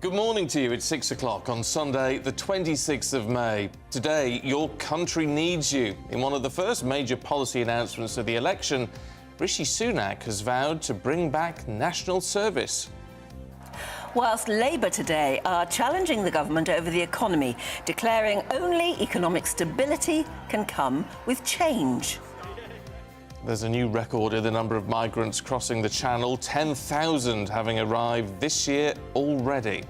Good morning to you. It's 6 o'clock on Sunday, the 26th of May. Today, your country needs you. In one of the first major policy announcements of the election, Rishi Sunak has vowed to bring back national service. Whilst Labour today are challenging the government over the economy, declaring only economic stability can come with change. There's a new record in the number of migrants crossing the Channel, 10,000 having arrived this year already.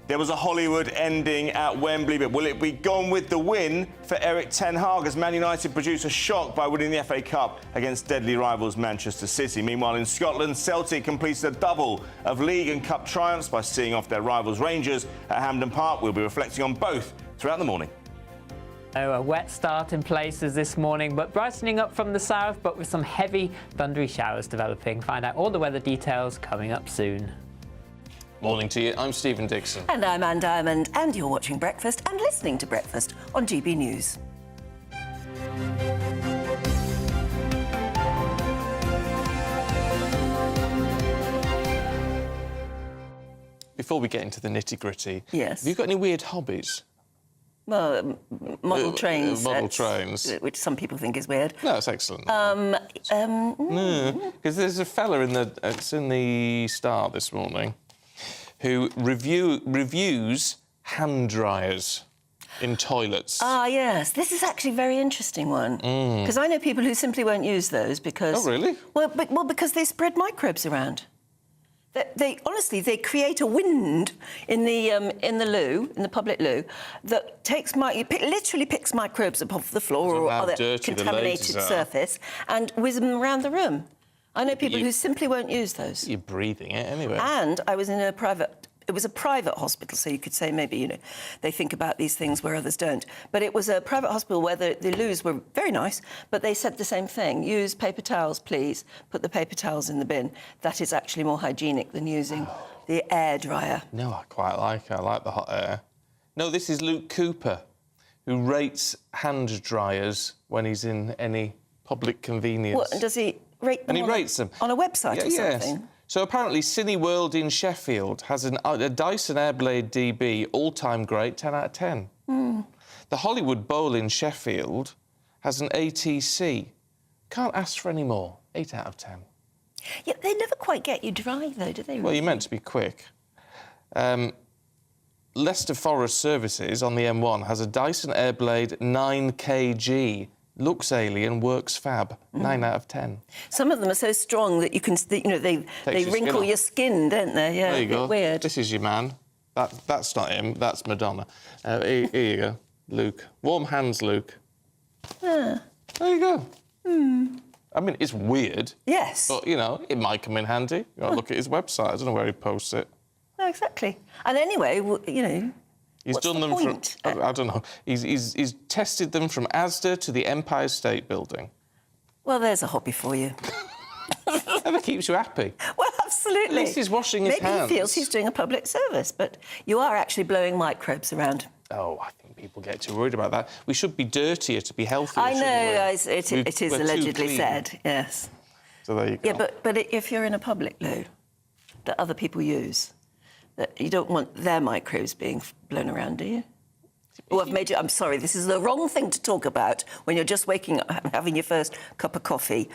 There was a Hollywood ending at Wembley, but will it be gone with the win for Eric Ten Hag as Man United produce a shock by winning the FA Cup against deadly rivals Manchester City? Meanwhile, in Scotland, Celtic completed a double of league and cup triumphs by seeing off their rivals Rangers at Hampden Park. We'll be reflecting on both throughout the morning. A wet start in places this morning, but brightening up from the south, but with some heavy, thundery showers developing. Find out all the weather details coming up soon. Morning to you. I'm Stephen Dixon. And I'm Anne Diamond, and you're watching Breakfast and listening to Breakfast on GB News. Before we get into the nitty-gritty, Yes. Have you got any weird hobbies? Well, model trains. Model trains. Which some people think is weird. No, it's excellent. Because there's a fella it's in the Star this morning, who reviews hand dryers in toilets. Ah, yes. This is actually a very interesting one. Because I know people who simply won't use those because... Oh, really? Well, because they spread microbes around. They honestly, they create a wind in the loo, in the public loo, that literally picks microbes up off the floor or other contaminated surface and whiz them around the room. I know people who simply won't use those. You're breathing it anyway. And I was in it was a private hospital, so you could say maybe, they think about these things where others don't. But it was a private hospital where the loos were very nice, but they said the same thing. Use paper towels, please. Put the paper towels in the bin. That is actually more hygienic than using the air dryer. No, I quite like it. I like the hot air. No, this is Luke Cooper, who rates hand dryers when he's in any public convenience. What, and does he rate them? And he rates them. On a website or something? Yes. So apparently Cineworld in Sheffield has a Dyson Airblade DB all-time great, 10 out of 10. The Hollywood Bowl in Sheffield has an ATC. Can't ask for any more, 8 out of 10. Yeah, they never quite get you dry, though, do they? Well, you're meant to be quick. Leicester Forest Services on the M1 has a Dyson Airblade 9kg. Looks alien, works fab. 9 out of 10. Some of them are so strong that you can, they wrinkle your skin, don't they? Yeah, there you go. Weird. This is your man. That's not him. That's Madonna. Here you go, Luke. Warm hands, Luke. Yeah. There you go. I mean, it's weird. Yes. But it might come in handy. You got to look at his website. I don't know where he posts it. No, exactly. And anyway, He's what's done the them point? from. I don't know. He's tested them from Asda to the Empire State Building. Well, there's a hobby for you. Never keeps you happy. Well, absolutely. At least he's washing his hands. Maybe he feels he's doing a public service, but you are actually blowing microbes around. Oh, I think people get too worried about that. We should be dirtier to be healthier. I know, it it is allegedly said, yes. So there you go. Yeah, but if you're in a public loo that other people use, that you don't want their microbes being blown around, do you? Oh, I'm sorry, this is the wrong thing to talk about when you're just waking up, having your first cup of coffee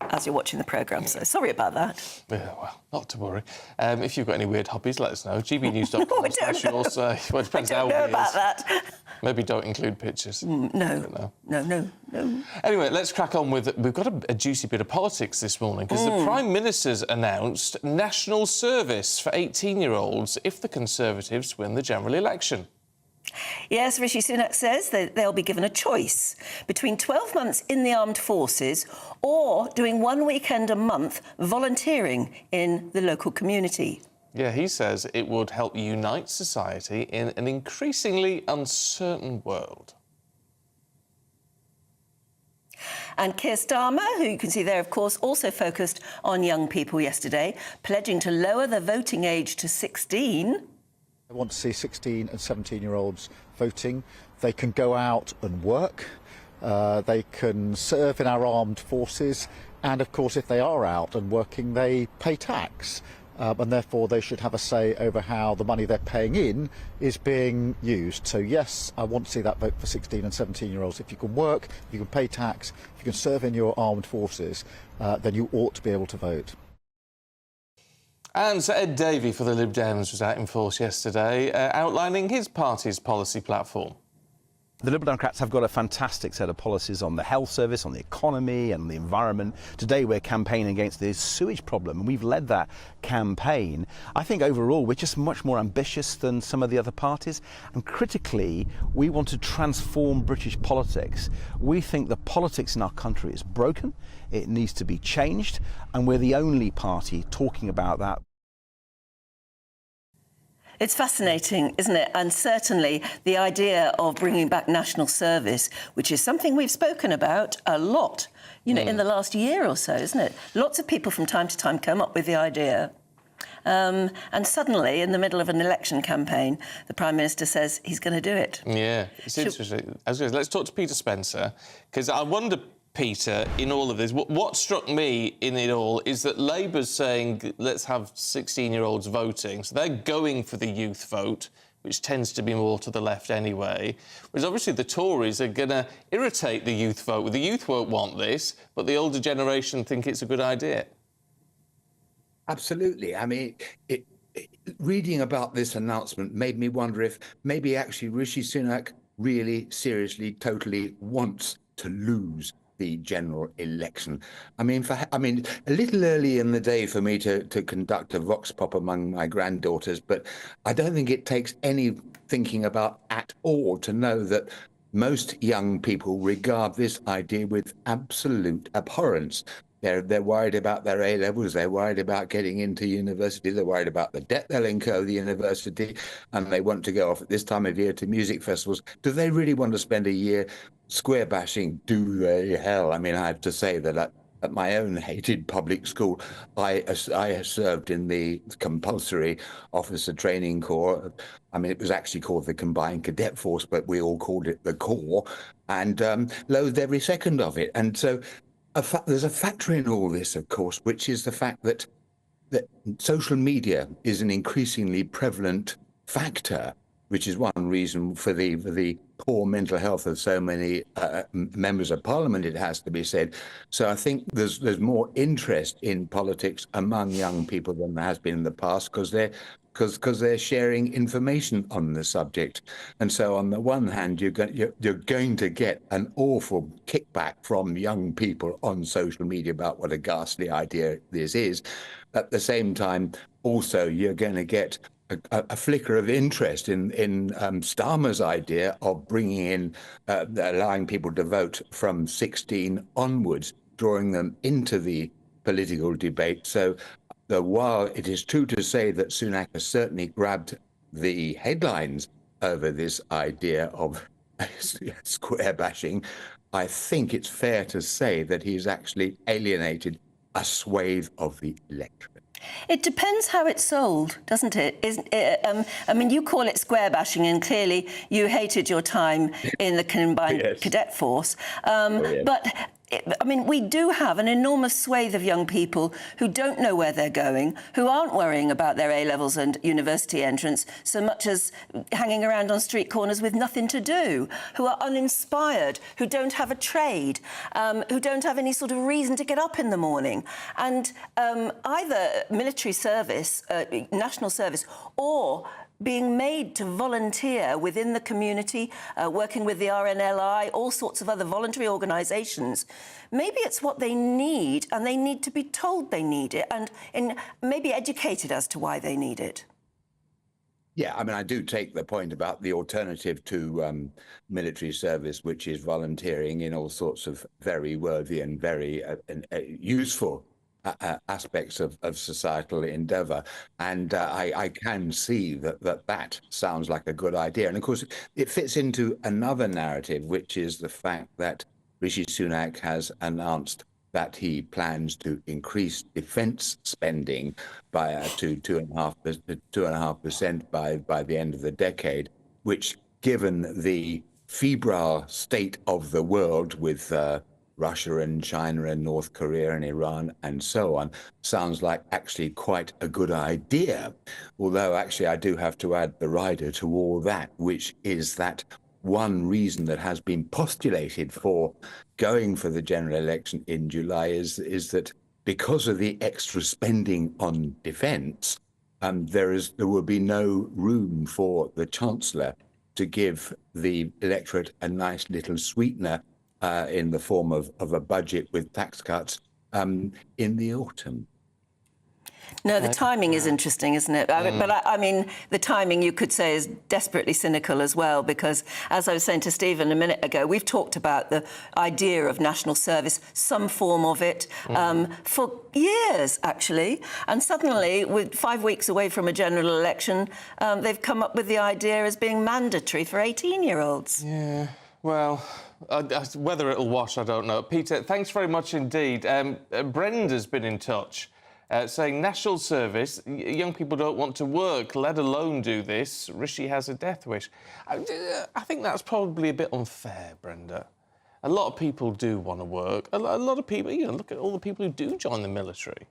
as you're watching the programme, so sorry about that. Yeah, well, not to worry. If you've got any weird hobbies, let us know. gbnews.com. No, I don't know. Well, it depends how I don't know weird. about that. Maybe don't include pictures. No. Anyway, let's crack on with... We've got a juicy bit of politics this morning because the Prime Minister's announced national service for 18-year-olds if the Conservatives win the general election. Yes, Rishi Sunak says that they'll be given a choice between 12 months in the armed forces or doing one weekend a month volunteering in the local community. Yeah, he says it would help unite society in an increasingly uncertain world. And Keir Starmer, who you can see there, of course, also focused on young people yesterday, pledging to lower the voting age to 16. I want to see 16 and 17-year-olds voting. They can go out and work. They can serve in our armed forces. And, of course, if they are out and working, they pay tax. and therefore they should have a say over how the money they're paying in is being used. So yes, I want to see that vote for 16 and 17-year-olds. If you can work, if you can pay tax, if you can serve in your armed forces, then you ought to be able to vote. And Sir Ed Davey for the Lib Dems was out in force yesterday, outlining his party's policy platform. The Liberal Democrats have got a fantastic set of policies on the health service, on the economy and the environment. Today we're campaigning against the sewage problem, and we've led that campaign. I think overall we're just much more ambitious than some of the other parties, and critically we want to transform British politics. We think the politics in our country is broken, it needs to be changed, and we're the only party talking about that. It's fascinating, isn't it? And certainly the idea of bringing back national service, which is something we've spoken about a lot, you know, in the last year or so, isn't it? Lots of people from time to time come up with the idea. And suddenly, in the middle of an election campaign, the Prime Minister says he's going to do it. Yeah, it's interesting. Let's talk to Peter Spencer, because I wonder, Peter, in all of this, what struck me in it all is that Labour's saying, let's have 16-year-olds voting. So they're going for the youth vote, which tends to be more to the left anyway. Whereas obviously the Tories are going to irritate the youth vote. The youth won't want this, but the older generation think it's a good idea. Absolutely. I mean, reading about this announcement made me wonder if maybe actually Rishi Sunak really, seriously, totally wants to lose the general election. I mean, a little early in the day for me to conduct a vox pop among my granddaughters, but I don't think it takes any thinking about at all to know that most young people regard this idea with absolute abhorrence. They're worried about their A-levels, they're worried about getting into university, they're worried about the debt they'll incur at the university, and they want to go off at this time of year to music festivals. Do they really want to spend a year square bashing? Do they? Hell, I mean, I have to say that at my own hated public school, I served in the compulsory officer training corps. I mean, it was actually called the Combined Cadet Force, but we all called it the Corps, and loathed every second of it. And so there's a factor in all this, of course, which is the fact that social media is an increasingly prevalent factor, which is one reason for the poor mental health of so many members of Parliament, it has to be said. So I think there's more interest in politics among young people than there has been in the past, because they're sharing information on the subject. And so on the one hand, you're going to get an awful kickback from young people on social media about what a ghastly idea this is. At the same time, also, you're going to get a flicker of interest in Starmer's idea of bringing in, allowing people to vote from 16 onwards, drawing them into the political debate. So while it is true to say that Sunak has certainly grabbed the headlines over this idea of square bashing, I think it's fair to say that he's actually alienated a swathe of the electorate. It depends how it's sold, doesn't it? I mean, you call it square bashing, and clearly you hated your time in the Combined Cadet Force. But I mean, we do have an enormous swathe of young people who don't know where they're going, who aren't worrying about their A-levels and university entrance so much as hanging around on street corners with nothing to do, who are uninspired, who don't have a trade, who don't have any sort of reason to get up in the morning. And either military service, national service, or being made to volunteer within the community, working with the RNLI, all sorts of other voluntary organisations. Maybe it's what they need, and they need to be told they need it, and maybe educated as to why they need it. Yeah, I mean, I do take the point about the alternative to military service, which is volunteering in all sorts of very worthy and very useful aspects of societal endeavour, and I can see that sounds like a good idea. And of course, it fits into another narrative, which is the fact that Rishi Sunak has announced that he plans to increase defence spending by to 2.5% by the end of the decade, which, given the febrile state of the world with Russia and China and North Korea and Iran and so on, sounds like actually quite a good idea. Although actually I do have to add the rider to all that, which is that one reason that has been postulated for going for the general election in July is that because of the extra spending on defence, there will be no room for the Chancellor to give the electorate a nice little sweetener in the form of a budget with tax cuts in the autumn. No, the timing is interesting, isn't it? I mean, the timing, you could say, is desperately cynical as well, because, as I was saying to Stephen a minute ago, we've talked about the idea of national service, some form of it, for years, actually. And suddenly, with 5 weeks away from a general election, they've come up with the idea as being mandatory for 18-year-olds. Yeah, well, whether it'll wash, I don't know. Peter, thanks very much indeed. Brenda's been in touch. Saying national service, young people don't want to work, let alone do this. Rishi has a death wish. I think that's probably a bit unfair, Brenda. A lot of people do want to work. A lot of people, you know, look at all the people who do join the military.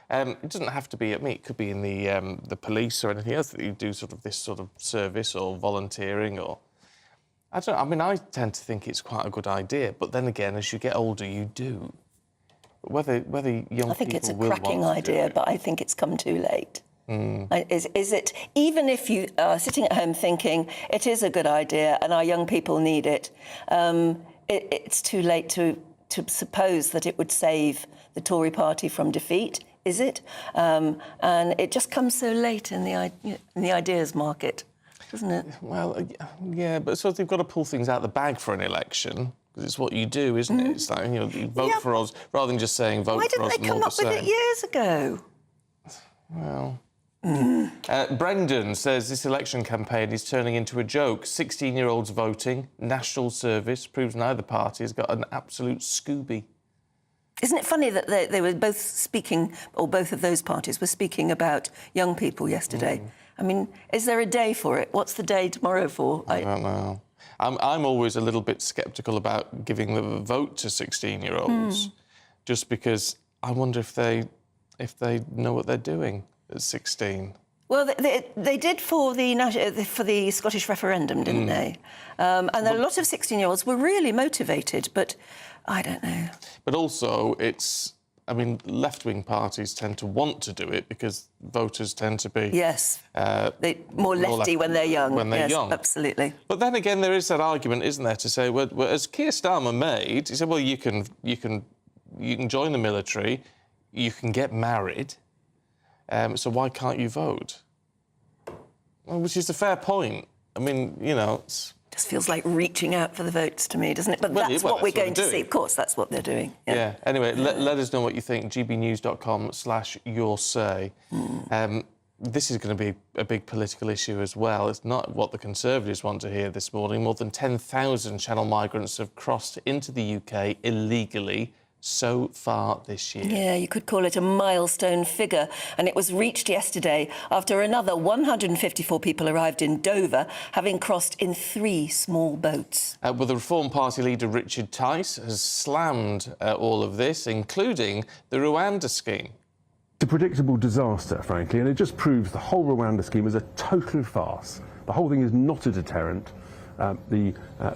It doesn't have to be, I mean, it could be in the police or anything else that you do sort of this sort of service or volunteering or... I don't know, I mean, I tend to think it's quite a good idea, but then again, as you get older, you do. Whether young people will want to do it. I think it's a cracking idea, but I think it's come too late. Is it, even if you are sitting at home thinking it is a good idea and our young people need it, it's too late to suppose that it would save the Tory party from defeat, is it? And it just comes so late in the ideas market, doesn't it? Well, yeah, but so they've got to pull things out of the bag for an election. It's what you do, isn't it? It's like, you know, you vote for us, rather than just saying vote for us. Why didn't they come up with it years ago? Well... Brendan says this election campaign is turning into a joke. 16-year-olds voting, national service, proves neither party has got an absolute Scooby. Isn't it funny that they were both speaking, or both of those parties were speaking about young people yesterday? I mean, is there a day for it? What's the day tomorrow for? I don't know. I'm always a little bit sceptical about giving the vote to 16-year-olds, just because I wonder if they know what they're doing at 16. Well, they did for the Scottish referendum, didn't they? And a lot of 16-year-olds were really motivated, but I don't know. But also, it's... I mean, left-wing parties tend to want to do it because voters tend to be... Yes, they're more lefty when they're young. When they're young. Absolutely. But then again, there is that argument, isn't there, to say, well, as Keir Starmer made, he said, well, you can join the military, you can get married, so why can't you vote? Well, which is a fair point. I mean, you know... Just feels like reaching out for the votes to me, doesn't it? But that's what we're going to see. Of course, that's what they're doing. Yeah. Anyway, let us know what you think. gbnews.com/yoursay. This is going to be a big political issue as well. It's not what the Conservatives want to hear this morning. More than 10,000 Channel migrants have crossed into the UK illegally so far this year. Yeah, you could call it a milestone figure, and it was reached yesterday after another 154 people arrived in Dover, having crossed in 3 small boats. Well, the Reform Party leader Richard Tice has slammed all of this, including the Rwanda scheme. It's a predictable disaster, frankly, and it just proves the whole Rwanda scheme is a total farce. The whole thing is not a deterrent. The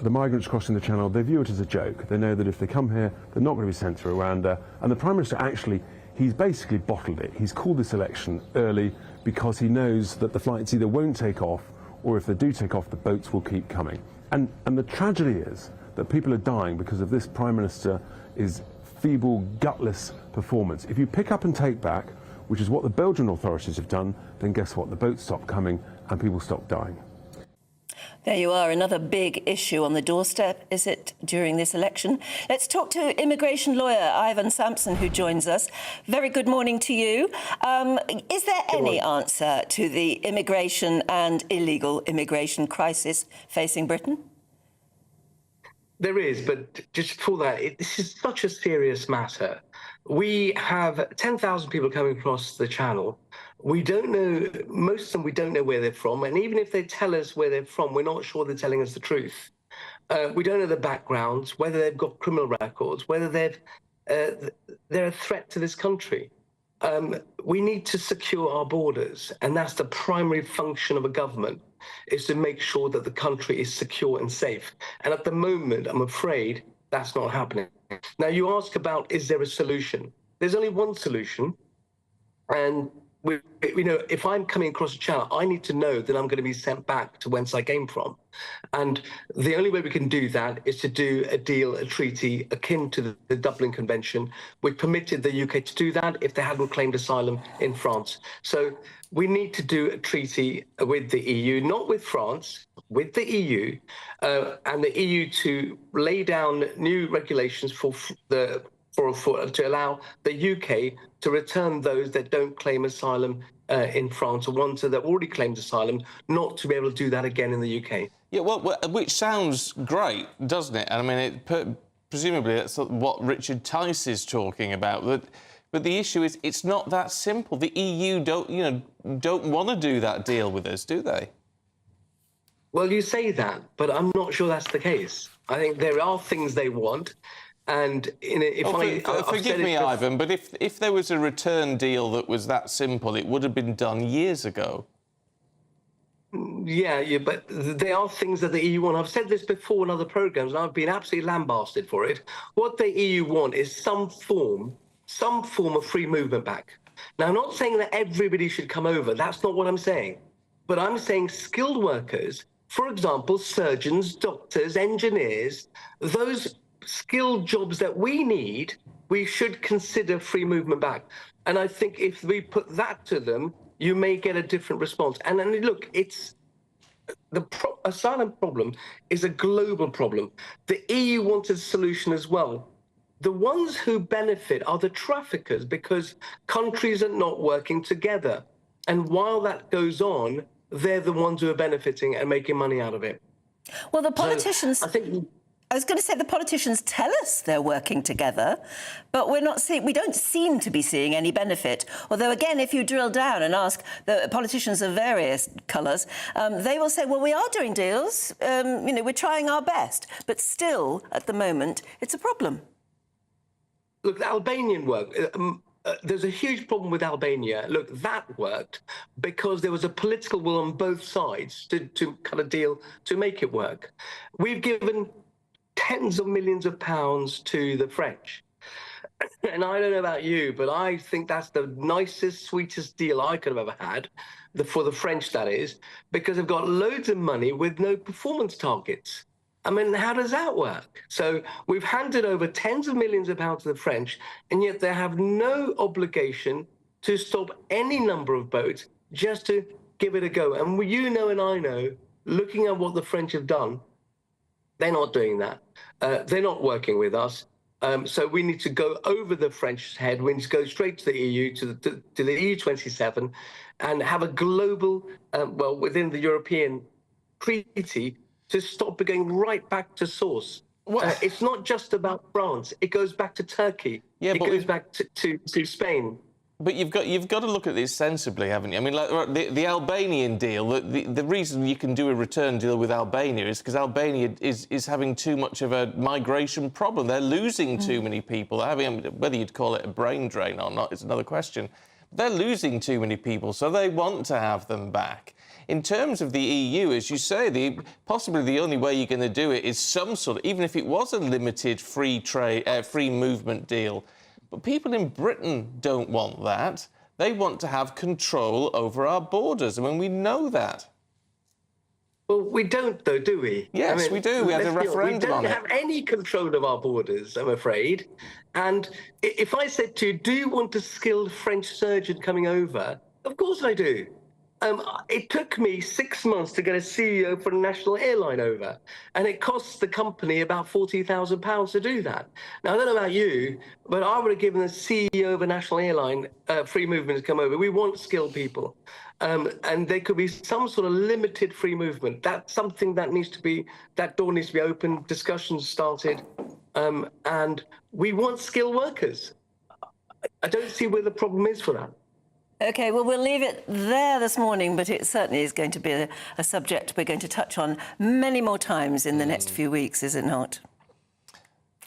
migrants crossing the Channel, they view it as a joke. They know that if they come here, they're not going to be sent to Rwanda. And the Prime Minister actually, he's basically bottled it. He's called this election early because he knows that the flights either won't take off, or if they do take off, the boats will keep coming. And the tragedy is that people are dying because of this Prime Minister's feeble, gutless performance. If you pick up and take back, which is what the Belgian authorities have done, then guess what? The boats stop coming and people stop dying. There you are, another big issue on the doorstep, is it, during this election? Let's talk to immigration lawyer Ivan Sampson, who joins us. Very good morning to you. Is there any answer to the immigration and illegal immigration crisis facing Britain? There is, but just before that, this is such a serious matter. We have 10,000 people coming across the Channel. We don't know, most of them, we don't know where they're from. And even if they tell us where they're from, we're not sure they're telling us the truth. We don't know the backgrounds, whether they've got criminal records, whether they're a threat to this country. We need to secure our borders, and that's the primary function of a government, is to make sure that the country is secure and safe. And at the moment, I'm afraid that's not happening. Now, you ask about, is there a solution? There's only one solution, and if I'm coming across a channel, I need to know that I'm going to be sent back to whence I came from. And the only way we can do that is to do a deal, a treaty akin to the Dublin Convention, which permitted the UK to do that if they hadn't claimed asylum in France. So we need to do a treaty with the EU, not with France, with the EU, and the EU to lay down new regulations to allow the UK to return those that don't claim asylum in France, or ones that already claimed asylum, not to be able to do that again in the UK. Yeah, well, which sounds great, doesn't it? And I mean, presumably that's what Richard Tice is talking about. But the issue is, it's not that simple. The EU don't want to do that deal with us, do they? Well, you say that, but I'm not sure that's the case. I think there are things they want. And forgive me, Ivan, but if there was a return deal that was that simple, it would have been done years ago. Yeah, but there are things that the EU want. I've said this before in other programmes, and I've been absolutely lambasted for it. What the EU want is some form of free movement back. Now, I'm not saying that everybody should come over. That's not what I'm saying. But I'm saying skilled workers, for example, surgeons, doctors, engineers, those skilled jobs that we need, we should consider free movement back. And I think if we put that to them, you may get a different response. And then look, it's the asylum problem is a global problem. The EU wanted a solution as well. The ones who benefit are the traffickers, because countries are not working together. And while that goes on, they're the ones who are benefiting and making money out of it. Well, the politicians... So I think... I was going to say the politicians tell us they're working together, but we don't seem to be seeing any benefit. Although, again, if you drill down and ask the politicians of various colours, they will say, well, we are doing deals, we're trying our best. But still, at the moment, it's a problem. Look, the Albanian work, there's a huge problem with Albania. Look, that worked because there was a political will on both sides to cut a deal to make it work. We've given tens of millions of pounds to the French. And I don't know about you, but I think that's the nicest, sweetest deal I could have ever had, for the French, that is, because they've got loads of money with no performance targets. I mean, how does that work? So we've handed over tens of millions of pounds to the French, and yet they have no obligation to stop any number of boats just to give it a go. And you know and I know, looking at what the French have done, they're not doing that. They're not working with us. So we need to go over the French head. We need to go straight to the EU, to the EU 27, and have a global, within the European treaty, to stop going right back to source. It's not just about France. It goes back to Turkey. Yeah, it goes back to Spain. But you've got to look at this sensibly, haven't you? I mean, like the Albanian deal, the reason you can do a return deal with Albania is because Albania is having too much of a migration problem. They're losing too many people. Whether you'd call it a brain drain or not is another question. They're losing too many people, so they want to have them back. In terms of the EU, as you say, possibly the only way you're going to do it is some sort of, even if it was a limited free movement deal. But people in Britain don't want that. They want to have control over our borders. I mean, we know that. Well, we don't, though, do we? Yes, we do. We had a referendum on it. We don't have any control of our borders, I'm afraid. And if I said to you, do you want a skilled French surgeon coming over? Of course I do. It took me 6 months to get a CEO for a national airline over, and it costs the company about £40,000 to do that. Now, I don't know about you, but I would have given the CEO of a national airline free movement to come over. We want skilled people, and there could be some sort of limited free movement. That's something that that door needs to be open, discussions started, and we want skilled workers. I don't see where the problem is for that. OK, well, we'll leave it there this morning, but it certainly is going to be a subject we're going to touch on many more times in the next few weeks, is it not?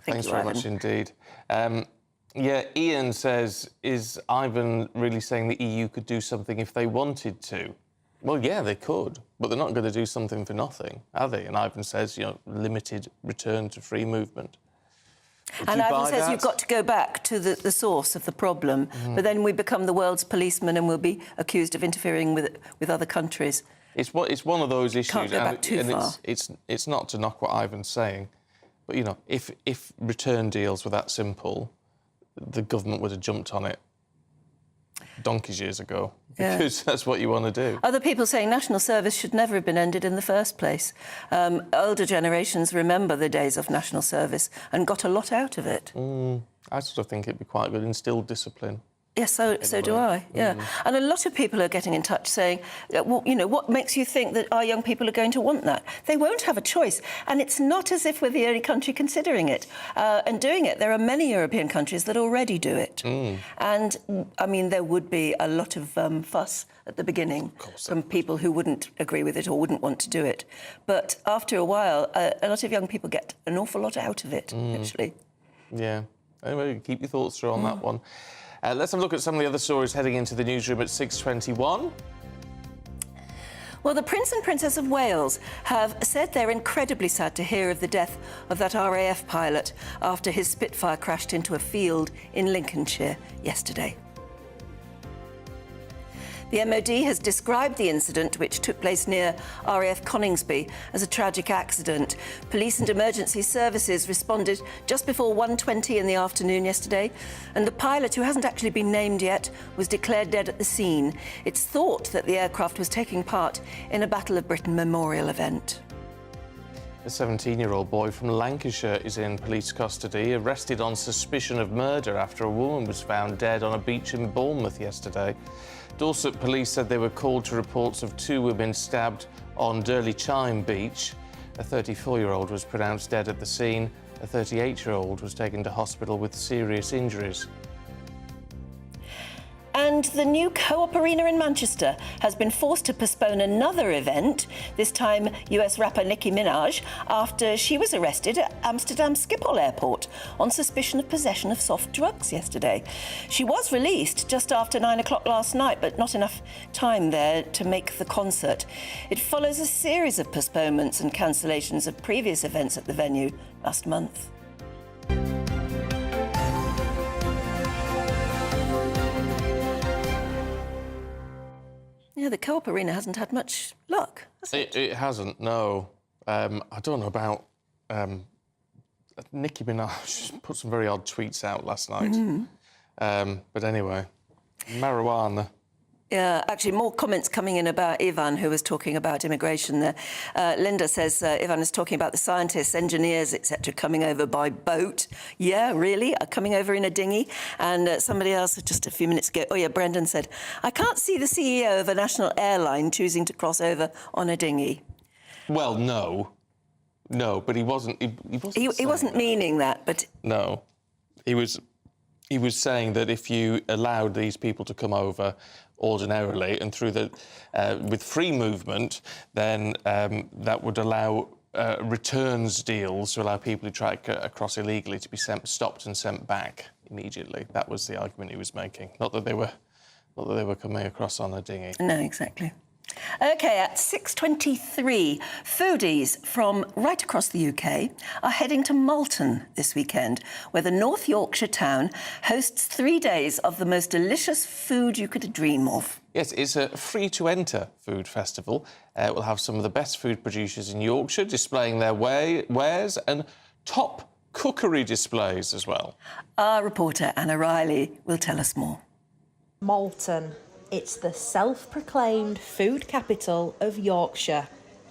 Thanks very much indeed. Yeah, Ian says, is Ivan really saying the EU could do something if they wanted to? Well, yeah, they could, but they're not going to do something for nothing, are they? And Ivan says, limited return to free movement. And Ivan says you've got to go back to the source of the problem, but then we become the world's policeman and we'll be accused of interfering with other countries. It's one of those issues. Can't go back too far. It's not to knock what Ivan's saying, but, if return deals were that simple, the government would have jumped on it donkey's years ago, because that's what you want to do. Other people saying national service should never have been ended in the first place. Older generations remember the days of national service and got a lot out of it. I sort of think it'd be quite good, instilled discipline. Yes, so do I, yeah. And a lot of people are getting in touch saying, well, what makes you think that our young people are going to want that? They won't have a choice. And it's not as if we're the only country considering it and doing it. There are many European countries that already do it. And, I mean, there would be a lot of fuss at the beginning from people who wouldn't agree with it or wouldn't want to do it. But after a while, a lot of young people get an awful lot out of it, actually. Yeah. Anyway, keep your thoughts through on that one. Let's have a look at some of the other stories heading into the newsroom at 6:21. Well, the Prince and Princess of Wales have said they're incredibly sad to hear of the death of that RAF pilot after his Spitfire crashed into a field in Lincolnshire yesterday. The MOD has described the incident, which took place near RAF Coningsby, as a tragic accident. Police and emergency services responded just before 1:20 in the afternoon yesterday, and the pilot, who hasn't actually been named yet, was declared dead at the scene. It's thought that the aircraft was taking part in a Battle of Britain memorial event. A 17-year-old boy from Lancashire is in police custody, arrested on suspicion of murder after a woman was found dead on a beach in Bournemouth yesterday. Dorset police said they were called to reports of 2 women stabbed on Durley Chime Beach. A 34-year-old was pronounced dead at the scene. A 38-year-old was taken to hospital with serious injuries. And the new Co-op Arena in Manchester has been forced to postpone another event, this time US rapper Nicki Minaj, after she was arrested at Amsterdam Schiphol Airport on suspicion of possession of soft drugs yesterday. She was released just after 9 o'clock last night, but not enough time there to make the concert. It follows a series of postponements and cancellations of previous events at the venue last month. Yeah, the Co-op Arena hasn't had much luck, has it? It hasn't, no. I don't know about... Nicki Minaj put some very odd tweets out last night. But anyway, marijuana. Yeah, actually, more comments coming in about Ivan, who was talking about immigration there. Linda says Ivan is talking about the scientists, engineers, etc., coming over by boat. Yeah, really? Coming over in a dinghy? And somebody else, just a few minutes ago, Brendan said, I can't see the CEO of a national airline choosing to cross over on a dinghy. Well, no. No, but he wasn't... He wasn't meaning that, but... No. He was saying that if you allowed these people to come over ordinarily and through the with free movement, then that would allow returns deals to allow people who try to get across illegally to be stopped and sent back immediately. That was the argument he was making. Not that they were coming across on a dinghy. No, exactly. OK, at 6:23, foodies from right across the UK are heading to Malton this weekend, where the North Yorkshire town hosts 3 days of the most delicious food you could dream of. Yes, it's a free-to-enter food festival. It will have some of the best food producers in Yorkshire displaying their wares and top cookery displays as well. Our reporter Anna Riley will tell us more. Malton. It's the self-proclaimed food capital of Yorkshire,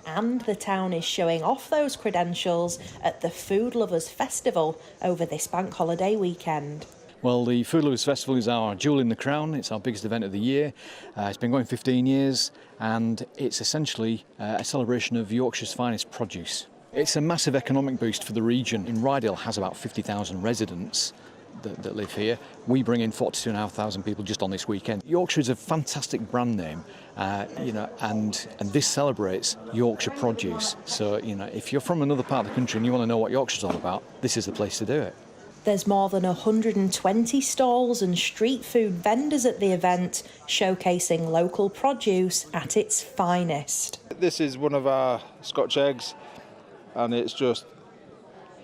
and the town is showing off those credentials at the Food Lovers Festival over this bank holiday weekend. Well, the Food Lovers Festival is our jewel in the crown. It's our biggest event of the year. It's been going 15 years, and it's essentially a celebration of Yorkshire's finest produce. It's a massive economic boost for the region. In Rydal has about 50,000 residents. that live here. We bring in 42,500 people just on this weekend. Yorkshire is a fantastic brand name, you know, and this celebrates Yorkshire produce. So, you know, if you're from another part of the country and you want to know what Yorkshire's all about, this is the place to do it. There's more than 120 stalls and street food vendors at the event, showcasing local produce at its finest. This is one of our Scotch eggs, and it's just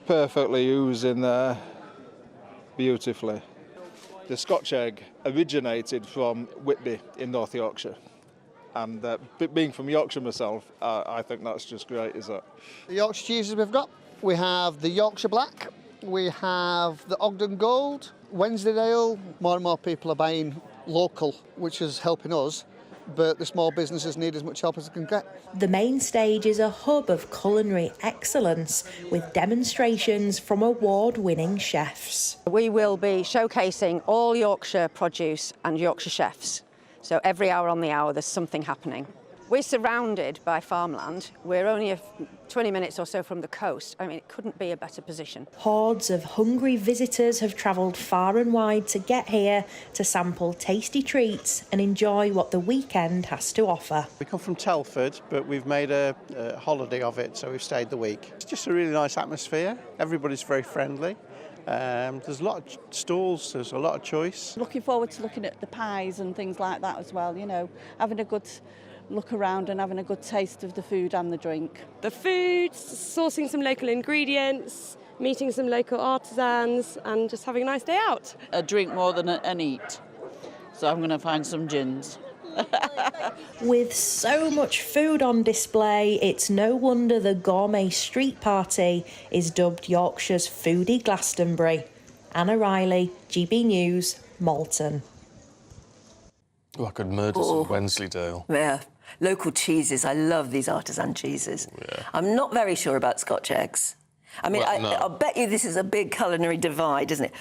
perfectly oozing there beautifully. The Scotch egg originated from Whitby in North Yorkshire, and being from Yorkshire myself, I think that's just great, is it? The Yorkshire cheeses we've got, we have the Yorkshire Black, we have the Ogden Gold, Wensleydale. More and more people are buying local, which is helping us, but the small businesses need as much help as they can get. The main stage is a hub of culinary excellence with demonstrations from award-winning chefs. We will be showcasing all Yorkshire produce and Yorkshire chefs. So every hour on the hour there's something happening. We're surrounded by farmland. We're only 20 minutes or so from the coast. I mean, it couldn't be a better position. Hordes of hungry visitors have travelled far and wide to get here to sample tasty treats and enjoy what the weekend has to offer. We come from Telford, but we've made a holiday of it, so we've stayed the week. It's just a really nice atmosphere. Everybody's very friendly. There's a lot of stalls, there's a lot of choice. Looking forward to looking at the pies and things like that as well, you know, having a good look around and having a good taste of the food and the drink. The food, sourcing some local ingredients, meeting some local artisans and just having a nice day out. I drink more than an eat, so I'm going to find some gins. With so much food on display, it's no wonder the gourmet street party is dubbed Yorkshire's foodie Glastonbury. Anna Riley, GB News, Malton. Oh, I could murder some Wensleydale. Yeah. Local cheeses. I love these artisan cheeses. Yeah. I'm not very sure about Scotch eggs. I mean, well, I'll bet you this is a big culinary divide, isn't it?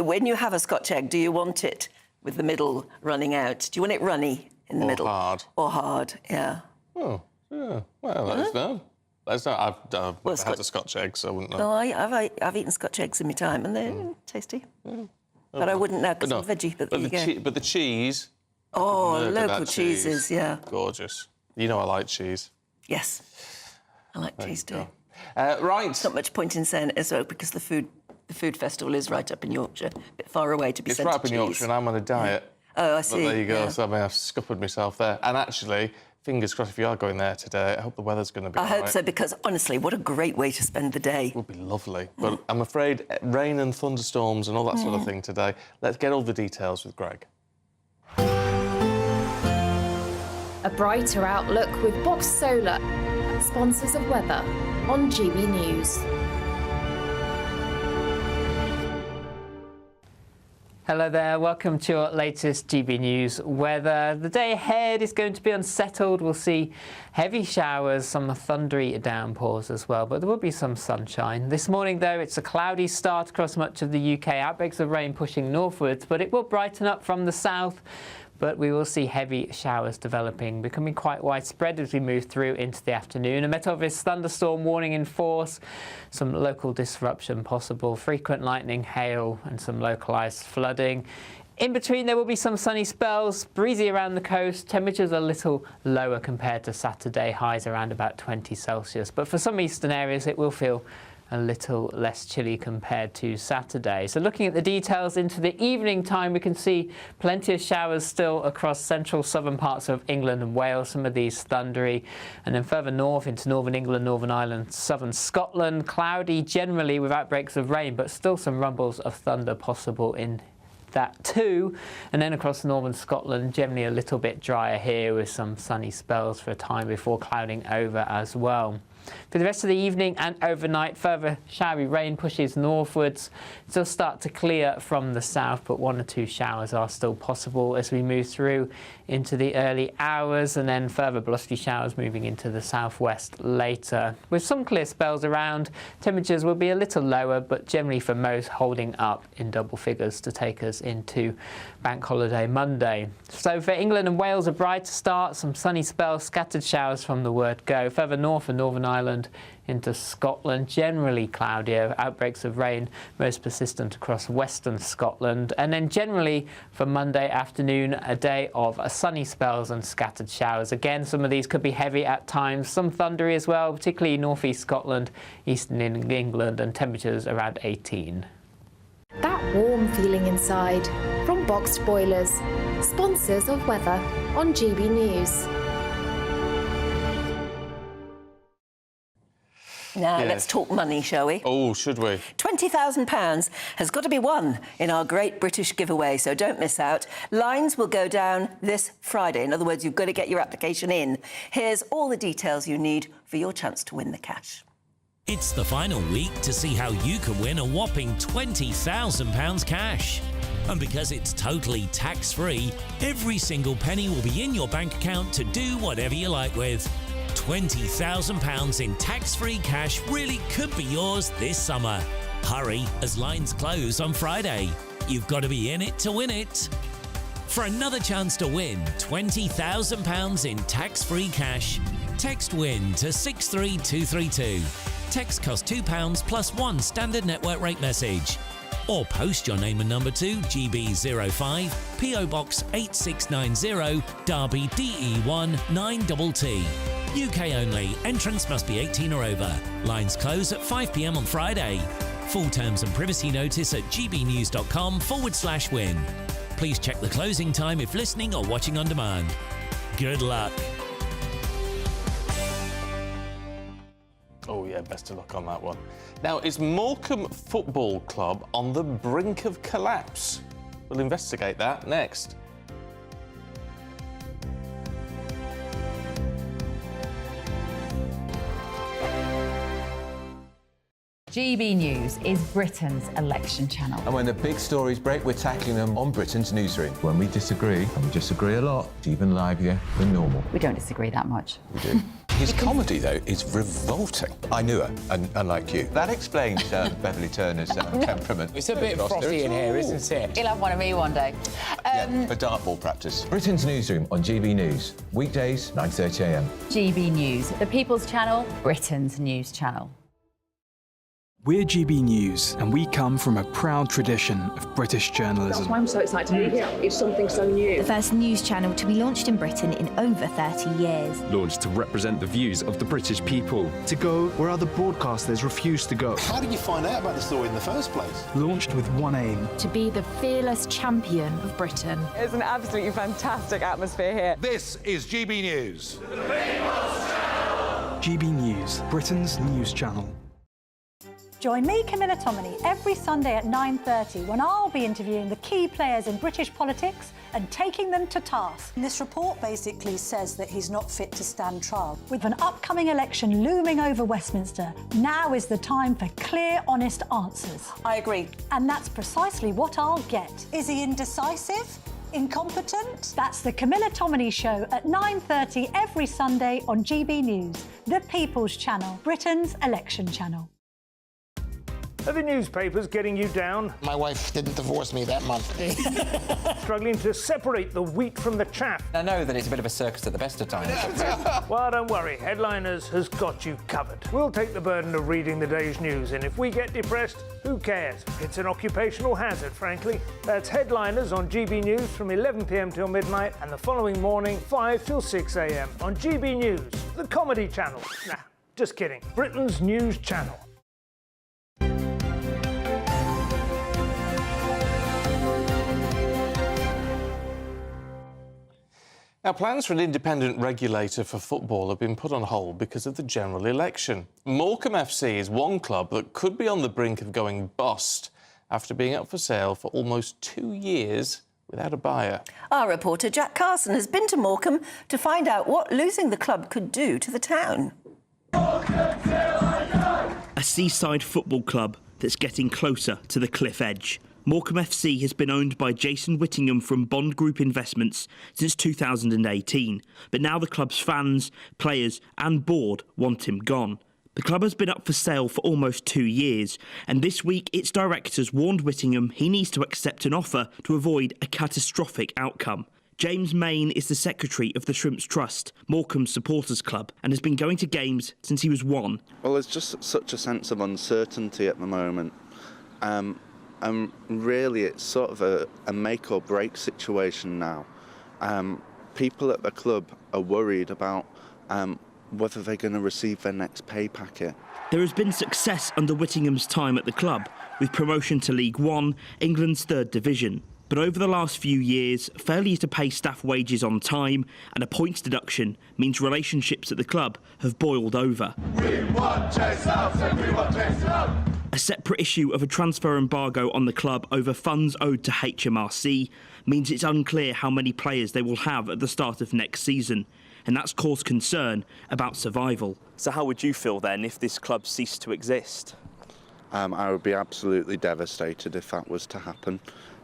When you have a Scotch egg, do you want it with the middle running out? Do you want it runny in the middle? Or hard. Or hard, yeah. Oh, yeah. Well, let us know. I've never had a Scotch egg, so I wouldn't know. No, I've eaten Scotch eggs in my time, and they're tasty. Yeah. But I wouldn't now because I'm veggie, but there you go. But the cheese... Oh, local cheeses, yeah. Gorgeous. You know I like cheese. Yes, I like cheese too. Right. There's not much point in saying it as well because the food festival is right up in Yorkshire, a bit far away to be sent to cheese. It's right up in Yorkshire and I'm on a diet. Yeah. Oh, I see. But there you go, so I may have scuppered myself there. And actually, fingers crossed if you are going there today, I hope the weather's going to be I hope so, because honestly, what a great way to spend the day. It would be lovely. But I'm afraid rain and thunderstorms and all that sort of thing today. Let's get all the details with Greg. A brighter outlook with Box Solar, sponsors of weather on GB News. Hello there, welcome to your latest GB News weather. The day ahead is going to be unsettled. We'll see heavy showers, some thundery downpours as well, but there will be some sunshine. This morning, though, it's a cloudy start across much of the UK. Outbreaks of rain pushing northwards, but it will brighten up from the south. But we will see heavy showers developing, becoming quite widespread as we move through into the afternoon. A Met Office thunderstorm warning in force, some local disruption possible, frequent lightning, hail and some localised flooding. In between there will be some sunny spells, breezy around the coast, temperatures a little lower compared to Saturday, highs around about 20 Celsius. But for some eastern areas it will feel a little less chilly compared to Saturday. So looking at the details into the evening time, we can see plenty of showers still across central southern parts of England and Wales, some of these thundery. And then further north into northern England, Northern Ireland, southern Scotland, cloudy generally with outbreaks of rain, but still some rumbles of thunder possible in that too. And then across northern Scotland, generally a little bit drier here with some sunny spells for a time before clouding over as well. For the rest of the evening and overnight, further showery rain pushes northwards. It'll start to clear from the south, but one or two showers are still possible as we move through into the early hours, and then further blustery showers moving into the southwest later. With some clear spells around, temperatures will be a little lower, but generally for most holding up in double figures to take us into Bank Holiday Monday. So for England and Wales, a brighter start, some sunny spells, scattered showers from the word go. Further north and Northern Ireland, Ireland into Scotland. Generally cloudier, outbreaks of rain most persistent across western Scotland. And then generally for Monday afternoon, a day of sunny spells and scattered showers. Again, some of these could be heavy at times, some thundery as well, particularly northeast Scotland, eastern England, and temperatures around 18. That warm feeling inside from Boxed Boilers, sponsors of weather on GB News. Now, let's talk money, shall we? Oh, should we? £20,000 has got to be won in our Great British Giveaway, so don't miss out. Lines will go down this Friday. In other words, you've got to get your application in. Here's all the details you need for your chance to win the cash. It's the final week to see how you can win a whopping £20,000 cash. And because it's totally tax-free, every single penny will be in your bank account to do whatever you like with. £20,000 in tax-free cash really could be yours this summer. Hurry, as lines close on Friday. You've got to be in it to win it. For another chance to win £20,000 in tax-free cash, text WIN to 63232. Text costs £2 plus one standard network rate message. Or post your name and number to GB05, PO Box 8690, Derby DE1 9TT. UK only. Entrance must be 18 or over. Lines close at 5 p.m. on Friday. Full terms and privacy notice at gbnews.com/win. Please check the closing time if listening or watching on demand. Good luck. Oh yeah, best of luck on that one. Now, is Morecambe Football Club on the brink of collapse? We'll investigate that next. GB News is Britain's election channel. And when the big stories break, we're tackling them on Britain's newsroom. When we disagree, and we disagree a lot, it's even livelier than normal. We don't disagree that much. We do. His comedy, though, is revolting. I knew her, unlike you. That explains Beverly Turner's temperament. It's a bit frothy in here, isn't it? He'll have one of me one day. For dartball practice. Britain's newsroom on GB News. Weekdays, 9:30 a.m. GB News, the People's Channel, Britain's news channel. We're GB News, and we come from a proud tradition of British journalism. That's why I'm so excited to be here. It's something so new. The first news channel to be launched in Britain in over 30 years. Launched to represent the views of the British people. To go where other broadcasters refuse to go. How did you find out about the story in the first place? Launched with one aim. To be the fearless champion of Britain. It's an absolutely fantastic atmosphere here. This is GB News. The People's Channel. GB News, Britain's news channel. Join me, Camilla Tominey, every Sunday at 9:30 when I'll be interviewing the key players in British politics and taking them to task. This report basically says that he's not fit to stand trial. With an upcoming election looming over Westminster, now is the time for clear, honest answers. I agree. And that's precisely what I'll get. Is he indecisive? Incompetent? That's the Camilla Tominey Show at 9:30 every Sunday on GB News, the People's Channel, Britain's election channel. Are the newspapers getting you down? My wife didn't divorce me that month. Struggling to separate the wheat from the chaff? I know that it's a bit of a circus at the best of times. Well, don't worry. Headliners has got you covered. We'll take the burden of reading the day's news, and if we get depressed, who cares? It's an occupational hazard, frankly. That's Headliners on GB News from 11 p.m. till midnight, and the following morning, 5 till 6 a.m. on GB News, the comedy channel. Nah, just kidding. Britain's news channel. Now, plans for an independent regulator for football have been put on hold because of the general election. Morecambe FC is one club that could be on the brink of going bust after being up for sale for almost 2 years without a buyer. Our reporter Jack Carson has been to Morecambe to find out what losing the club could do to the town. A seaside football club that's getting closer to the cliff edge. Morecambe FC has been owned by Jason Whittingham from Bond Group Investments since 2018, but now the club's fans, players and board want him gone. The club has been up for sale for almost 2 years, and this week its directors warned Whittingham he needs to accept an offer to avoid a catastrophic outcome. James Main is the secretary of the Shrimps Trust, Morecambe's supporters club, and has been going to games since he was 1. Well, there's just such a sense of uncertainty at the moment. And really, it's sort of a make or break situation now. People at the club are worried about whether they're going to receive their next pay packet. There has been success under Whittingham's time at the club, with promotion to League One, England's 3rd division. But over the last few years, failure to pay staff wages on time and a points deduction means relationships at the club have boiled over. We want Chase House and we want Chase House. A separate issue of a transfer embargo on the club over funds owed to HMRC means it's unclear how many players they will have at the start of next season, and that's caused concern about survival. So how would you feel then if this club ceased to exist? I would be absolutely devastated if that was to happen.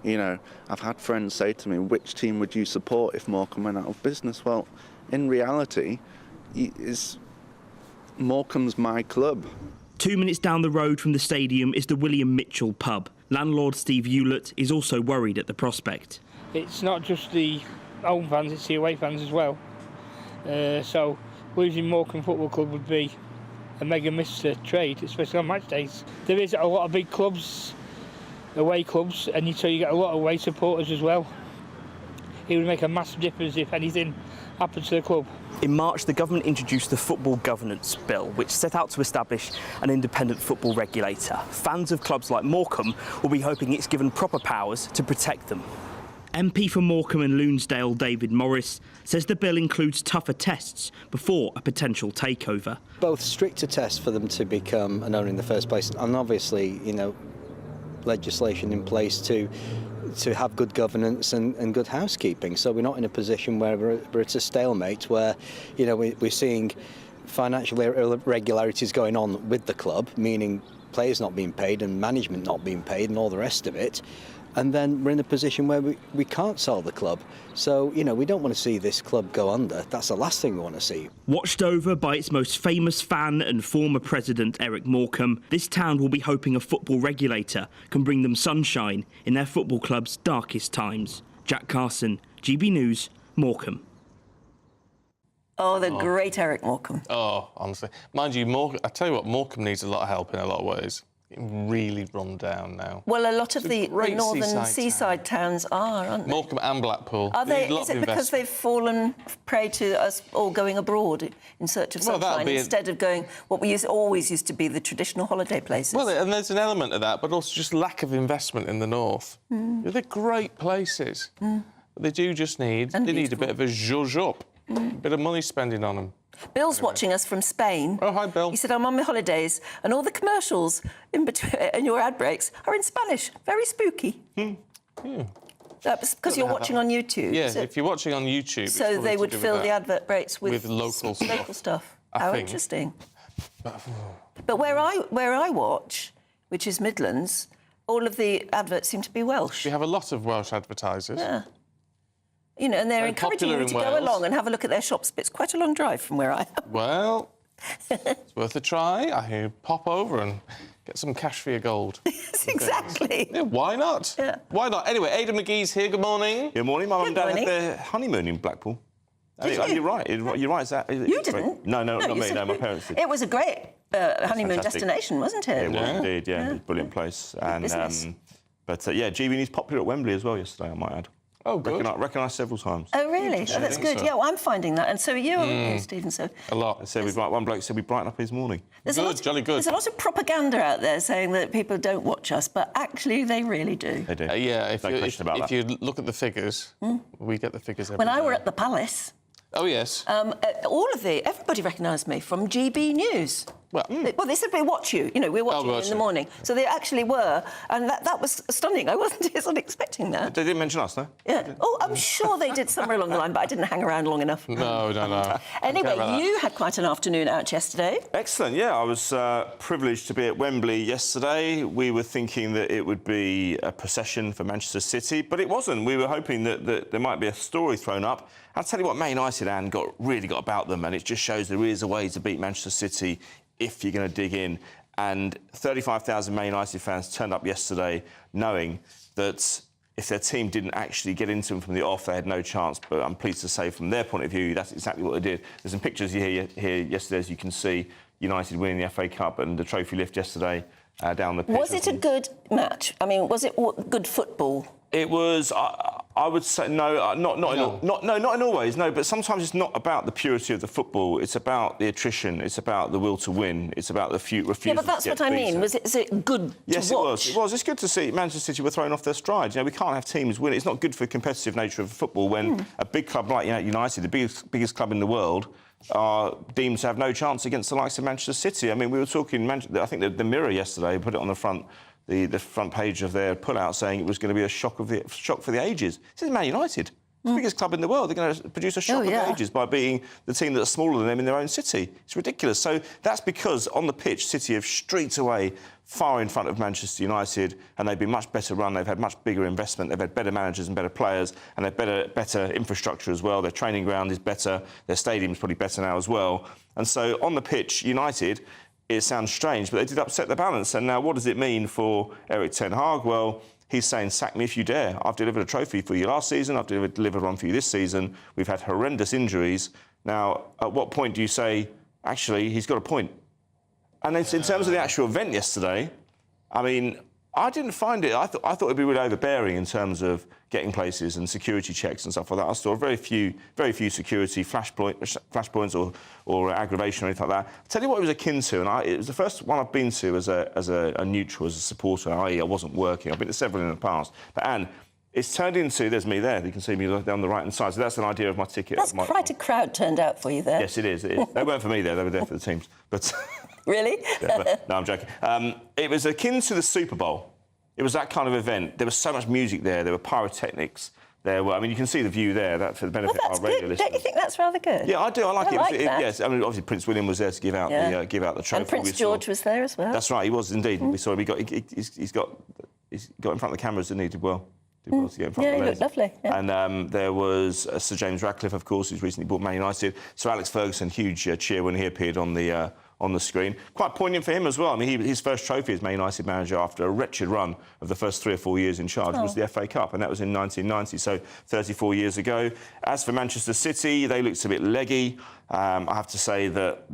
You know, I've had friends say to me, which team would you support if Morecambe went out of business? Well, in reality, Morecambe's my club. 2 minutes down the road from the stadium is the William Mitchell pub. Landlord Steve Hewlett is also worried at the prospect. It's not just the home fans, it's the away fans as well. So losing Morecambe Football Club would be a mega miss to trade, especially on match days. There is a lot of big clubs, away clubs, and so you get a lot of away supporters as well. It would make a massive difference if anything happened to the club. In March, the government introduced the Football Governance Bill, which set out to establish an independent football regulator. Fans of clubs like Morecambe will be hoping it's given proper powers to protect them. MP for Morecambe and Loonsdale, David Morris, says the bill includes tougher tests before a potential takeover. Both stricter tests for them to become an owner in the first place, and obviously, you know, legislation in place to have good governance and good housekeeping. So we're not in a position where it's a stalemate, where, you know, we're seeing financial irregularities going on with the club, meaning players not being paid and management not being paid and all the rest of it. And then we're in a position where we can't sell the club. So, you know, we don't want to see this club go under. That's the last thing we want to see. Watched over by its most famous fan and former president, Eric Morecambe, this town will be hoping a football regulator can bring them sunshine in their football club's darkest times. Jack Carson, GB News, Morecambe. Oh, the great Eric Morecambe. Oh, honestly. Mind you, I tell you what, Morecambe needs a lot of help in a lot of ways. Really run down now. Well, a lot of the northern seaside towns are, aren't they? Morecambe and Blackpool. Are they? Is it because they've fallen prey to us all going abroad in search of sunshine instead of going what we always used to be the traditional holiday places? Well, and there's an element of that, but also just lack of investment in the north. They're great places. But they do just need a bit of a zhuzh up, a bit of money spending on them. Bill's watching us from Spain. Oh, hi, Bill. He said, I'm on my holidays, and all the commercials in between and your ad breaks are in Spanish. Very spooky. That's because you're watching on YouTube. Yeah, if you're watching on YouTube... So they would fill the advert breaks with local stuff. How interesting. But where I watch, which is Midlands, all of the adverts seem to be Welsh. We have a lot of Welsh advertisers. Yeah. You know, and they're encouraging you to go along and have a look at their shops, but it's quite a long drive from where I am. Well, it's worth a try. I hear pop over and get some cash for your gold. Yes, exactly. Yeah, why not? Yeah. Why not? Anyway, Aidan McGee's here. Good morning. Good morning. My mum and dad had their honeymoon in Blackpool. You're right. You're right. You didn't? No, not me. No, my parents did. It was a great honeymoon destination, wasn't it? It was indeed, yeah. It was a brilliant place. And, yeah, GB News popular at Wembley as well yesterday, I might add. Oh, good. Recognised several times. Oh, really? Oh, that's good. So. Yeah, well, I'm finding that. And so are you, aren't you, Stephen? So a lot. One bloke said we brighten up his morning. Jolly good. There's a lot of propaganda out there saying that people don't watch us, but actually they really do. They do. Yeah, if you look at the figures, we get the figures every day. When I were at the Palace... Oh, yes. Everybody recognised me from GB News. Well, they said we watch you. You know, we're watching you in the morning. So they actually were, and that was stunning. I wasn't expecting that. They didn't mention us, no? Yeah. Oh, I'm sure they did somewhere along the line, but I didn't hang around long enough. No. Anyway, you had quite an afternoon out yesterday. Excellent, yeah. I was privileged to be at Wembley yesterday. We were thinking that it would be a procession for Manchester City, but it wasn't. We were hoping that there might be a story thrown up. I'll tell you what, Man United, Anne, really got about them, and it just shows there is a way to beat Manchester City if you're going to dig in. And 35,000 Man United fans turned up yesterday knowing that if their team didn't actually get into them from the off, they had no chance. But I'm pleased to say, from their point of view, that's exactly what they did. There's some pictures here yesterday, as you can see, United winning the FA Cup and the trophy lift yesterday down the pitch. Was it a good match? I mean, was it good football? It was. I would say no, not in all ways. No, but sometimes it's not about the purity of the football. It's about the attrition. It's about the will to win. It's about the refusal. Yeah, but that's what I mean. Is it good yes, to watch? It was. It's good to see Manchester City were thrown off their stride. You know, we can't have teams win. It's not good for the competitive nature of football when a big club like United, the biggest club in the world, are deemed to have no chance against the likes of Manchester City. I mean, we were talking. I think the Mirror yesterday put it on the front. The front page of their pullout saying it was going to be a shock for the ages. This is Man United, the biggest club in the world. They're going to produce a shock of the ages by being the team that's smaller than them in their own city. It's ridiculous. So that's because on the pitch, City have streaked away far in front of Manchester United, and they've been much better run. They've had much bigger investment. They've had better managers and better players, and they've better infrastructure as well. Their training ground is better. Their stadium's probably better now as well. And so on the pitch, United. It sounds strange, but they did upset the balance. And now what does it mean for Erik ten Hag? Well, he's saying, sack me if you dare. I've delivered a trophy for you last season. I've delivered one for you this season. We've had horrendous injuries. Now, at what point do you say, actually, he's got a point? And then in terms of the actual event yesterday, I mean, I didn't find it... I thought it'd be really overbearing in terms of getting places and security checks and stuff like that. I saw very few security flashpoints or aggravation or anything like that. I'll tell you what it was akin to, and it was the first one I've been to as a neutral, as a supporter, i.e. I wasn't working. I've been to several in the past. But, Anne, it's turned into... There's me there. You can see me down the right-hand side. So that's an idea of my ticket. That's quite a crowd turned out for you there. Yes, it is. It is. They weren't for me there. They were there for the teams. But... Really? No, I'm joking. It was akin to the Super Bowl. It was that kind of event. There was so much music there. There were pyrotechnics. There were... I mean, you can see the view there. That for the benefit of our radio listeners. Don't you think that's rather good? Yeah, I do. I like it. That. Yes, I mean, obviously Prince William was there to give out the trophy. And Prince George was there as well. That's right. He was indeed. We saw him. He's got in front of the cameras, didn't he? Did well. To get in front of the he looked lovely. Yeah. And there was Sir James Radcliffe, of course, who's recently bought Man United. Sir Alex Ferguson, huge cheer when he appeared on the screen. Quite poignant for him as well. I mean, his first trophy as Man United manager after a wretched run of the first 3 or 4 years in charge was the FA Cup, and that was in 1990, so 34 years ago. As for Manchester City, they looked a bit leggy. I have to say that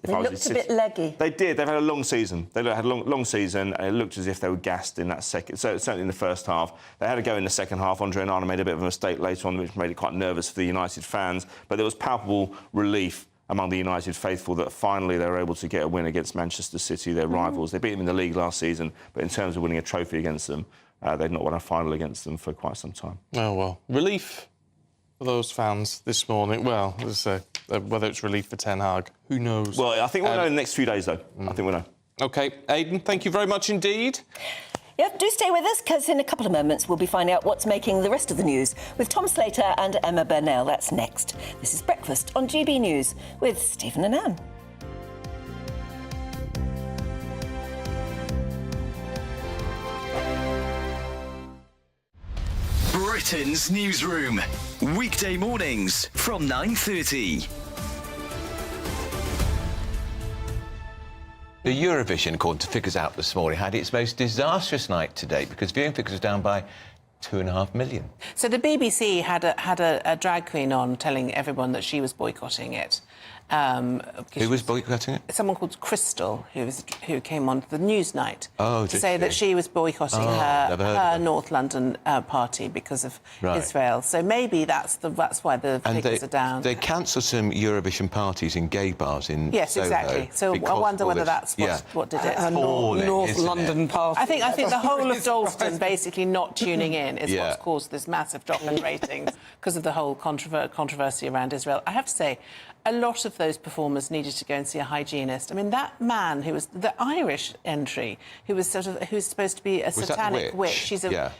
if I was looked a bit leggy. They did. They've had a long season. They had a long season, and it looked as if they were gassed in that second. So certainly in the first half, they had to go in the second half. Andre Onana made a bit of a mistake later on, which made it quite nervous for the United fans. But there was palpable relief among the United faithful that finally they were able to get a win against Manchester City, their rivals. They beat them in the league last season, but in terms of winning a trophy against them, they'd not won a final against them for quite some time. Oh, well. Relief for those fans this morning. Well, as I say, whether it's relief for Ten Hag, who knows? Well, I think we'll know in the next few days, though. I think we'll know. OK, Aidan, thank you very much indeed. Yep, do stay with us, because in a couple of moments we'll be finding out what's making the rest of the news with Tom Slater and Emma Burnell. That's next. This is Breakfast on GB News with Stephen and Anne. Britain's newsroom. Weekday mornings from 9:30. The Eurovision, according to figures out this morning, had its most disastrous night to date because viewing figures were down by 2.5 million. So the BBC had a drag queen on telling everyone that she was boycotting it. Who was boycotting it? Someone called Crystal, who came on the Newsnight to say that she was boycotting her North London party because of Israel. So maybe that's why the figures are down. They cancelled some Eurovision parties in gay bars in Soho, exactly. So I wonder whether that's what did it. North London party. I think the whole of Dalston basically not tuning in is what's caused this massive drop in ratings because of the whole controversy around Israel. I have to say, a lot of those performers needed to go and see a hygienist. I mean, that man who was the Irish entry, who's supposed to be a satanic witch.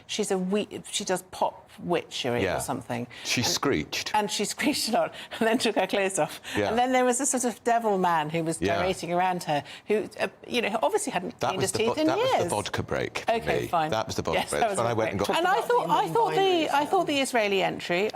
She does pop witchery or something. She screeched. And she screeched a lot, and then took her clothes off. Yeah. And then there was a sort of devil man who was gyrating around her, who obviously hadn't cleaned his teeth in years. That was the vodka break. Okay, me. fine. That was the vodka break. When I went and got. And I thought the Israeli entry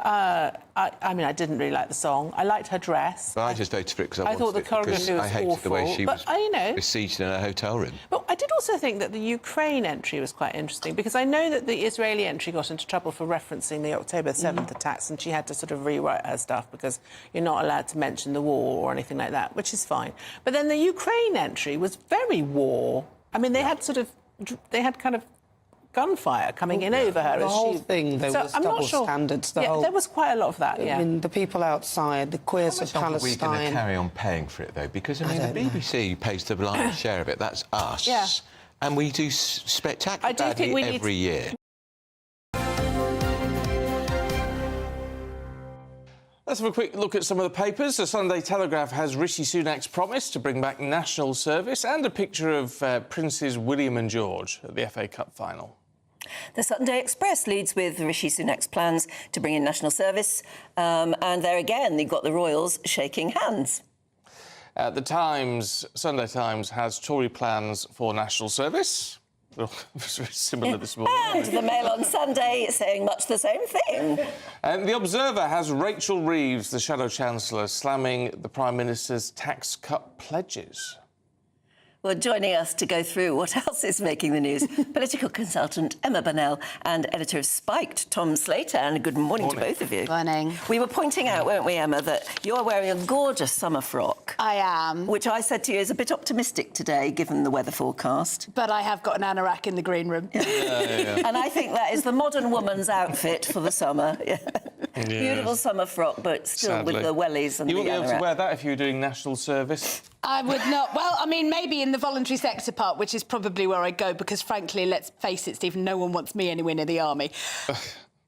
I mean, I didn't really like the song. I liked her dress. But I just voted for it because I thought the choreography was I hated awful. the way she was you know, besieged in her hotel room. But I did also think that the Ukraine entry was quite interesting because I know that the Israeli entry got into trouble for referencing the October 7th attacks, and she had to sort of rewrite her stuff because you're not allowed to mention the war or anything like that, which is fine. But then the Ukraine entry was very war. I mean, they had kind of gunfire coming in over her. The whole thing, there was double standards. There was quite a lot of that, I mean, the people outside, the queers of Palestine... How are we going to carry on paying for it, though? Because, I mean, the BBC pays the lion's share of it. That's us. Yeah. And we do spectacularly badly every year. Let's have a quick look at some of the papers. The Sunday Telegraph has Rishi Sunak's promise to bring back national service and a picture of Princes William and George at the FA Cup final. The Sunday Express leads with Rishi Sunak's plans to bring in national service. And there again, you've got the Royals shaking hands. The Times, Sunday Times, has Tory plans for national service. Well, it's very similar this morning. And the Mail on Sunday saying much the same thing. And the Observer has Rachel Reeves, the Shadow Chancellor, slamming the Prime Minister's tax cut pledges. Well, joining us to go through what else is making the news, political consultant Emma Burnell and editor of Spiked, Tom Slater. And good morning to both of you. Morning. We were pointing out, weren't we, Emma, that you're wearing a gorgeous summer frock. I am. Which I said to you is a bit optimistic today, given the weather forecast. But I have got an anorak in the green room. And I think that is the modern woman's outfit for the summer. Beautiful summer frock, but still with the wellies and the anorak. You wouldn't be able to wear that if you were doing national service. I would not. Well, I mean, maybe in the voluntary sector part, which is probably where I go, because, frankly, let's face it, Stephen, no one wants me anywhere near the army.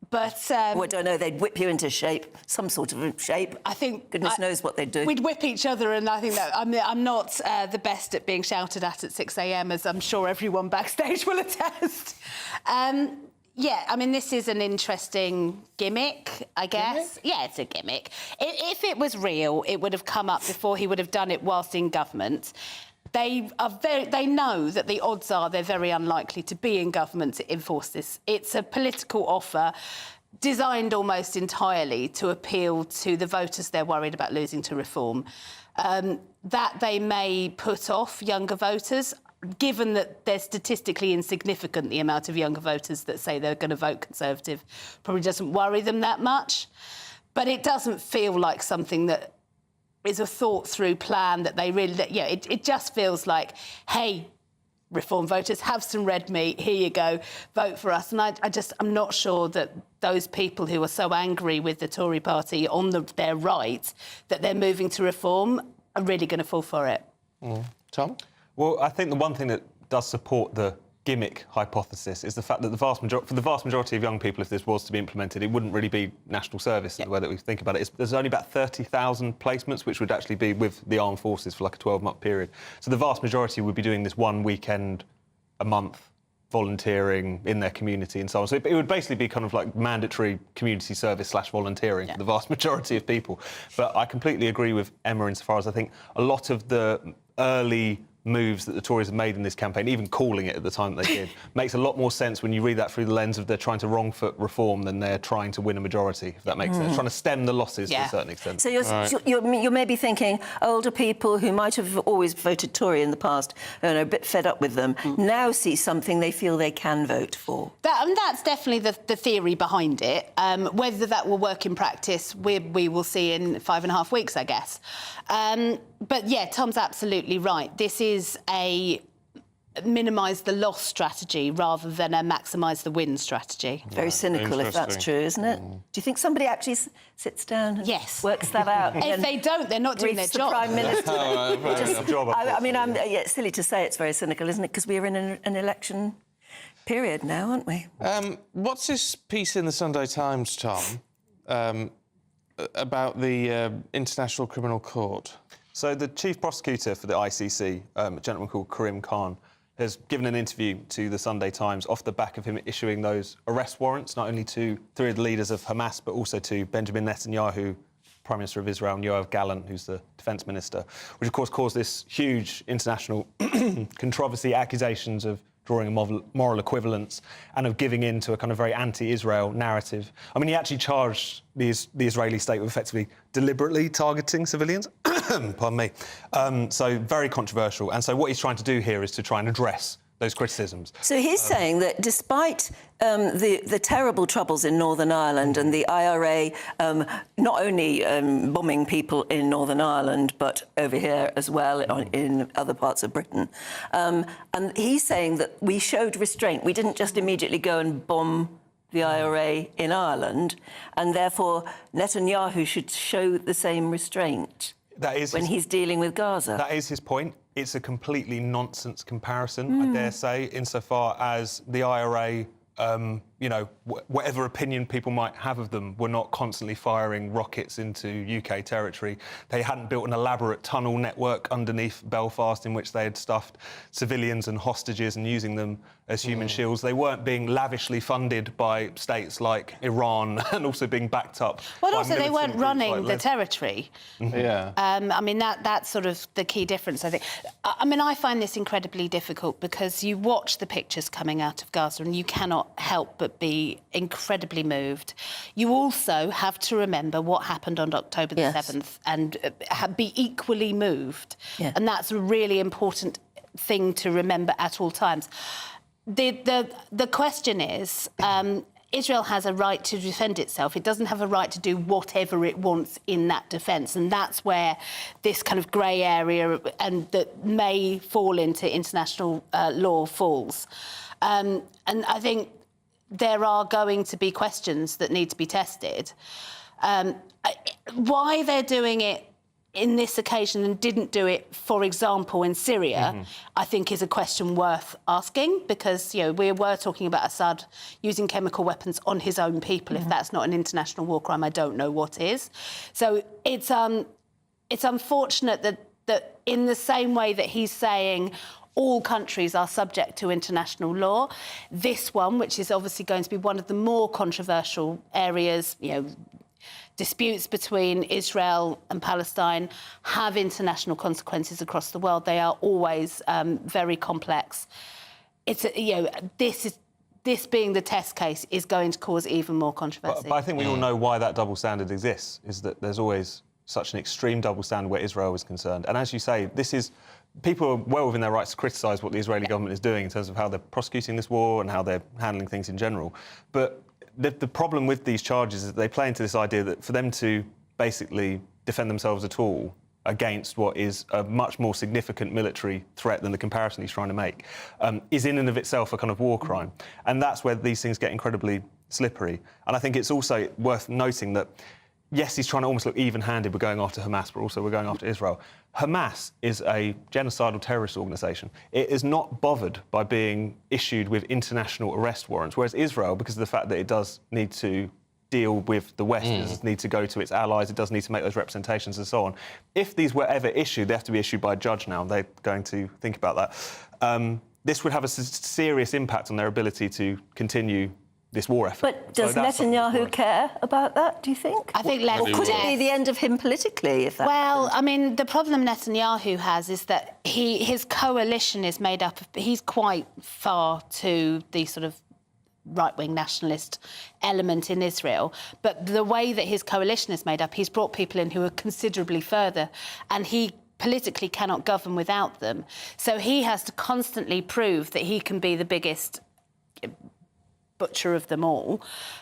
But... I don't know, they'd whip you into shape, some sort of shape. I think... Goodness knows what they'd do. We'd whip each other, and I think that I'm not the best at being shouted at 6 a.m, as I'm sure everyone backstage will attest. Yeah, I mean, this is an interesting gimmick, I guess. Yeah, it's a gimmick. If it was real, it would have come up before he would have done it whilst in government. They know that the odds are they're very unlikely to be in government to enforce this. It's a political offer designed almost entirely to appeal to the voters they're worried about losing to Reform. That they may put off younger voters, given that they're statistically insignificant, the amount of younger voters that say they're going to vote Conservative probably doesn't worry them that much. But it doesn't feel like something that is a thought-through plan that they really... it just feels like, hey, Reform voters, have some red meat, here you go, vote for us. And I'm not sure that those people who are so angry with the Tory party on their right that they're moving to Reform are really going to fall for it. Tom? Well, I think the one thing that does support the gimmick hypothesis is the fact that for the vast majority of young people, if this was to be implemented, it wouldn't really be national service in the way that we think about it. There's only about 30,000 placements, which would actually be with the armed forces for like a 12-month period. So the vast majority would be doing this one weekend a month, volunteering in their community and so on. So it would basically be kind of like mandatory community service / volunteering for the vast majority of people. But I completely agree with Emma insofar as I think a lot of the early moves that the Tories have made in this campaign, even calling it at the time that they did, makes a lot more sense when you read that through the lens of they're trying to wrong-foot Reform than they're trying to win a majority, if that makes sense. Trying to stem the losses to a certain extent. So you're maybe thinking older people who might have always voted Tory in the past and are a bit fed up with them now see something they feel they can vote for. That's definitely the theory behind it. Whether that will work in practice, we will see in 5.5 weeks, I guess. But, yeah, Tom's absolutely right. This is a minimise the loss strategy rather than a maximise the win strategy. Very cynical, if that's true, isn't it? Do you think somebody actually sits down and works that out? If they don't, they're not doing their job. The Prime Minister. I mean, it's silly to say it's very cynical, isn't it? Because we're in an election period now, aren't we? What's this piece in the Sunday Times, Tom, about the International Criminal Court? So the chief prosecutor for the ICC, a gentleman called Karim Khan, has given an interview to the Sunday Times off the back of him issuing those arrest warrants, not only to 3 of the leaders of Hamas, but also to Benjamin Netanyahu, Prime Minister of Israel, and Yoav Gallant, who's the Defence Minister, which, of course, caused this huge international controversy, accusations of drawing a moral equivalence and of giving in to a kind of very anti-Israel narrative. I mean, he actually charged the Israeli state with effectively deliberately targeting civilians. Pardon me. So very controversial. And so what he's trying to do here is to try and address those criticisms. So he's saying that despite the terrible troubles in Northern Ireland and the IRA not only bombing people in Northern Ireland but over here as well in other parts of Britain, and he's saying that we showed restraint. We didn't just immediately go and bomb the IRA in Ireland, and therefore Netanyahu should show the same restraint when he's dealing with Gaza. That is his point. It's a completely nonsense comparison, I dare say, insofar as the IRA, you know, whatever opinion people might have of them, were not constantly firing rockets into UK territory. They hadn't built an elaborate tunnel network underneath Belfast in which they had stuffed civilians and hostages and using them as human shields. They weren't being lavishly funded by states like Iran and also being backed up. Well, also they militant weren't groups running like the territory. Yeah. I mean, that's sort of the key difference, I think. I mean, I find this incredibly difficult because you watch the pictures coming out of Gaza and you cannot help but be incredibly moved. You also have to remember what happened on October the 7th and be equally moved. Yeah. And that's a really important thing to remember at all times. The question is, Israel has a right to defend itself. It doesn't have a right to do whatever it wants in that defence, and that's where this kind of grey area and that may fall into international law falls. And I think there are going to be questions that need to be tested. Why they're doing it in this occasion and didn't do it, for example, in Syria, I think is a question worth asking, because, you know, we were talking about Assad using chemical weapons on his own people. If that's not an international war crime, I don't know what is. So it's unfortunate that in the same way that he's saying all countries are subject to international law, this one, which is obviously going to be one of the more controversial areas, you know, disputes between Israel and Palestine have international consequences across the world. They are always very complex. It's this being the test case is going to cause even more controversy. But I think we all know why that double standard exists, is that there's always such an extreme double standard where Israel is concerned. And as you say, people are well within their rights to criticise what the Israeli government is doing in terms of how they're prosecuting this war and how they're handling things in general. But the problem with these charges is that they play into this idea that for them to basically defend themselves at all against what is a much more significant military threat than the comparison he's trying to make is in and of itself a kind of war crime. And that's where these things get incredibly slippery. And I think it's also worth noting that, yes, he's trying to almost look even-handed. We're going after Hamas, but also we're going after Israel. Hamas is a genocidal terrorist organisation. It is not bothered by being issued with international arrest warrants, whereas Israel, because of the fact that it does need to deal with the West, it does need to go to its allies, it does need to make those representations and so on. If these were ever issued, they have to be issued by a judge now. They're going to think about that. This would have a serious impact on their ability to continue this war effort. But does Netanyahu care about that, do you think? I think Or could it be the end of him politically, if that happens? I mean, the problem Netanyahu has is that his coalition is made up of... He's quite far to the sort of right-wing nationalist element in Israel. But the way that his coalition is made up, he's brought people in who are considerably further, and he politically cannot govern without them. So he has to constantly prove that he can be the biggest butcher of them all.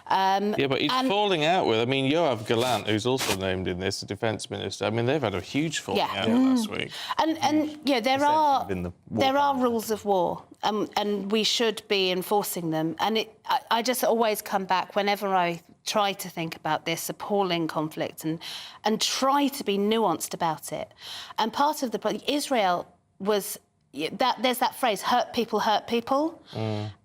Yeah, but he's falling out with... I mean, Yoav Gallant, who's also named in this, the defence minister, I mean, they've had a huge falling out last week. And yeah, there are rules of war, and we should be enforcing them. And I just always come back whenever I try to think about this appalling conflict and try to be nuanced about it. And part of Israel was... there's that phrase, hurt people,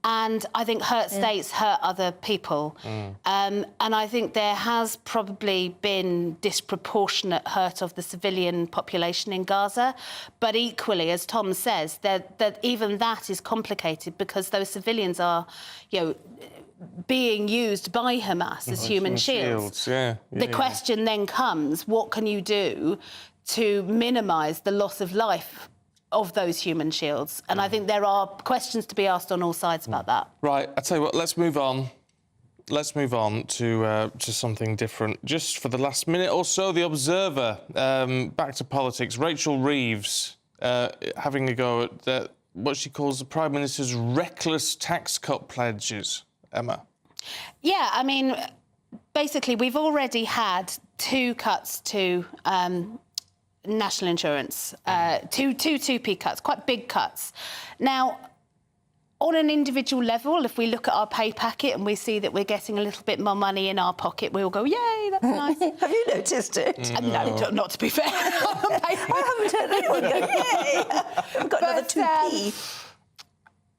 and I think hurt states hurt other people. And I think there has probably been disproportionate hurt of the civilian population in Gaza, but equally, as Tom says, that even that is complicated because those civilians are, you know, being used by Hamas as human shields. The question then comes, what can you do to minimise the loss of life of those human shields. And I think there are questions to be asked on all sides about that. Right, I tell you what, let's move on. Let's move on to something different. Just for the last minute or so, The Observer, back to politics. Rachel Reeves having a go at what she calls the Prime Minister's reckless tax cut pledges. Emma? Yeah, I mean, basically, we've already had 2 cuts to national insurance, two 2p cuts, quite big cuts. Now, on an individual level, if we look at our pay packet and we see that we're getting a little bit more money in our pocket, we'll go, yay, that's nice. Have you noticed it? No, not to be fair. I haven't heard anyone go, yay, I've got another 2p.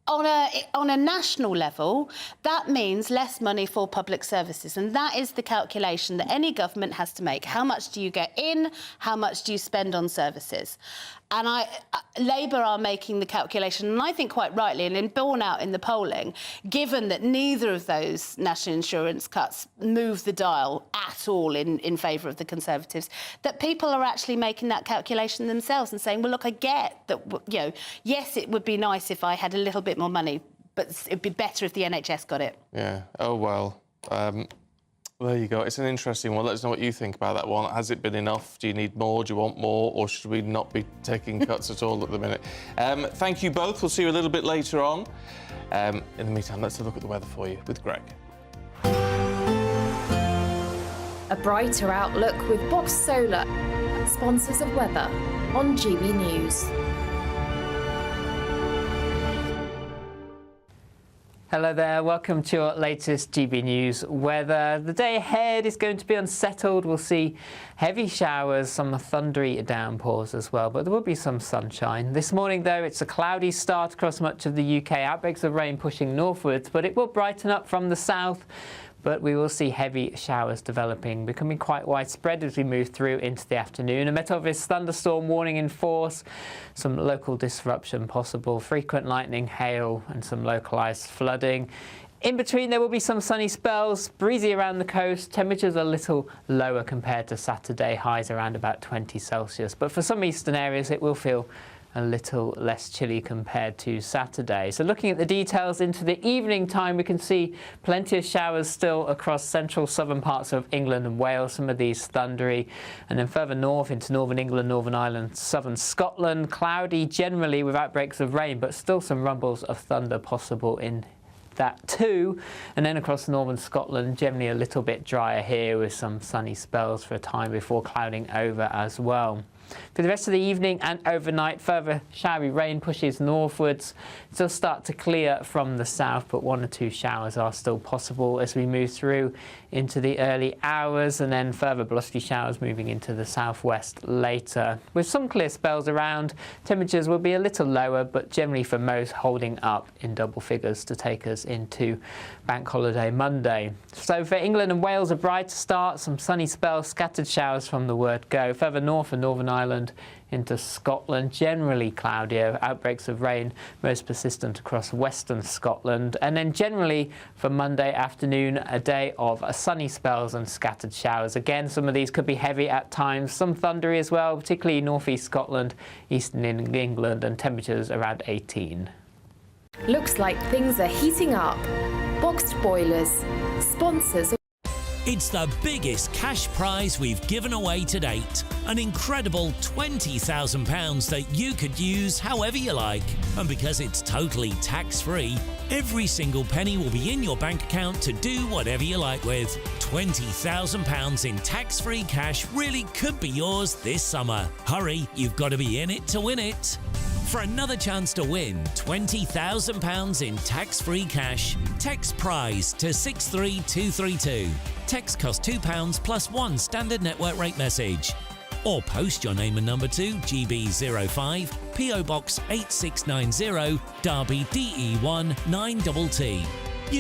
On a national level, that means less money for public services, and that is the calculation that any government has to make. How much do you get in? How much do you spend on services? And Labour are making the calculation, and I think quite rightly, and borne out in the polling, given that neither of those national insurance cuts move the dial at all in favour of the Conservatives, that people are actually making that calculation themselves and saying, well, look, I get that, you know, yes, it would be nice if I had a little bit more money, but it'd be better if the NHS got it. Yeah, oh, well. There you go. It's an interesting one. Let us know what you think about that one. Has it been enough? Do you need more? Do you want more? Or should we not be taking cuts at all at the minute? Thank you both. We'll see you a little bit later on. In the meantime, let's have a look at the weather for you with Greg. A brighter outlook with Box Solar, sponsors of weather on GB News. Hello there, welcome to your latest GB News weather. The day ahead is going to be unsettled. We'll see heavy showers, some thundery downpours as well, but there will be some sunshine. This morning, though, it's a cloudy start across much of the UK. Outbreaks of rain pushing northwards, but it will brighten up from the south. But we will see heavy showers developing, becoming quite widespread as we move through into the afternoon. A Met Office thunderstorm warning in force, some local disruption possible, frequent lightning, hail and some localised flooding. In between, there will be some sunny spells, breezy around the coast, temperatures a little lower compared to Saturday, highs around about 20 Celsius. But for some eastern areas, it will feel a little less chilly compared to Saturday. So looking at the details into the evening time, we can see plenty of showers still across central southern parts of England and Wales, some of these thundery, and then further north into northern England, Northern Ireland, southern Scotland, cloudy generally with outbreaks of rain, but still some rumbles of thunder possible in that too. And then across northern Scotland, generally a little bit drier here with some sunny spells for a time before clouding over as well. For the rest of the evening and overnight, further showery rain pushes northwards. It'll start to clear from the south, but 1 or 2 showers are still possible as we move through into the early hours, and then further blustery showers moving into the southwest later. With some clear spells around, temperatures will be a little lower, but generally for most holding up in double figures to take us into Bank Holiday Monday. So for England and Wales, a brighter start, some sunny spells, scattered showers from the word go. Further north and Northern Ireland into Scotland, generally cloudier, outbreaks of rain most persistent across western Scotland. And then generally for Monday afternoon, a day of sunny spells and scattered showers. Again, some of these could be heavy at times, some thundery as well, particularly northeast Scotland, eastern England, and temperatures around 18. Looks like things are heating up. Boxed Boilers, sponsors. It's the biggest cash prize we've given away to date. An incredible £20,000 that you could use however you like. And because it's totally tax-free, every single penny will be in your bank account to do whatever you like with. £20,000 in tax-free cash really could be yours this summer. Hurry, you've got to be in it to win it. For another chance to win £20,000 in tax-free cash, text PRIZE to 63232. Text costs £2 plus 1 standard network rate message. Or post your name and number to GB05, PO Box 8690, Derby DE1 9TT.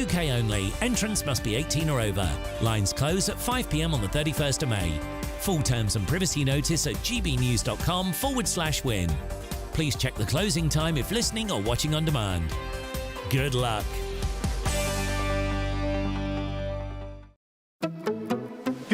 UK only. Entrance must be 18 or over. Lines close at 5 p.m. on the 31st of May. Full terms and privacy notice at gbnews.com/win. Please check the closing time if listening or watching on demand. Good luck.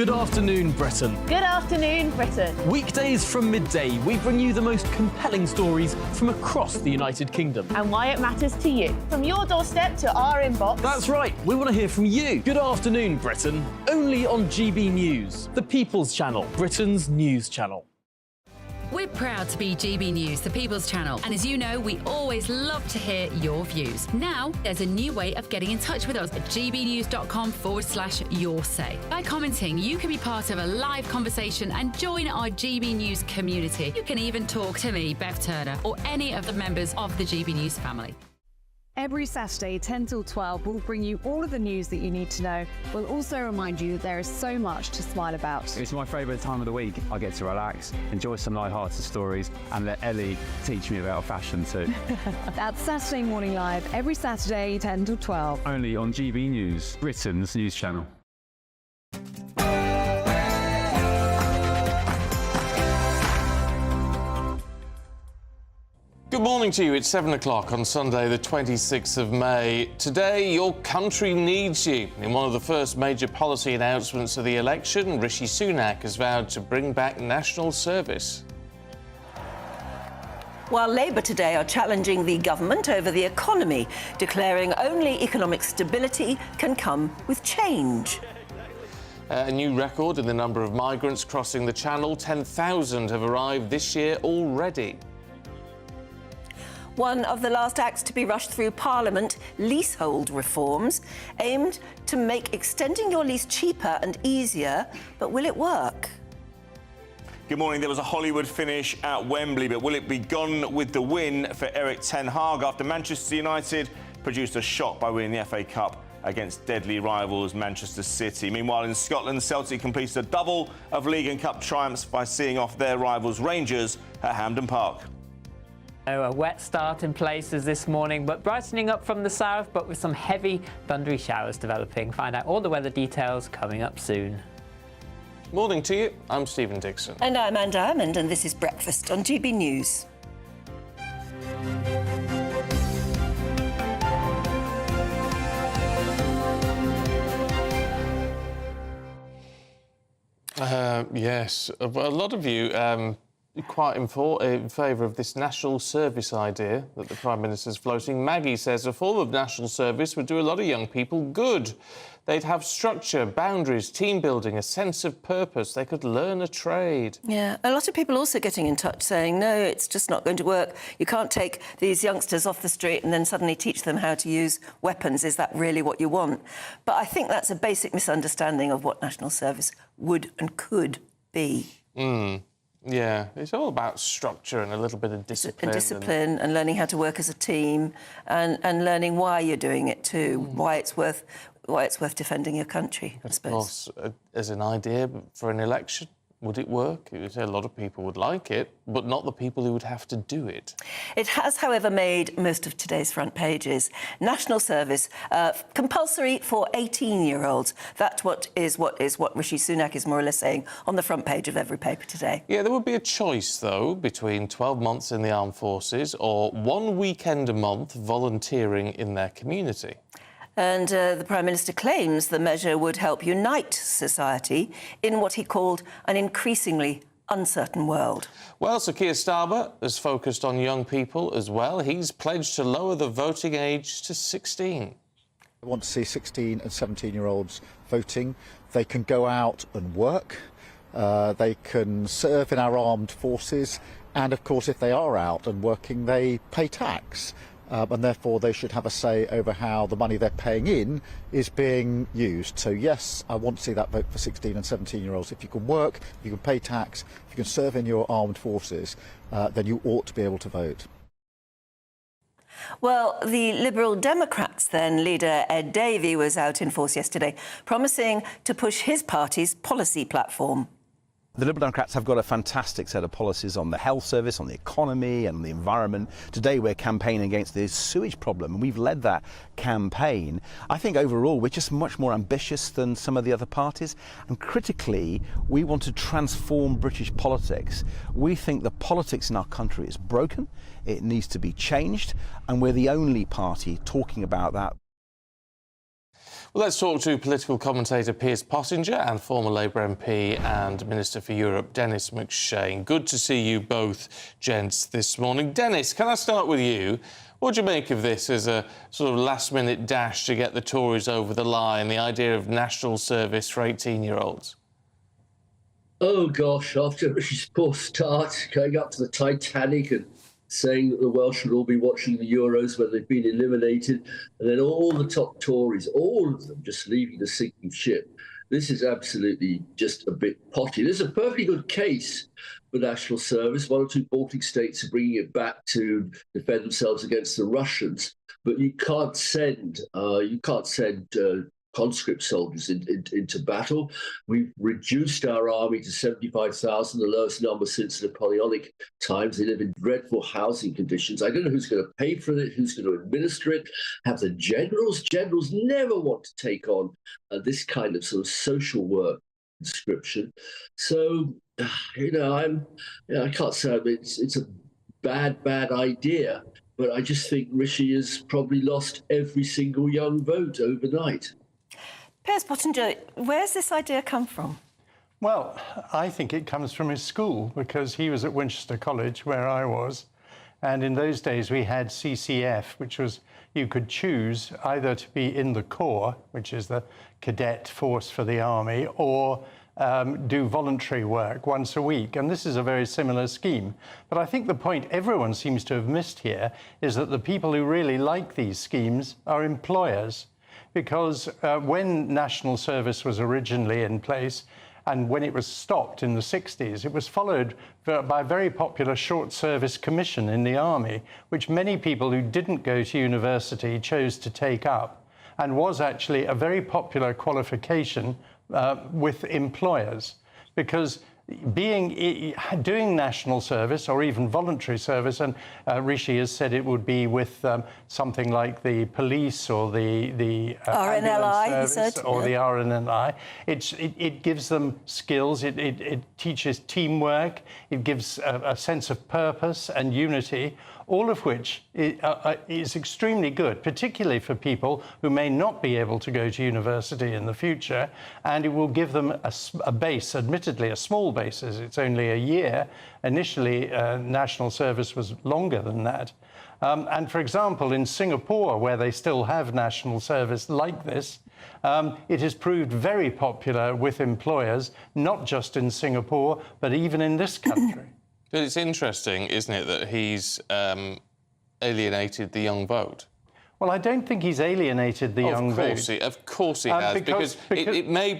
Good afternoon, Britain. Good afternoon, Britain. Weekdays from midday, we bring you the most compelling stories from across the United Kingdom. And why it matters to you. From your doorstep to our inbox. That's right, we want to hear from you. Good afternoon, Britain. Only on GB News, the People's Channel, Britain's news channel. We're proud to be GB News, the People's Channel, and as you know, we always love to hear your views. Now, there's a new way of getting in touch with us at gbnews.com/yoursay. By commenting, you can be part of a live conversation and join our GB News community. You can even talk to me, Bev Turner, or any of the members of the GB News family. Every Saturday, 10 till 12, we'll bring you all of the news that you need to know. We'll also remind you that there is so much to smile about. It's my favourite time of the week. I get to relax, enjoy some light-hearted stories, and let Ellie teach me about fashion too. That's Saturday Morning Live, every Saturday, 10 till 12. Only on GB News, Britain's news channel. Good morning to you. It's 7 o'clock on Sunday, the 26th of May. Today, your country needs you. In one of the first major policy announcements of the election, Rishi Sunak has vowed to bring back national service. While Labour today are challenging the government over the economy, declaring only economic stability can come with change. A new record in the number of migrants crossing the Channel. 10,000 have arrived this year already. One of the last acts to be rushed through Parliament, leasehold reforms, aimed to make extending your lease cheaper and easier, but will it work? Good morning. There was a Hollywood finish at Wembley, but will it be gone with the win for Eric Ten Hag after Manchester United produced a shock by winning the FA Cup against deadly rivals Manchester City? Meanwhile, in Scotland, Celtic completed a double of League and Cup triumphs by seeing off their rivals Rangers at Hampden Park. A wet start in places this morning, but brightening up from the south, but with some heavy, thundery showers developing. Find out all the weather details coming up soon. Morning to you. I'm Stephen Dixon. And I'm Anne Diamond, and this is Breakfast on GB News. Yes, a lot of you quite in favour of this national service idea that the Prime Minister's floating. Maggie says a form of national service would do a lot of young people good. They'd have structure, boundaries, team building, a sense of purpose. They could learn a trade. Yeah, a lot of people also getting in touch saying, no, it's just not going to work. You can't take these youngsters off the street and then suddenly teach them how to use weapons. Is that really what you want? But I think that's a basic misunderstanding of what national service would and could be. Yeah, it's all about structure and a little bit of discipline. And learning how to work as a team and learning why you're doing it too, why it's worth defending your country, I suppose. Of course, as an idea for an election, would it work? A lot of people would like it, but not the people who would have to do it. It has, however, made most of today's front pages. National service compulsory for 18-year-olds. That's what Rishi Sunak is more or less saying on the front page of every paper today. Yeah, there would be a choice, though, between 12 months in the armed forces or 1 weekend a month volunteering in their community. And the Prime Minister claims the measure would help unite society in what he called an increasingly uncertain world. Well, Sir Keir Starmer has focused on young people as well. He's pledged to lower the voting age to 16. I want to see 16 and 17-year-olds voting. They can go out and work. They can serve in our armed forces. And, of course, if they are out and working, they pay tax. And therefore they should have a say over how the money they're paying in is being used. So yes, I want to see that vote for 16 and 17-year-olds. If you can work, you can pay tax, if you can serve in your armed forces, then you ought to be able to vote. Well, the Liberal Democrats then, leader Ed Davey was out in force yesterday, promising to push his party's policy platform. The Liberal Democrats have got a fantastic set of policies on the health service, on the economy and on the environment. Today we're campaigning against the sewage problem, and we've led that campaign. I think overall we're just much more ambitious than some of the other parties, and critically we want to transform British politics. We think the politics in our country is broken, it needs to be changed, and we're the only party talking about that. Well, let's talk to political commentator Piers Pottinger and former Labour MP and Minister for Europe, Dennis McShane. Good to see you both, gents, this morning. Dennis, can I start with you? What do you make of this as a sort of last-minute dash to get the Tories over the line, the idea of national service for 18-year-olds? Oh, gosh, after Rishi's poor start, going up to the Titanic and saying that the Welsh should all be watching the Euros when they've been eliminated, and then all the top Tories, all of them, just leaving the sinking ship. This is absolutely just a bit potty. There's a perfectly good case for national service. One or two Baltic states are bringing it back to defend themselves against the Russians, but you can't send conscript soldiers into battle. We've reduced our army to 75,000, the lowest number since the Napoleonic times. They live in dreadful housing conditions. I don't know who's going to pay for it, who's going to administer it. Have the generals? Generals never want to take on this kind of sort of social work conscription. So, I can't say it's a bad idea, but I just think Rishi has probably lost every single young vote overnight. Piers Pottinger, where's this idea come from? Well, I think it comes from his school, because he was at Winchester College, where I was, and in those days we had CCF, which was you could choose either to be in the Corps, which is the cadet force for the army, or do voluntary work once a week. And this is a very similar scheme. But I think the point everyone seems to have missed here is that the people who really like these schemes are employers. Because when national service was originally in place and when it was stopped in the 60s, it was followed by a very popular short service commission in the army, which many people who didn't go to university chose to take up, and was actually a very popular qualification with employers. Because doing national service or even voluntary service, and Rishi has said it would be with something like the police or the RNLI, he said, or the RNLI. It gives them skills. It teaches teamwork. It gives a sense of purpose and unity, all of which is extremely good, particularly for people who may not be able to go to university in the future. And it will give them a base, admittedly a small base, as it's only a year. Initially, national service was longer than that. And for example, in Singapore, where they still have national service like this, it has proved very popular with employers, not just in Singapore, but even in this country. But it's interesting, isn't it, that he's alienated the young vote? Well, I don't think he's alienated the young vote. Of course he has, because it may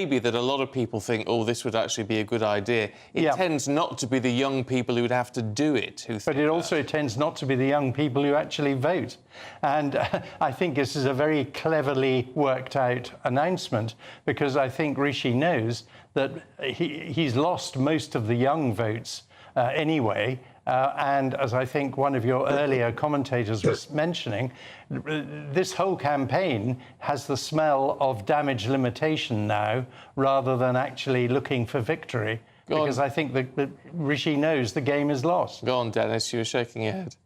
be that a lot of people think, oh, this would actually be a good idea. It tends not to be the young people who would have to do it who think But it also tends not to be the young people who actually vote. And I think this is a very cleverly worked out announcement, because I think Rishi knows that he's lost most of the young votes anyway. And as I think one of your earlier commentators was mentioning, this whole campaign has the smell of damage limitation now, rather than actually looking for victory. Because I think that Rishi knows the game is lost. Go on, Dennis, you were shaking your head.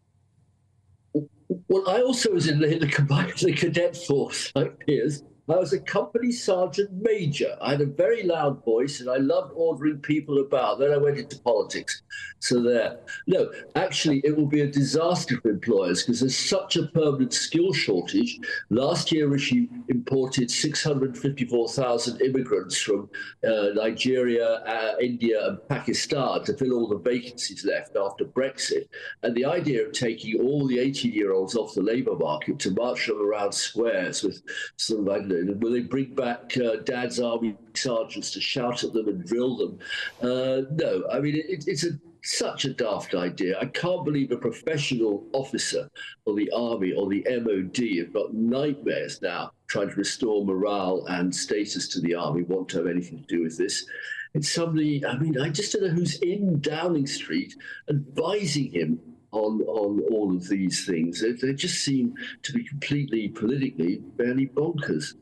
Well, I also was in the cadet force, like Piers. I was a company sergeant major. I had a very loud voice and I loved ordering people about. Then I went into politics. So there. No, actually, it will be a disaster for employers because there's such a permanent skill shortage. Last year, Rishi imported 654,000 immigrants from Nigeria, India and Pakistan to fill all the vacancies left after Brexit. And the idea of taking all the 18-year-olds off the labour market to march them around squares with sort of, I don't know, will they bring back Dad's army sergeants to shout at them and drill them? No, I mean, it's such a daft idea. I can't believe a professional officer or the army or the MOD have got nightmares now trying to restore morale and status to the army, want to have anything to do with this. It's somebody, I mean, I just don't know who's in Downing Street advising him on all of these things. They just seem to be completely politically fairly bonkers.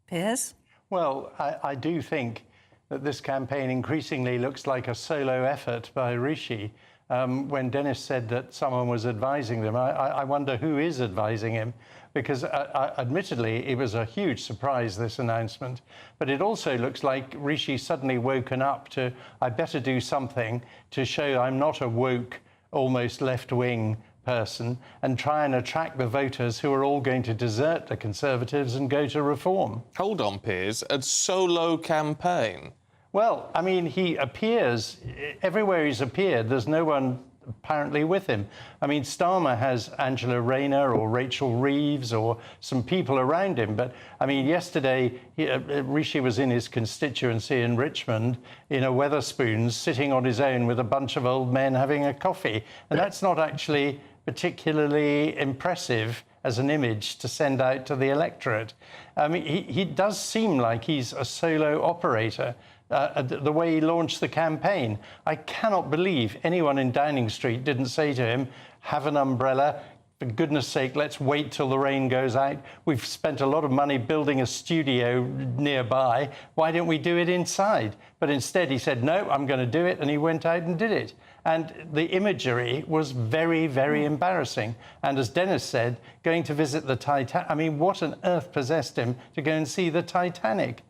Piers? Well, I do think that this campaign increasingly looks like a solo effort by Rishi. when Dennis said that someone was advising them. I wonder who is advising him, because admittedly, it was a huge surprise, this announcement. But it also looks like Rishi suddenly woken up to, I better do something to show I'm not a woke, almost left-wing person, and try and attract the voters who are all going to desert the Conservatives and go to Reform. Hold on, Piers. A solo campaign? Well, I mean, he appears... Everywhere he's appeared, there's no one apparently with him. I mean, Starmer has Angela Rayner or Rachel Reeves or some people around him. But, I mean, yesterday, Rishi was in his constituency in Richmond in a Wetherspoons, sitting on his own with a bunch of old men having a coffee. And that's not actually particularly impressive as an image to send out to the electorate. I mean, he does seem like he's a solo operator. The way he launched the campaign. I cannot believe anyone in Downing Street didn't say to him, have an umbrella, for goodness sake, let's wait till the rain goes out. We've spent a lot of money building a studio nearby. Why don't we do it inside? But instead he said, no, I'm going to do it, and he went out and did it. And the imagery was very, very embarrassing. And as Dennis said, going to visit the Titanic, I mean, what on earth possessed him to go and see the Titanic?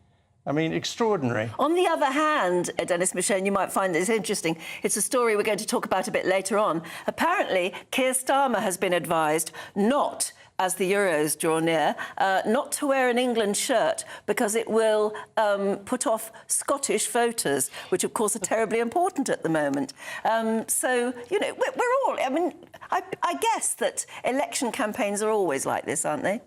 I mean, extraordinary. On the other hand, Dennis Michel, you might find this interesting. It's a story we're going to talk about a bit later on. Apparently, Keir Starmer has been advised not, as the Euros draw near, not to wear an England shirt because it will put off Scottish voters, which, of course, are terribly important at the moment. So, you know, we're all... I mean, I guess that election campaigns are always like this, aren't they?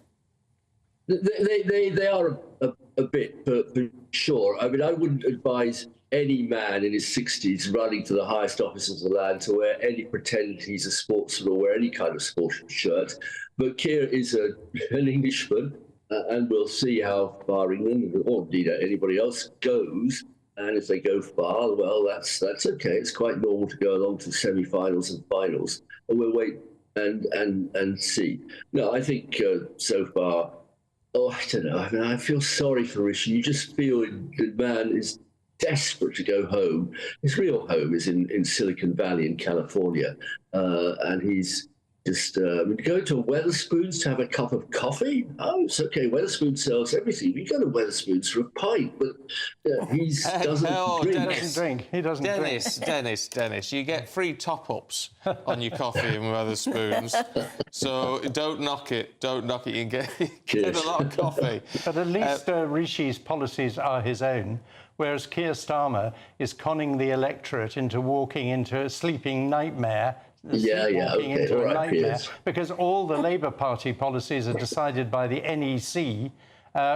They are a bit, for sure. I mean, I wouldn't advise any man in his 60s running to the highest office of the land to pretend he's a sportsman or wear any kind of sports shirt. But Keir is an Englishman, and we'll see how far England, or indeed anybody else, goes. And if they go far, well, that's okay. It's quite normal to go along to semi-finals and finals. And we'll wait and see. No, I think so far... Oh, I don't know. I mean, I feel sorry for Rishi. You just feel the man is desperate to go home. His real home is in Silicon Valley in California. And he's just going to Wetherspoons to have a cup of coffee. Oh, it's okay. Wetherspoons sells everything. You go to Wetherspoons for a pint, but he doesn't drink. He doesn't drink. Dennis, you get free top-ups on your coffee in Wetherspoons. So don't knock it. Don't knock it. You can get a lot of coffee. But at least Rishi's policies are his own, whereas Keir Starmer is conning the electorate into walking into a sleeping nightmare. Into a nightmare, because all the Labour Party policies are decided by the NEC,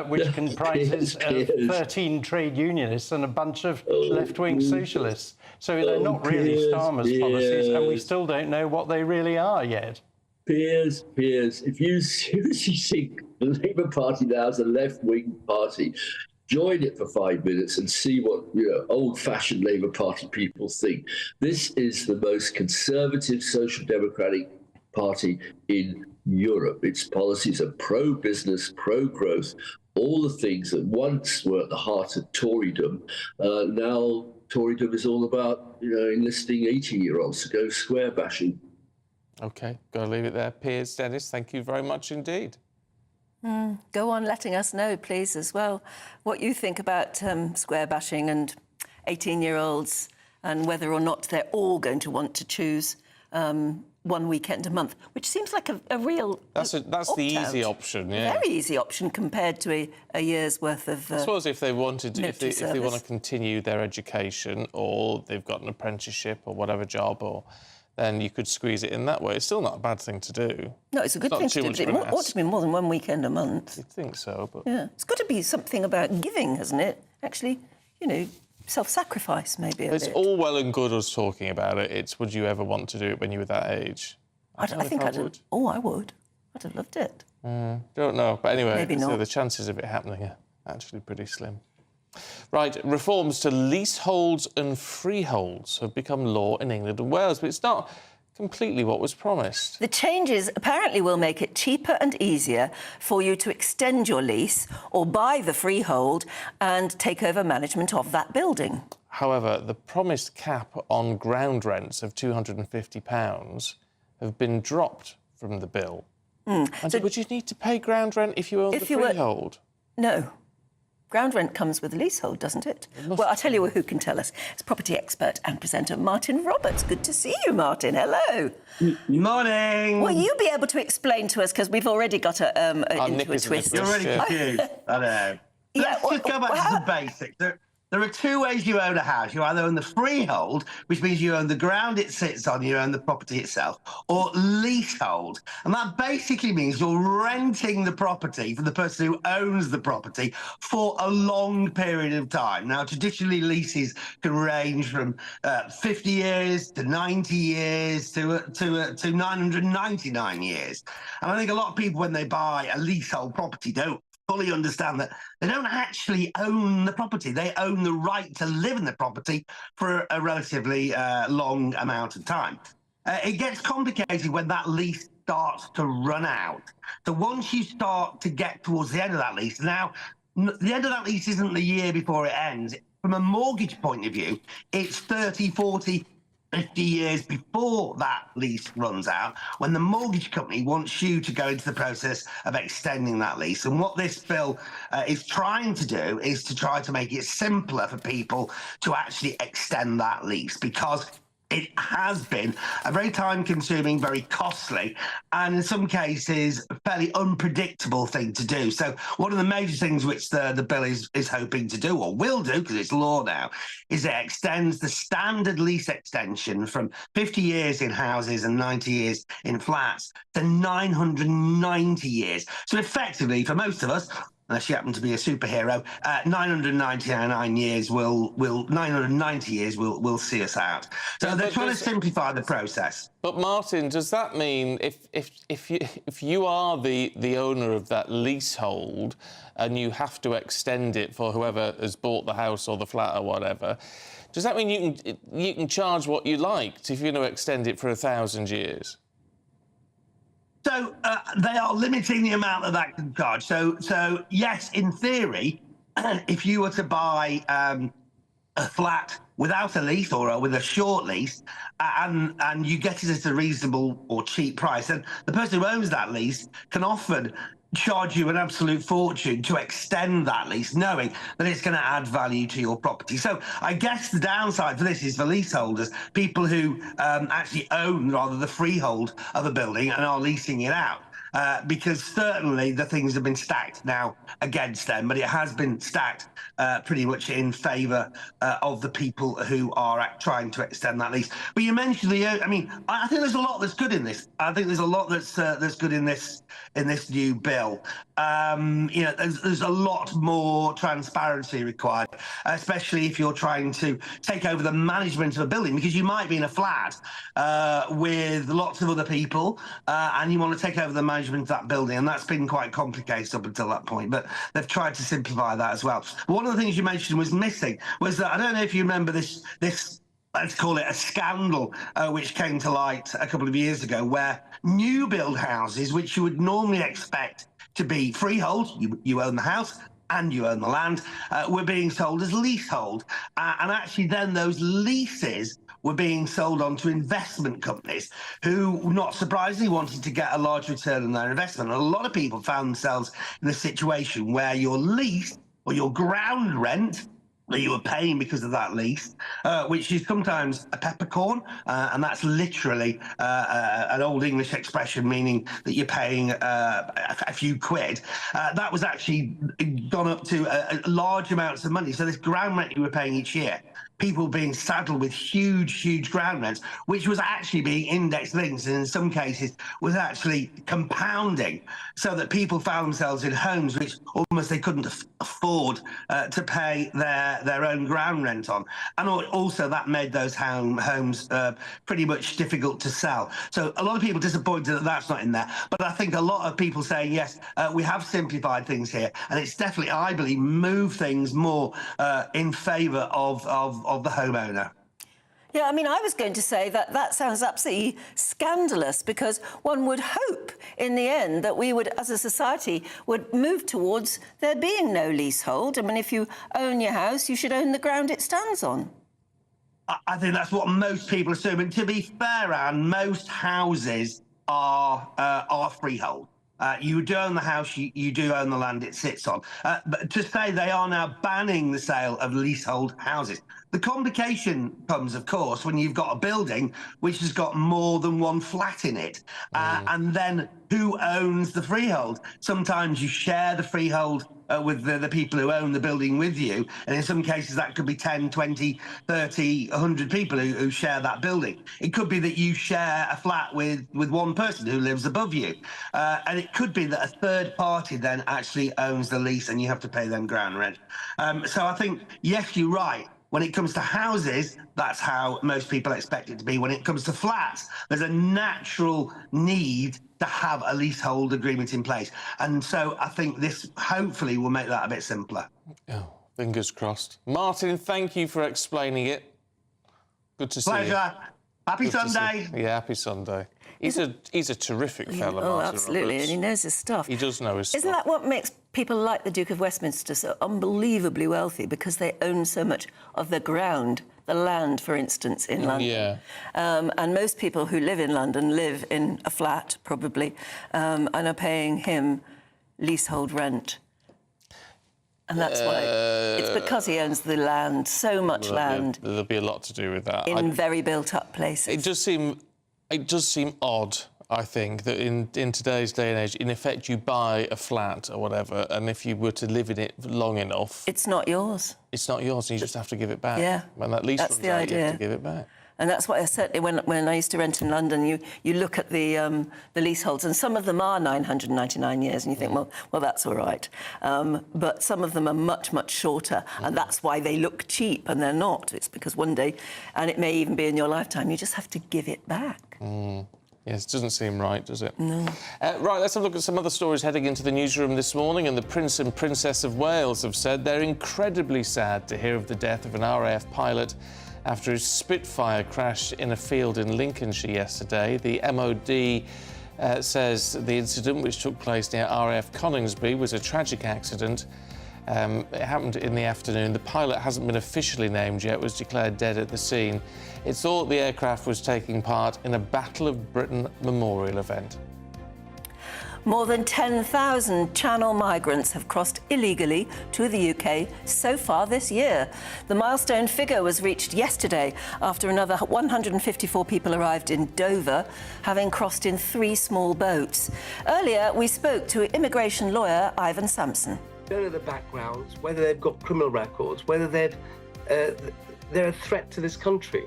which comprises 13 trade unionists and a bunch of left-wing socialists. So they're not really Starmer's policies, and we still don't know what they really are yet. Piers, if you seriously think the Labour Party now is a left-wing party, join it for 5 minutes and see what old-fashioned Labour Party people think. This is the most conservative social democratic party in Europe. Its policies are pro-business, pro-growth, all the things that once were at the heart of Torydom. Now Torydom is all about enlisting 18-year-olds to go square bashing. OK, got to leave it there. Piers, Dennis, thank you very much indeed. Go on letting us know, please, as well, what you think about square bashing and 18-year-olds and whether or not they're all going to want to choose one weekend a month, which seems like a real That's the easy option, yeah. Very easy option compared to a year's worth of I suppose if they wanted, if they want to continue their education or they've got an apprenticeship or whatever job, then you could squeeze it in that way. It's still not a bad thing to do. No, it's a good thing to do. It ought to be more than one weekend a month. You'd think so, but... Yeah, it's got to be something about giving, hasn't it? Actually, self-sacrifice, maybe a bit. It's all well and good us talking about it. It's would you ever want to do it when you were that age? I think I would. Oh, I would. I'd have loved it. Don't know. But anyway, maybe not. So the chances of it happening are actually pretty slim. Right, reforms to leaseholds and freeholds have become law in England and Wales, but it's not completely what was promised. The changes apparently will make it cheaper and easier for you to extend your lease or buy the freehold and take over management of that building. However, the promised cap on ground rents of £250 have been dropped from the bill. So would you need to pay ground rent if you own the freehold? No. Ground rent comes with a leasehold, doesn't it? Well, I'll tell you who can tell us. It's property expert and presenter Martin Roberts. Good to see you, Martin. Hello. Morning. Will you be able to explain to us, because we've already got into a twist. You're already confused. I know. Let's just go back to the basics. There are two ways you own a house. You either own the freehold, which means you own the ground it sits on, you own the property itself, or leasehold. And that basically means you're renting the property from the person who owns the property for a long period of time. Now, traditionally, leases can range from 50 years to 90 years to 999 years. And I think a lot of people, when they buy a leasehold property, don't fully understand that they don't actually own the property. They own the right to live in the property for a relatively long amount of time. It gets complicated when that lease starts to run out. So once you start to get towards the end of that lease, now, the end of that lease isn't the year before it ends. From a mortgage point of view, it's 30, 40, 50 years before that lease runs out, when the mortgage company wants you to go into the process of extending that lease. And what this bill is trying to do is to try to make it simpler for people to actually extend that lease, because it has been a very time-consuming, very costly, and in some cases, a fairly unpredictable thing to do. So one of the major things which the bill is hoping to do, or will do, because it's law now, is it extends the standard lease extension from 50 years in houses and 90 years in flats to 990 years. So effectively, for most of us, unless you happen to be a superhero, 990 years will see us out. So they're trying to simplify the process. But Martin, does that mean if you are the owner of that leasehold and you have to extend it for whoever has bought the house or the flat or whatever, does that mean you can charge what you like if you're going to extend it for 1,000 years? So they are limiting the amount that can charge. So yes, in theory, if you were to buy a flat without a lease or with a short lease, and you get it at a reasonable or cheap price, and the person who owns that lease can often charge you an absolute fortune to extend that lease, knowing that it's going to add value to your property. So I guess the downside for this is for leaseholders, people who actually own rather the freehold of a building and are leasing it out. Because certainly the things have been stacked now against them, but it has been stacked pretty much in favour of the people who are trying to extend that lease. But you mentioned I mean, I think there's a lot that's good in this. I think there's a lot that's good in this new bill. You know, there's a lot more transparency required, especially if you're trying to take over the management of a building, because you might be in a flat with lots of other people and you want to take over the management of that building, and that's been quite complicated up until that point, but they've tried to simplify that as well. One of the things you mentioned was missing was that, I don't know if you remember this let's call it a scandal, which came to light a couple of years ago, where new build houses, which you would normally expect to be freehold, you own the house and you own the land, were being sold as leasehold. And actually then those leases were being sold on to investment companies who, not surprisingly, wanted to get a large return on their investment. And a lot of people found themselves in a situation where your lease or your ground rent that you were paying because of that lease, which is sometimes a peppercorn, and that's literally an old English expression meaning that you're paying a few quid. That was actually gone up to large amounts of money. So this ground rent you were paying each year, people being saddled with huge ground rents, which was actually being index linked, and in some cases was actually compounding, so that people found themselves in homes which almost they couldn't afford to pay their own ground rent on. And also that made those homes pretty much difficult to sell. So a lot of people disappointed that that's not in there. But I think a lot of people saying, yes, we have simplified things here. And it's definitely, I believe, moved things more in favour of the homeowner. Yeah, I mean, I was going to say that sounds absolutely scandalous, because one would hope in the end that we would, as a society, would move towards there being no leasehold. I mean, if you own your house, you should own the ground it stands on. I think that's what most people assume. And to be fair, Anne, most houses are freehold. You do own the house, you do own the land it sits on. But to say they are now banning the sale of leasehold houses. The complication comes, of course, when you've got a building which has got more than one flat in it. And then who owns the freehold? Sometimes you share the freehold with the people who own the building with you. And in some cases, that could be 10, 20, 30, 100 people who share that building. It could be that you share a flat with one person who lives above you. And it could be that a third party then actually owns the lease and you have to pay them ground rent. So I think, yes, you're right. When it comes to houses, that's how most people expect it to be. When it comes to flats, there's a natural need to have a leasehold agreement in place. And so I think this hopefully will make that a bit simpler. Oh, fingers crossed. Martin, thank you for explaining it. Good to see you. Pleasure. Happy Sunday. Yeah, happy Sunday. He's a terrific fella, Oh, Martin absolutely, Roberts. and he knows his stuff. He does know his stuff. Isn't that what makes people like the Duke of Westminster so unbelievably wealthy? Because they own so much of the ground, the land, for instance, in London. Yeah. And most people who live in London live in a flat, probably, and are paying him leasehold rent. And that's why. It's because he owns the land, so much land. There'll be a lot to do with that. In very built-up places. It does seem odd, I think, that in today's day and age, in effect, you buy a flat or whatever, and if you were to live in it long enough... It's not yours. It's not yours, and you just have to give it back. Yeah. When that lease runs out, you have to give it back. And that's why I certainly, when I used to rent in London, you look at the leaseholds, and some of them are 999 years, and you think, well, that's all right. But some of them are much, much shorter, and that's why they look cheap, and they're not. It's because one day, and it may even be in your lifetime, you just have to give it back. Yes, it doesn't seem right, does it? No. Right, let's have a look at some other stories heading into the newsroom this morning, and the Prince and Princess of Wales have said they're incredibly sad to hear of the death of an RAF pilot after his Spitfire crashed in a field in Lincolnshire yesterday. The MOD says the incident, which took place near RAF Coningsby, was a tragic accident. It happened in the afternoon. The pilot hasn't been officially named yet, was declared dead at the scene. It's thought the aircraft was taking part in a Battle of Britain memorial event. More than 10,000 Channel migrants have crossed illegally to the UK so far this year. The milestone figure was reached yesterday after another 154 people arrived in Dover, having crossed in 3 small boats. Earlier, we spoke to immigration lawyer Ivan Sampson. Don't know the backgrounds, whether they've got criminal records, whether they're a threat to this country.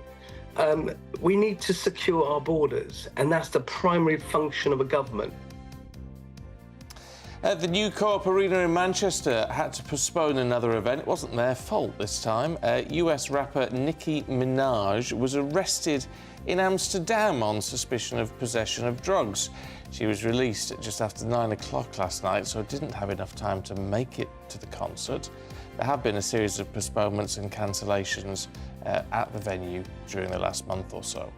We need to secure our borders, and that's the primary function of a government. The new Co-op Arena in Manchester had to postpone another event. It wasn't their fault this time. US rapper Nicki Minaj was arrested in Amsterdam on suspicion of possession of drugs. She was released just after 9 o'clock last night, so didn't have enough time to make it to the concert. There have been a series of postponements and cancellations at the venue during the last month or so.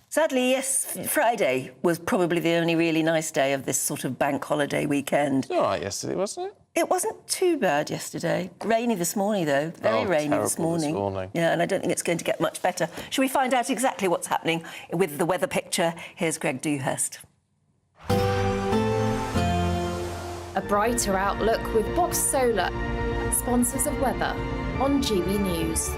Sadly, yes, Friday was probably the only really nice day of this sort of bank holiday weekend. It was all right yesterday, wasn't it? It wasn't too bad yesterday. Rainy this morning, though. Very rainy this morning. Yeah, and I don't think it's going to get much better. Shall we find out exactly what's happening with the weather picture? Here's Greg Dewhurst. A brighter outlook with Box Solar, sponsors of weather on GB News.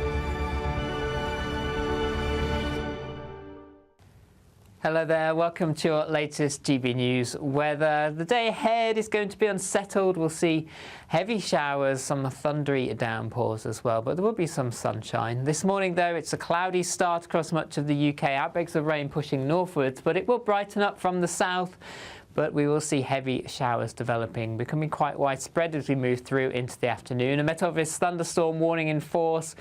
Hello there, welcome to your latest GB News weather. The day ahead is going to be unsettled. We'll see heavy showers, some thundery downpours as well, but there will be some sunshine. This morning, though, it's a cloudy start across much of the UK. Outbreaks of rain pushing northwards, but it will brighten up from the south. But we will see heavy showers developing, becoming quite widespread as we move through into the afternoon. A Met Office thunderstorm warning in force,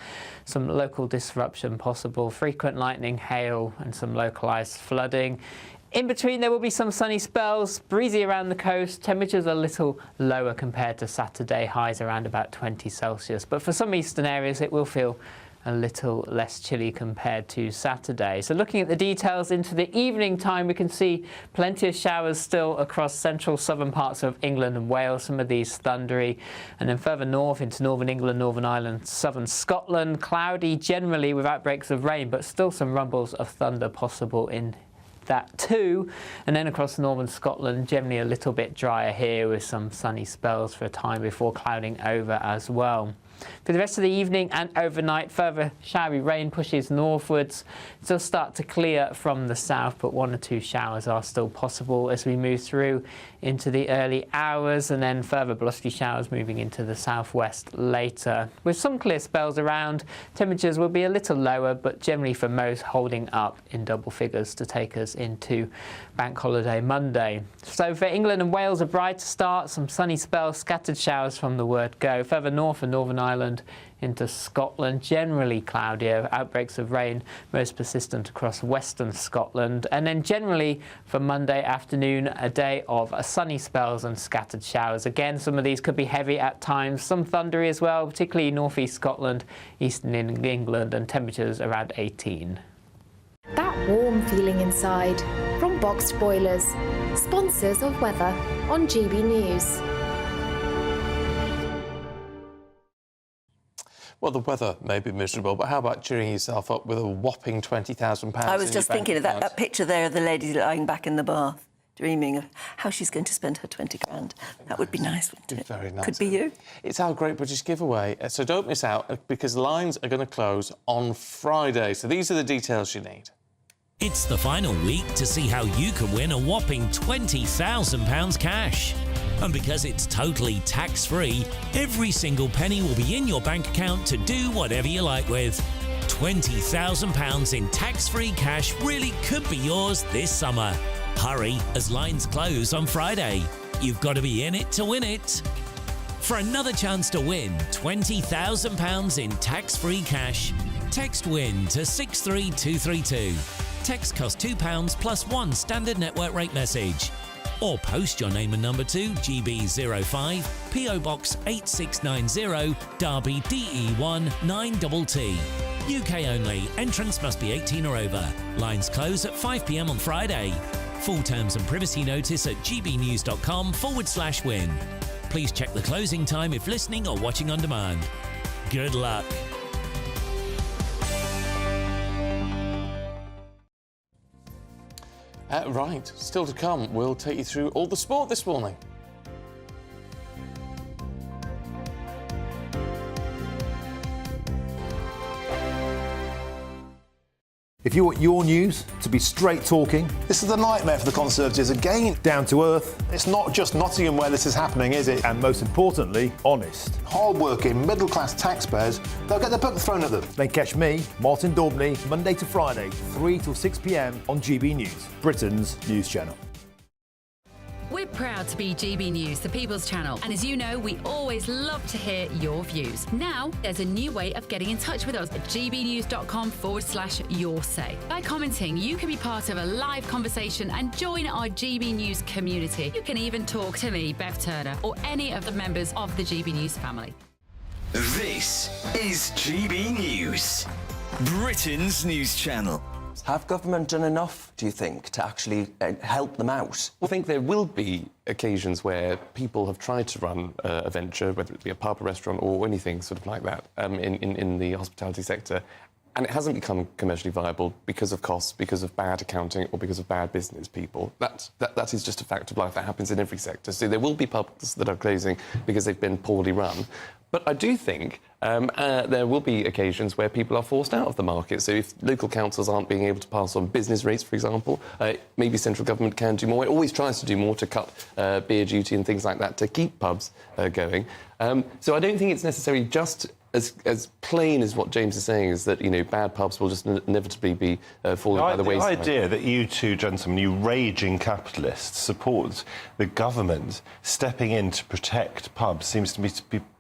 some local disruption possible, frequent lightning, hail and some localised flooding. In between, there will be some sunny spells, breezy around the coast, temperatures a little lower compared to Saturday, highs around about 20 Celsius. But for some eastern areas, it will feel a little less chilly compared to Saturday. So looking at the details into the evening time, we can see plenty of showers still across central southern parts of England and Wales, some of these thundery, and then further north into northern England, Northern Ireland, southern Scotland, cloudy generally with outbreaks of rain, but still some rumbles of thunder possible in that too. And then across northern Scotland, generally a little bit drier here with some sunny spells for a time before clouding over as well. For the rest of the evening and overnight, further showery rain pushes northwards. It'll start to clear from the south, but 1 or 2 showers are still possible as we move through into the early hours, and then further blustery showers moving into the southwest later. With some clear spells around, temperatures will be a little lower, but generally for most holding up in double figures to take us into Bank Holiday Monday. So for England and Wales, a brighter start, some sunny spells, scattered showers from the word go. Further north and Northern Ireland into Scotland, generally cloudier, outbreaks of rain most persistent across western Scotland. And then generally for Monday afternoon, a day of sunny spells and scattered showers. Again, some of these could be heavy at times, some thundery as well, particularly northeast Scotland, eastern England, and temperatures around 18. That warm feeling inside from Boxed Boilers, sponsors of weather on GB News. Well, the weather may be miserable, but how about cheering yourself up with a whopping £20,000? I was just thinking of that picture there of the lady lying back in the bath, dreaming of how she's going to spend her 20 grand. That would be nice, wouldn't it? Very nice. Could be you. It's our Great British giveaway, so don't miss out because lines are going to close on Friday. So these are the details you need. It's the final week to see how you can win a whopping £20,000 cash. And because it's totally tax-free, every single penny will be in your bank account to do whatever you like with. £20,000 in tax-free cash really could be yours this summer. Hurry, as lines close on Friday. You've got to be in it to win it. For another chance to win £20,000 in tax-free cash, text WIN to 63232. Text costs £2 plus 1 standard network rate message. Or post your name and number to GB05, PO Box 8690, Derby DE1 9TT. UK only. Entrance must be 18 or over. Lines close at 5 p.m. on Friday. Full terms and privacy notice at gbnews.com/win. Please check the closing time if listening or watching on demand. Good luck. Right, still to come, we'll take you through all the sport this morning. If you want your news to be straight talking, this is a nightmare for the Conservatives again. Down to earth. It's not just Nottingham where this is happening, is it? And most importantly, honest. Hard-working, middle-class taxpayers, they'll get their book thrown at them. Then catch me, Martin Daubney, Monday to Friday, 3 till 6 p.m. on GB News, Britain's news channel. We're proud to be GB News, the People's Channel. And as you know, we always love to hear your views. Now, there's a new way of getting in touch with us at gbnews.com/your say. By commenting, you can be part of a live conversation and join our GB News community. You can even talk to me, Bev Turner, or any of the members of the GB News family. This is GB News, Britain's news channel. Have government done enough, do you think, to actually help them out? I think there will be occasions where people have tried to run a venture, whether it be a pub, a restaurant or anything sort of like that, in the hospitality sector, and it hasn't become commercially viable because of costs, because of bad accounting or because of bad business people. That is just a fact of life. That happens in every sector. So there will be pubs that are closing because they've been poorly run. But I do think there will be occasions where people are forced out of the market. So if local councils aren't being able to pass on business rates, for example, maybe central government can do more. It always tries to do more to cut beer duty and things like that to keep pubs going. So I don't think it's necessarily just as plain as what James is saying, is that, you know, bad pubs will just inevitably be falling by the wayside. The idea that you two gentlemen, you raging capitalists, support the government stepping in to protect pubs seems to be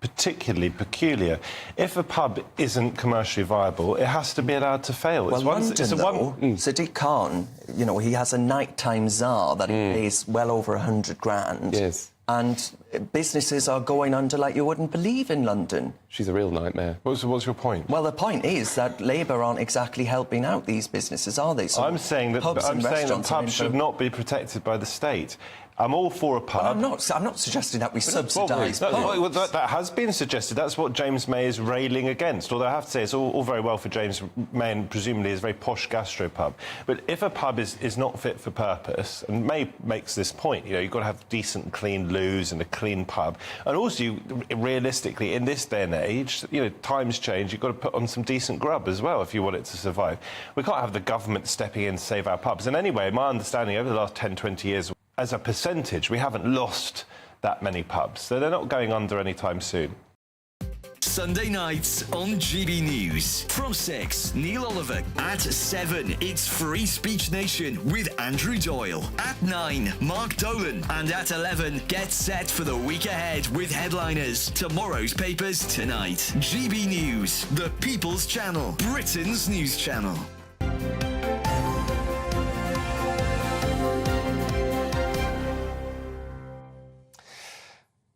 particularly peculiar. If a pub isn't commercially viable, it has to be allowed to fail. Well, Sadiq Khan, you know, he has a nighttime czar that he pays well over 100 grand. Yes. And businesses are going under like you wouldn't believe in London. She's a real nightmare. What's your point? Well, the point is that Labour aren't exactly helping out these businesses, are they? So I'm saying that pubs should not be protected by the state. I'm all for a pub. Well, I'm not suggesting that we subsidise pubs. Well, that has been suggested. That's what James May is railing against. Although I have to say, it's all very well for James May and presumably his very posh gastropub. But if a pub is not fit for purpose, and May makes this point, you know, you've got to have decent, clean loos and a clean pub. And also, realistically, in this day and age, you know, times change, you've got to put on some decent grub as well if you want it to survive. We can't have the government stepping in to save our pubs. And anyway, my understanding over the last 10, 20 years, as a percentage, we haven't lost that many pubs, so they're not going under anytime soon. Sunday nights on GB News. From 6, Neil Oliver. At 7, it's Free Speech Nation with Andrew Doyle. At 9, Mark Dolan. And at 11, get set for the week ahead with headliners. Tomorrow's papers tonight. GB News, the People's Channel, Britain's news channel.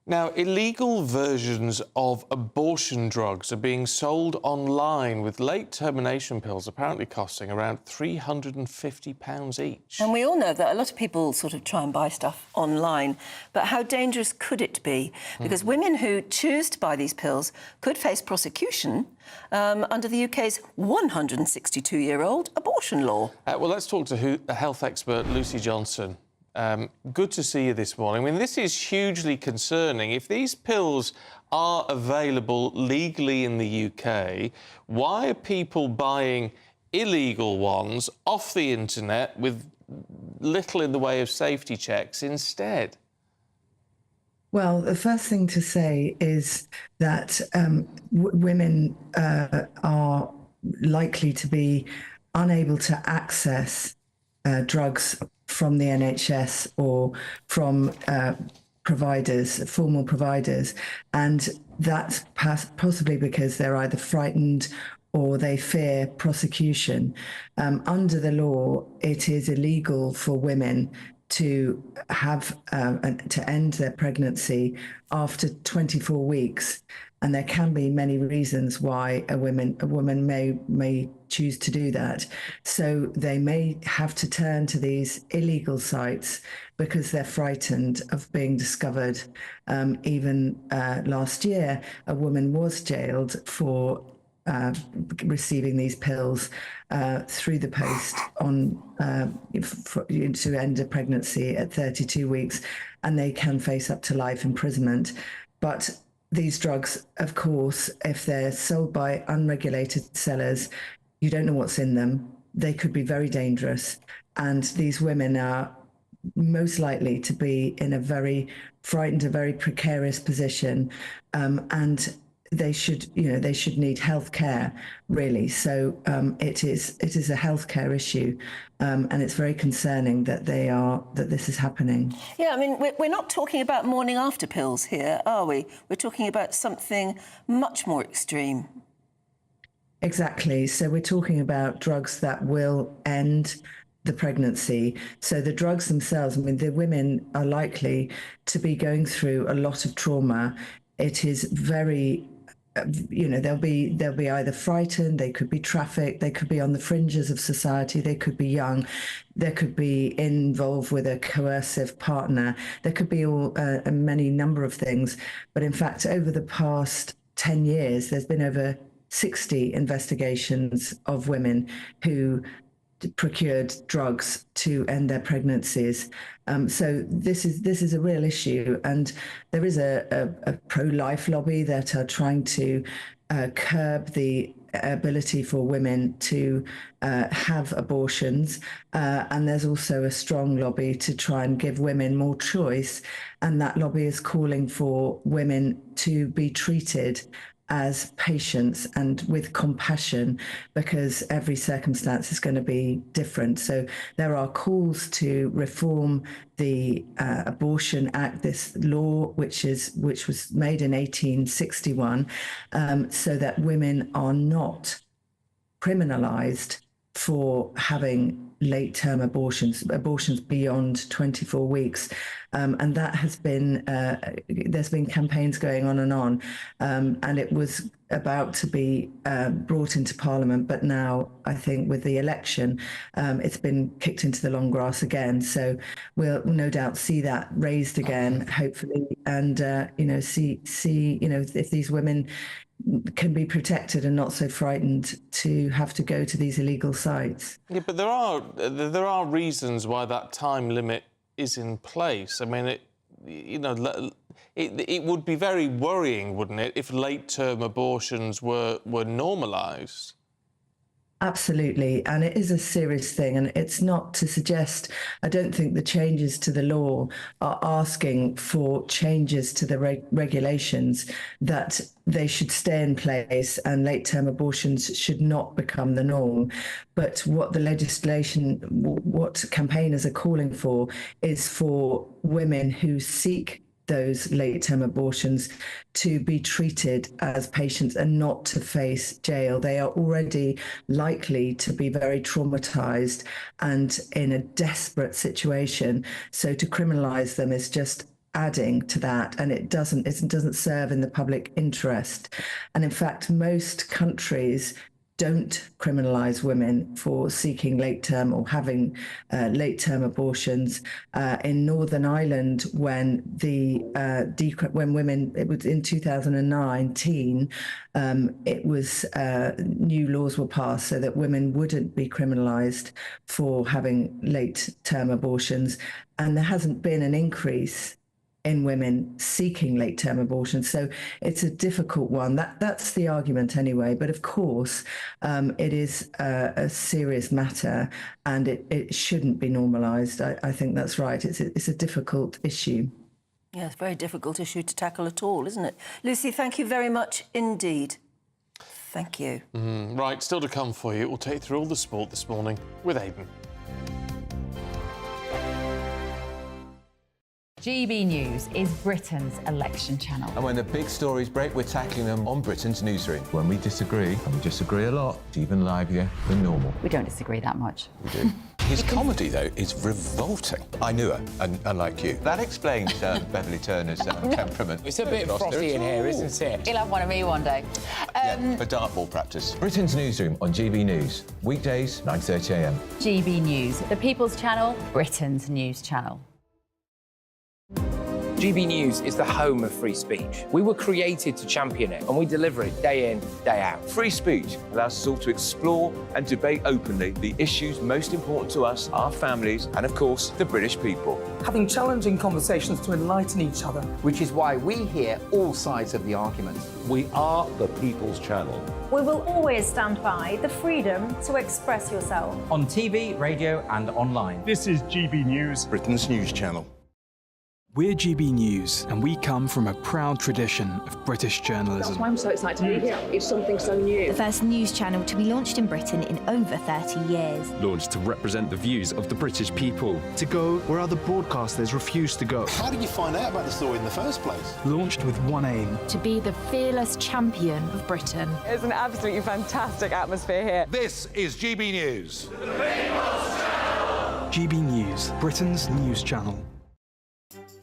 Now, illegal versions of abortion drugs are being sold online, with late termination pills apparently costing around £350 each. And we all know that a lot of people sort of try and buy stuff online, but how dangerous could it be? Because women who choose to buy these pills could face prosecution under the UK's 162-year-old abortion law. Well, let's talk to health expert Lucy Johnson. Good to see you this morning. I mean, this is hugely concerning. If these pills are available legally in the UK, why are people buying illegal ones off the internet with little in the way of safety checks instead? Well, the first thing to say is that women are likely to be unable to access drugs from the NHS or from providers, formal providers, and that's possibly because they're either frightened or they fear prosecution. Under the law, it is illegal for women to have to end their pregnancy after 24 weeks. And there can be many reasons why a woman may choose to do that. So they may have to turn to these illegal sites because they're frightened of being discovered. Even last year, a woman was jailed for receiving these pills through the post to end a pregnancy at 32 weeks, and they can face up to life imprisonment. But these drugs, of course, if they're sold by unregulated sellers, you don't know what's in them. They could be very dangerous. And these women are most likely to be in a very frightened, a very precarious position. And they should need health care, really. So it is a healthcare issue, and it's very concerning that this is happening. Yeah, I mean, we're not talking about morning after pills here, are we? We're talking about something much more extreme. Exactly. So we're talking about drugs that will end the pregnancy. So the drugs themselves, I mean, the women are likely to be going through a lot of trauma. It is very they'll be either frightened, they could be trafficked, they could be on the fringes of society, they could be young, they could be involved with a coercive partner, there could be many number of things. But in fact, over the past 10 years, there's been over 60 investigations of women who procured drugs to end their pregnancies. So this is a real issue, and there is a pro-life lobby that are trying to curb the ability for women to have abortions, and there's also a strong lobby to try and give women more choice, and that lobby is calling for women to be treated as patients and with compassion, because every circumstance is going to be different. So there are calls to reform the Abortion Act, this law which was made in 1861, so that women are not criminalised for having late-term abortions beyond 24 weeks. And that has been, there's been campaigns going on, and it was about to be brought into Parliament, but now I think with the election, it's been kicked into the long grass again. So we'll no doubt see that raised again, hopefully, and see if these women can be protected and not so frightened to have to go to these illegal sites. Yeah, but there are reasons why that time limit is in place. I mean, it would be very worrying, wouldn't it, if late-term abortions were normalised? Absolutely, and it is a serious thing, and it's not to suggest, I don't think the changes to the law are asking for changes to the regulations, that they should stay in place and late-term abortions should not become the norm. But what the legislation, what campaigners are calling for is for women who seek those late-term abortions to be treated as patients and not to face jail. They are already likely to be very traumatized and in a desperate situation. So to criminalize them is just adding to that, and it doesn't serve in the public interest. And in fact, most countries don't criminalise women for seeking late-term or having late-term abortions. In Northern Ireland, when women, it was in 2019, it was new laws were passed so that women wouldn't be criminalised for having late-term abortions, and there hasn't been an increase in women seeking late-term abortion. So it's a difficult one. That's the argument anyway. But of course, it is a serious matter, and it shouldn't be normalised. I think that's right. It's a difficult issue. Yeah, it's a very difficult issue to tackle at all, isn't it? Lucy, thank you very much indeed. Thank you. Right, still to come for you. We'll take you through all the sport this morning with Aidan. GB News is Britain's election channel. And when the big stories break, we're tackling them on Britain's newsroom. When we disagree, and we disagree a lot, it's even livelier than normal. We don't disagree that much. We do. His comedy, though, is revolting. I knew her, unlike you. That explains Beverly Turner's temperament. It's a bit frothy in here, isn't it? He'll have one of me one day. For dartball practice. Britain's newsroom on GB News. Weekdays, 9:30 a.m. GB News, the People's Channel, Britain's news channel. GB News is the home of free speech. We were created to champion it, and we deliver it day in, day out. Free speech allows us all to explore and debate openly the issues most important to us, our families, and of course, the British people. Having challenging conversations to enlighten each other. Which is why we hear all sides of the argument. We are the People's Channel. We will always stand by the freedom to express yourself. On TV, radio, and online. This is GB News, Britain's news channel. We're GB News, and we come from a proud tradition of British journalism. That's why I'm so excited to be here. It's something so new. The first news channel to be launched in Britain in over 30 years. Launched to represent the views of the British people. To go where other broadcasters refuse to go. How did you find out about the story in the first place? Launched with one aim. To be the fearless champion of Britain. It's an absolutely fantastic atmosphere here. This is GB News. The People's Channel. GB News, Britain's news channel.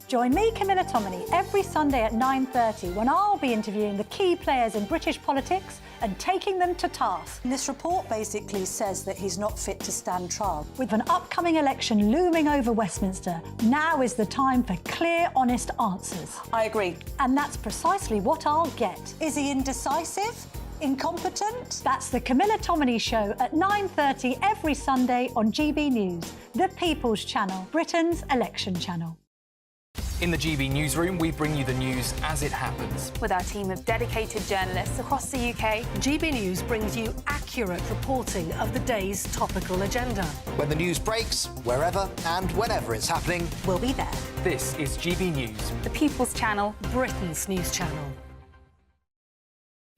Join me, Camilla Tominey, every Sunday at 9:30 when I'll be interviewing the key players in British politics and taking them to task. This report basically says that he's not fit to stand trial. With an upcoming election looming over Westminster, now is the time for clear, honest answers. I agree. And that's precisely what I'll get. Is he indecisive? Incompetent? That's the Camilla Tominey Show at 9:30 every Sunday on GB News, the People's Channel, Britain's election channel. In the GB Newsroom, we bring you the news as it happens. With our team of dedicated journalists across the UK, GB News brings you accurate reporting of the day's topical agenda. When the news breaks, wherever and whenever it's happening, we'll be there. This is GB News, the People's Channel, Britain's news channel.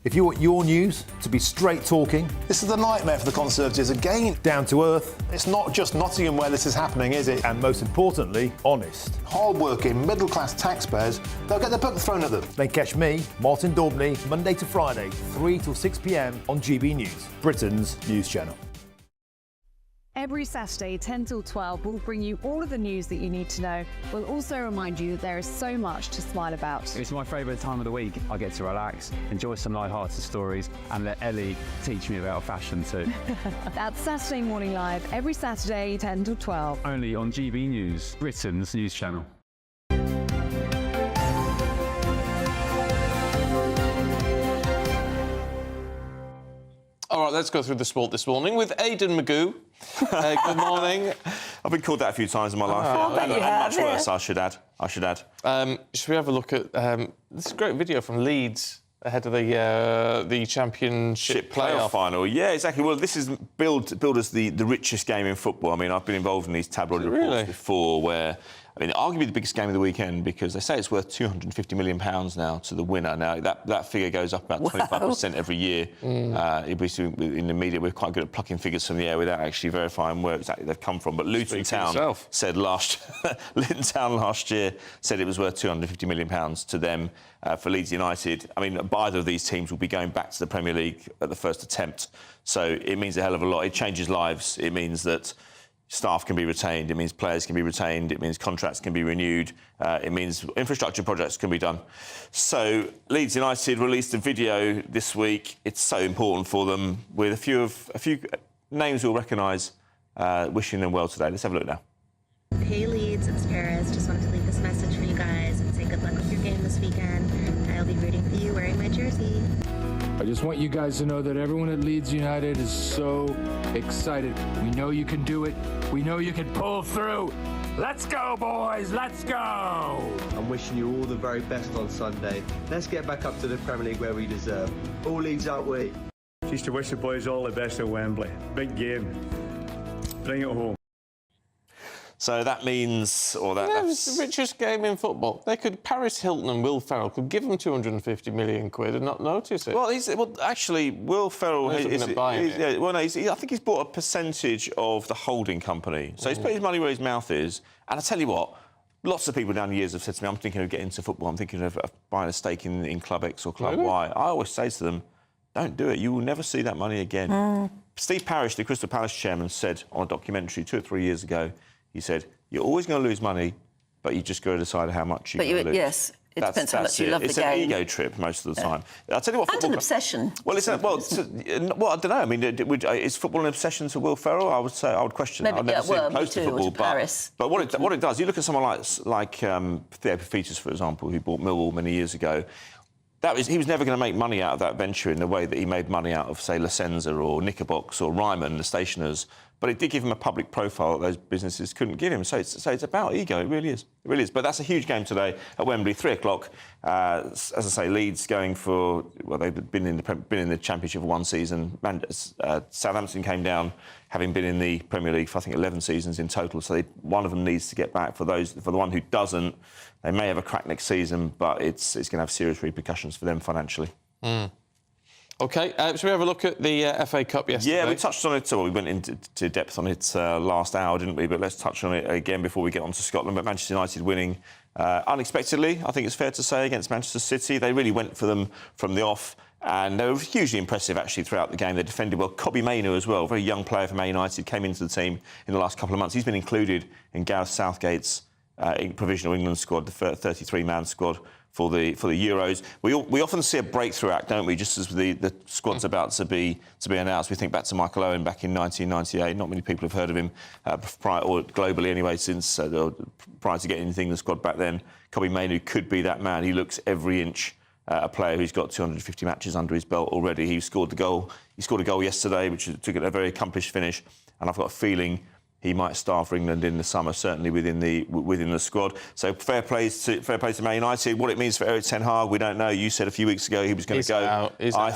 If you want your news to be straight talking, this is the nightmare for the Conservatives again. Down to earth. It's not just Nottingham where this is happening, is it? And most importantly, honest. Hard-working, middle-class taxpayers, they'll get their book thrown at them. They catch me, Martin Daubney, Monday to Friday, 3 till 6 p.m. on GB News, Britain's news channel. Every Saturday, 10 till 12, we'll bring you all of the news that you need to know. We'll also remind you that there is so much to smile about. It's my favourite time of the week. I get to relax, enjoy some light-hearted stories, and let Ellie teach me about fashion too. That's Saturday Morning Live, every Saturday, 10 till 12. Only on GB News, Britain's news channel. All right, let's go through the sport this morning with Aidan Magoo. Good morning. I've been called that a few times in my life. And much worse, I should add. Should we have a look at this great video from Leeds ahead of the championship playoff final? Yeah, exactly. Well, this is billed as the richest game in football. I mean, I've been involved in these tabloid reports before where... I mean, arguably the biggest game of the weekend because they say it's worth £250 million now to the winner. Now, that figure goes up about 25% every year. In the media, we're quite good at plucking figures from the air without actually verifying where exactly they've come from. But Luton Town said last year said it was worth £250 million to them. For Leeds United, I mean, either of these teams will be going back to the Premier League at the first attempt. So it means a hell of a lot. It changes lives. It means that staff can be retained, it means players can be retained, it means contracts can be renewed, it means infrastructure projects can be done. So Leeds United released a video this week. It's so important for them with a few names you'll recognise, wishing them well today. Let's have a look now. Hey Leeds, it's Paris. Just wanted to leave this message for you guys and say good luck with your game this weekend. I'll be rooting for you wearing my jersey. I just want you guys to know that everyone at Leeds United is so excited. We know you can do it. We know you can pull through. Let's go, boys. Let's go. I'm wishing you all the very best on Sunday. Let's get back up to the Premier League where we deserve. All Leeds, aren't we? Just to wish the boys all the best at Wembley. Big game. Bring it home. So that means... it's the richest game in football. Paris Hilton and Will Ferrell could give them £250 million and not notice it. Well, actually, Will Ferrell... I think he's bought a percentage of the holding company. So he's put his money where his mouth is. And I tell you what, lots of people down the years have said to me, I'm thinking of getting into football, I'm thinking of buying a stake in Club X or Club Y. I always say to them, don't do it. You will never see that money again. Steve Parish, the Crystal Palace chairman, said on a documentary 2 or 3 years ago, he said, you're always going to lose money, but you just got to decide how much you're going to lose. Yes, it depends how much you love the game. It's an ego trip most of the time. I'll tell you what... And an obsession. Well, I don't know. I mean, is football an obsession to Will Ferrell? I would question that. I've never seen him close to football. But what it does, you look at someone like Theo Paphitis, for example, who bought Millwall many years ago. He was never going to make money out of that venture in the way that he made money out of, say, La Senza or Knickerbox or Ryman, the stationers. But it did give him a public profile that those businesses couldn't give him. So it's about ego. It really is. It really is. But that's a huge game today at Wembley, 3 o'clock. As I say, Leeds going for... Well, they've been in the Championship for one season. Southampton came down, having been in the Premier League for, I think, 11 seasons in total. So one of them needs to get back. For the one who doesn't, they may have a crack next season, but it's going to have serious repercussions for them financially. OK, should we have a look at the FA Cup yesterday? Yeah, we touched on it. So we went into depth on it last hour, didn't we? But let's touch on it again before we get on to Scotland. But Manchester United winning unexpectedly, I think it's fair to say, against Manchester City. They really went for them from the off. And they were hugely impressive, actually, throughout the game. They defended well. Kobbie Mainoo as well, a very young player from Man United, came into the team in the last couple of months. He's been included in Gareth Southgate's provisional England squad, the 33-man squad for the Euros. We often see a breakthrough act, don't we? Just as the squad's about to be announced. We think back to Michael Owen back in 1998. Not many people have heard of him prior, or globally anyway, since prior to getting anything in the squad back then. Kobbie Mainoo could be that man. He looks every inch a player who's got 250 matches under his belt already. He scored a goal yesterday, which took a very accomplished finish, and I've got a feeling he might start for England in the summer, certainly within the squad. So fair play to Man United. What it means for Erik ten Hag, we don't know. You said a few weeks ago he was going to go. I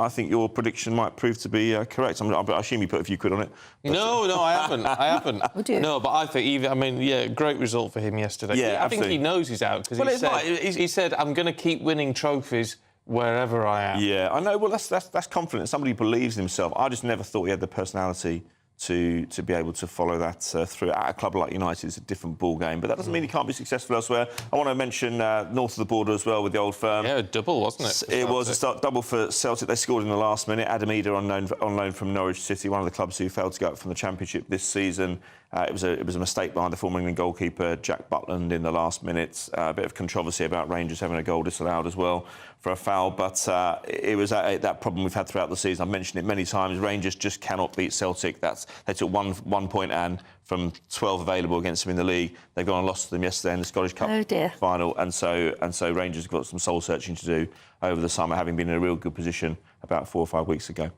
think your prediction might prove to be correct. I assume you put a few quid on it. No, I haven't. Would you? No, but I think great result for him yesterday. Yeah, I think he knows he's out because he said, "I'm going to keep winning trophies wherever I am." Yeah, I know. Well, that's confidence. Somebody who believes in himself. I just never thought he had the personality to be able to follow that through. At a club like United, it's a different ball game, but that doesn't mean he can't be successful elsewhere. I want to mention north of the border as well with the Old Firm. Yeah, a double, wasn't it? It was a double for Celtic. They scored in the last minute. Adam Eder on loan from Norwich City, one of the clubs who failed to go up from the Championship this season. It was a mistake behind the former England goalkeeper Jack Butland in the last minute. A bit of controversy about Rangers having a goal disallowed as well for a foul, but it was that problem we've had throughout the season. I've mentioned it many times. Rangers just cannot beat Celtic. They took one point and from 12 available against them in the league. They've gone and lost to them yesterday in the Scottish Cup final, and so Rangers have got some soul searching to do over the summer, having been in a real good position about 4 or 5 weeks ago.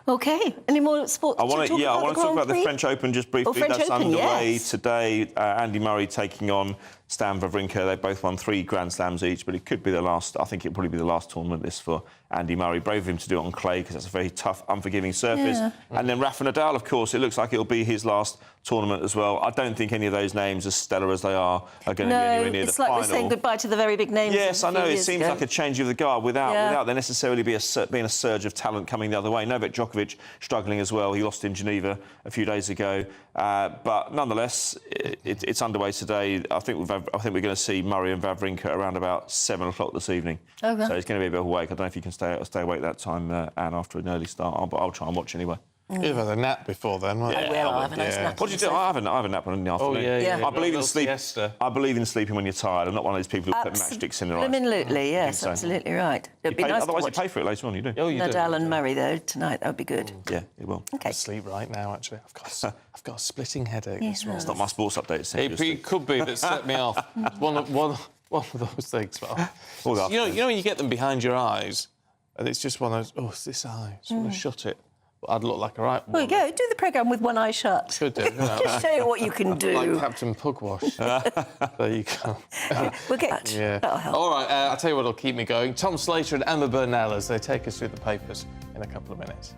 OK. Any more sports? I want to talk about the French Open just briefly. That's underway today. Andy Murray taking on Stan Wawrinka. They both won 3 Grand Slams each, but it could be the last. I think it'll probably be the last tournament this for Andy Murray. Brave of him to do it on clay because that's a very tough, unforgiving surface. Yeah. And then Rafa Nadal, of course, it looks like it'll be his last tournament as well. I don't think any of those names, as stellar as they are going to be anywhere near the final. No, it's like we're saying goodbye to the very big names. Yes, I know. It seems like a change of the guard without there necessarily being a surge of talent coming the other way. Novak Djokovic struggling as well. He lost in Geneva a few days ago. But nonetheless, it's underway today. I think we're going to see Murray and Wawrinka around about 7 o'clock this evening. Okay. So it's going to be a bit of a wake. I don't know if you can stay awake that time, Anne, after an early start. But I'll try and watch anyway. You've had a nap before then, right? I will. I'll have a nice nap. What do you do? I have a nap in the afternoon. Oh, yeah. I believe in sleep. I believe in sleeping when you're tired. I'm not one of those people who put matchsticks in their eyes. Absolutely, yes, absolutely right. It'd be nice otherwise, you pay for it later on. You do. Oh, you Nadal and Murray though tonight. That would be good. Yeah, it will. Okay. I'm asleep right now. Actually, I've got a splitting headache. Yes. It's not my sports update. It could be that set me off. One of those things. But, you know when you get them behind your eyes, and it's just one of those. Oh, it's this eye. Just want to shut it. I'd look like a right one. There you go. Do the programme with one eye shut. Could do. Just show you what you can do. Like Captain Pugwash. There you go. We'll get. Yeah. All right. I'll tell you what'll keep me going. Tom Slater and Emma Burnell as they take us through the papers in a couple of minutes.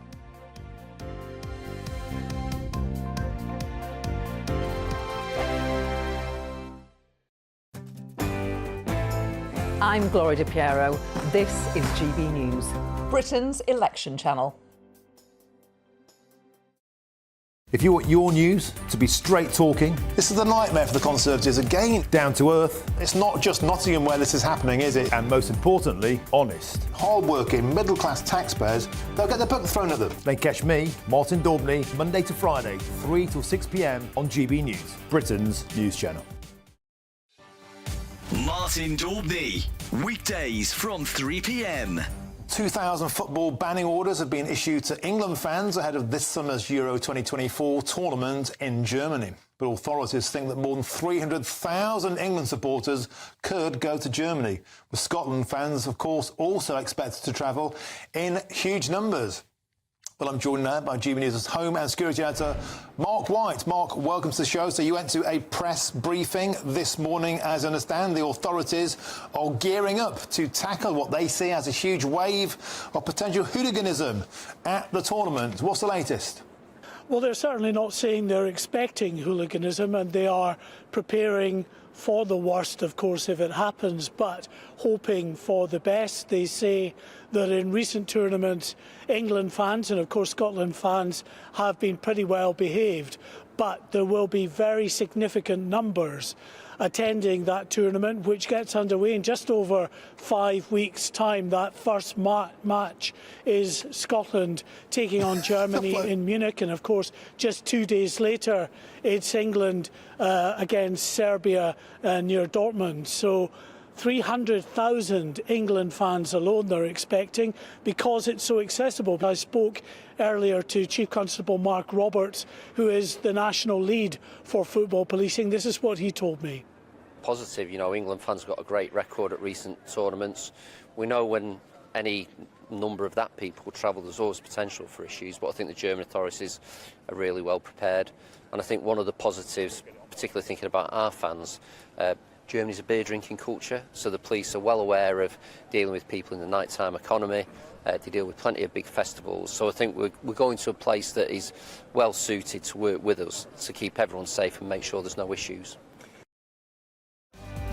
I'm Gloria Di Piero. This is GB News, Britain's election channel. If you want your news to be straight talking, this is a nightmare for the Conservatives again. Down to earth. It's not just Nottingham where this is happening, is it? And most importantly, honest. Hard-working, middle-class taxpayers, they'll get their book thrown at them. Then catch me, Martin Daubney, Monday to Friday, 3 till 6 p.m. on GB News, Britain's news channel. Martin Daubney, weekdays from 3 p.m. 2,000 football banning orders have been issued to England fans ahead of this summer's Euro 2024 tournament in Germany. But authorities think that more than 300,000 England supporters could go to Germany, with Scotland fans, of course, also expected to travel in huge numbers. Well, I'm joined now by GB News' home and security editor, Mark White. Mark, welcome to the show. So you went to a press briefing this morning. As I understand, the authorities are gearing up to tackle what they see as a huge wave of potential hooliganism at the tournament. What's the latest? Well, they're certainly not saying they're expecting hooliganism, and they are preparing for the worst, of course, if it happens, but hoping for the best. They say that in recent tournaments, England fans and, of course, Scotland fans have been pretty well behaved, but there will be very significant numbers attending that tournament, which gets underway in just over 5 weeks' time. That first match is Scotland taking on Germany in Munich, and of course just 2 days later it's England against Serbia near Dortmund. So 300,000 England fans alone they're expecting, because it's so accessible. I spoke earlier to Chief Constable Mark Roberts, who is the national lead for football policing. This is what he told me. Positive, you know, England fans got a great record at recent tournaments. We know when any number of that people travel, there's always potential for issues, but I think the German authorities are really well prepared. And I think one of the positives, particularly thinking about our fans, Germany's a beer drinking culture, so the police are well aware of dealing with people in the nighttime economy. They deal with plenty of big festivals, so I think we're going to a place that is well suited to work with us to keep everyone safe and make sure there's no issues.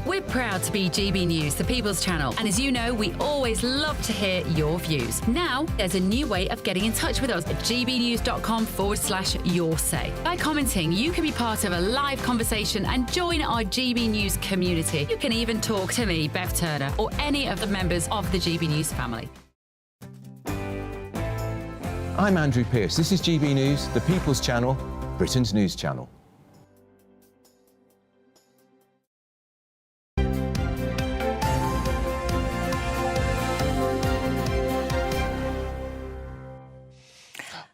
We're proud to be GB News, the People's Channel. And as you know, we always love to hear your views. Now, there's a new way of getting in touch with us at gbnews.com/yoursay. By commenting, you can be part of a live conversation and join our GB News community. You can even talk to me, Bev Turner, or any of the members of the GB News family. I'm Andrew Pearce. This is GB News, the People's Channel, Britain's news channel.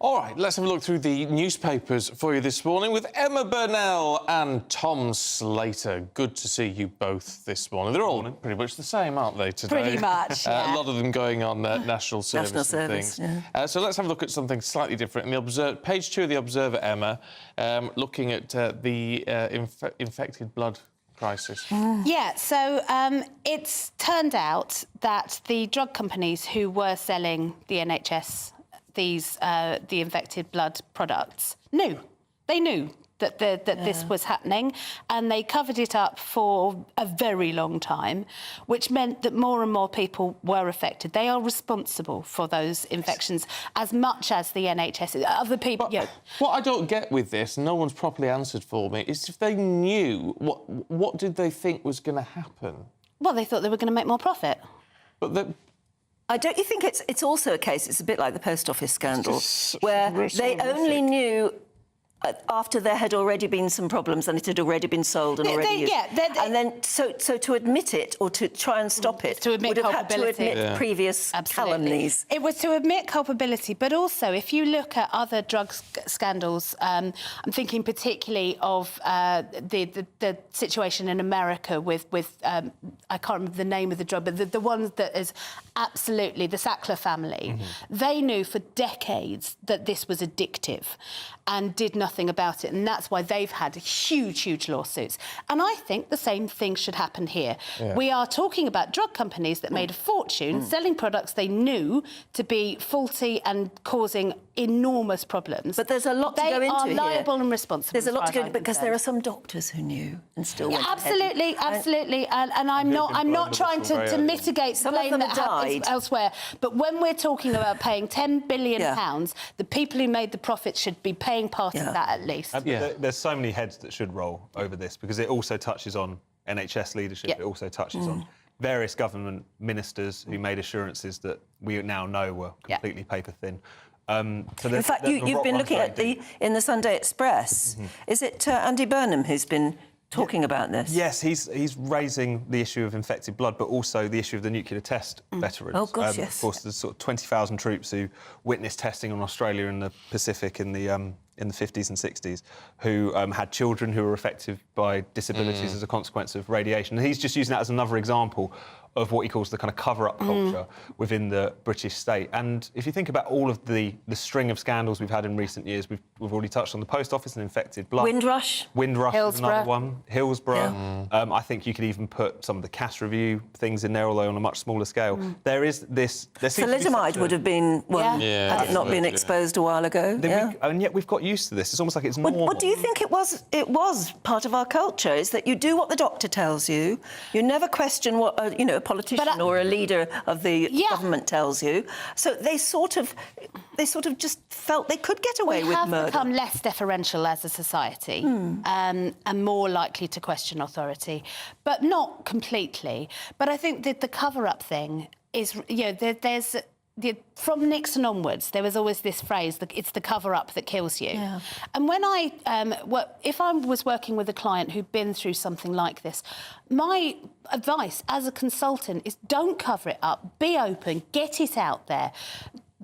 All right, let's have a look through the newspapers for you this morning with Emma Burnell and Tom Slater. Good to see you both this morning. They're all pretty much the same, aren't they, today? Pretty much, yeah. A lot of them going on national service and things. Yeah. So let's have a look at something slightly different. In the page 2 of the Observer, Emma, looking at the infected blood crisis. Yeah, so it's turned out that the drug companies who were selling the NHS the infected blood products knew. They knew that this was happening, and they covered it up for a very long time, which meant that more and more people were affected. They are responsible for those infections as much as the NHS. Other people, What I don't get with this, no one's properly answered for me, is if they knew, what did they think was going to happen? Well, they thought they were going to make more profit. But don't you think it's also a case, it's a bit like the post office scandal, where they only knew after there had already been some problems and it had already been sold and already used. And then, so to admit it or to try and stop it, to admit would have had to culpability. admit previous calumnies. It was to admit culpability, but also if you look at other drug scandals, I'm thinking particularly of the situation in America with I can't remember the name of the drug, but the one that is absolutely the Sackler family. Mm-hmm. They knew for decades that this was addictive and did nothing about it, and that's why they've had huge lawsuits. And I think the same thing should happen here. Yeah. We are talking about drug companies that made a fortune selling products they knew to be faulty and causing enormous problems. But there's a lot to go into here. They are liable and responsible. There's a lot to go into because there are some doctors who knew and still went absolutely. And I'm not trying to mitigate the blame that happens elsewhere. But when we're talking about paying £10 billion, the people who made the profits should be paying part of that at least. There's so many heads that should roll over this because it also touches on NHS leadership. It also touches on various government ministers who made assurances that we now know were completely paper thin. In fact, you've been looking at in the Sunday Express. Is it Andy Burnham who's been talking about this? Yes, he's raising the issue of infected blood, but also the issue of the nuclear test veterans. Oh, gosh, yes. Of course, there's sort of 20,000 troops who witnessed testing on Australia and the Pacific in the 50s and 60s who had children who were affected by disabilities as a consequence of radiation. And he's just using that as another example of what he calls the kind of cover-up culture within the British state. And if you think about all of the string of scandals we've had in recent years, we've already touched on the post office and infected blood. Windrush is another one. Hillsborough. I think you could even put some of the cash review things in there, although on a much smaller scale. There is this... Thalidomide would have been one had it not been exposed a while ago. And yet we've got used to this. It's almost like it's normal. What do you think it was? It was part of our culture, is that you do what the doctor tells you. You never question what a politician or a leader of the government tells you. So they sort of just felt they could get away with murder. We have become less deferential as a society and more likely to question authority, but not completely. But I think that the cover-up thing is, there's... From Nixon onwards, there was always this phrase that it's the cover-up that kills you. Yeah. And when if I was working with a client who'd been through something like this, my advice as a consultant is don't cover it up, be open, get it out there.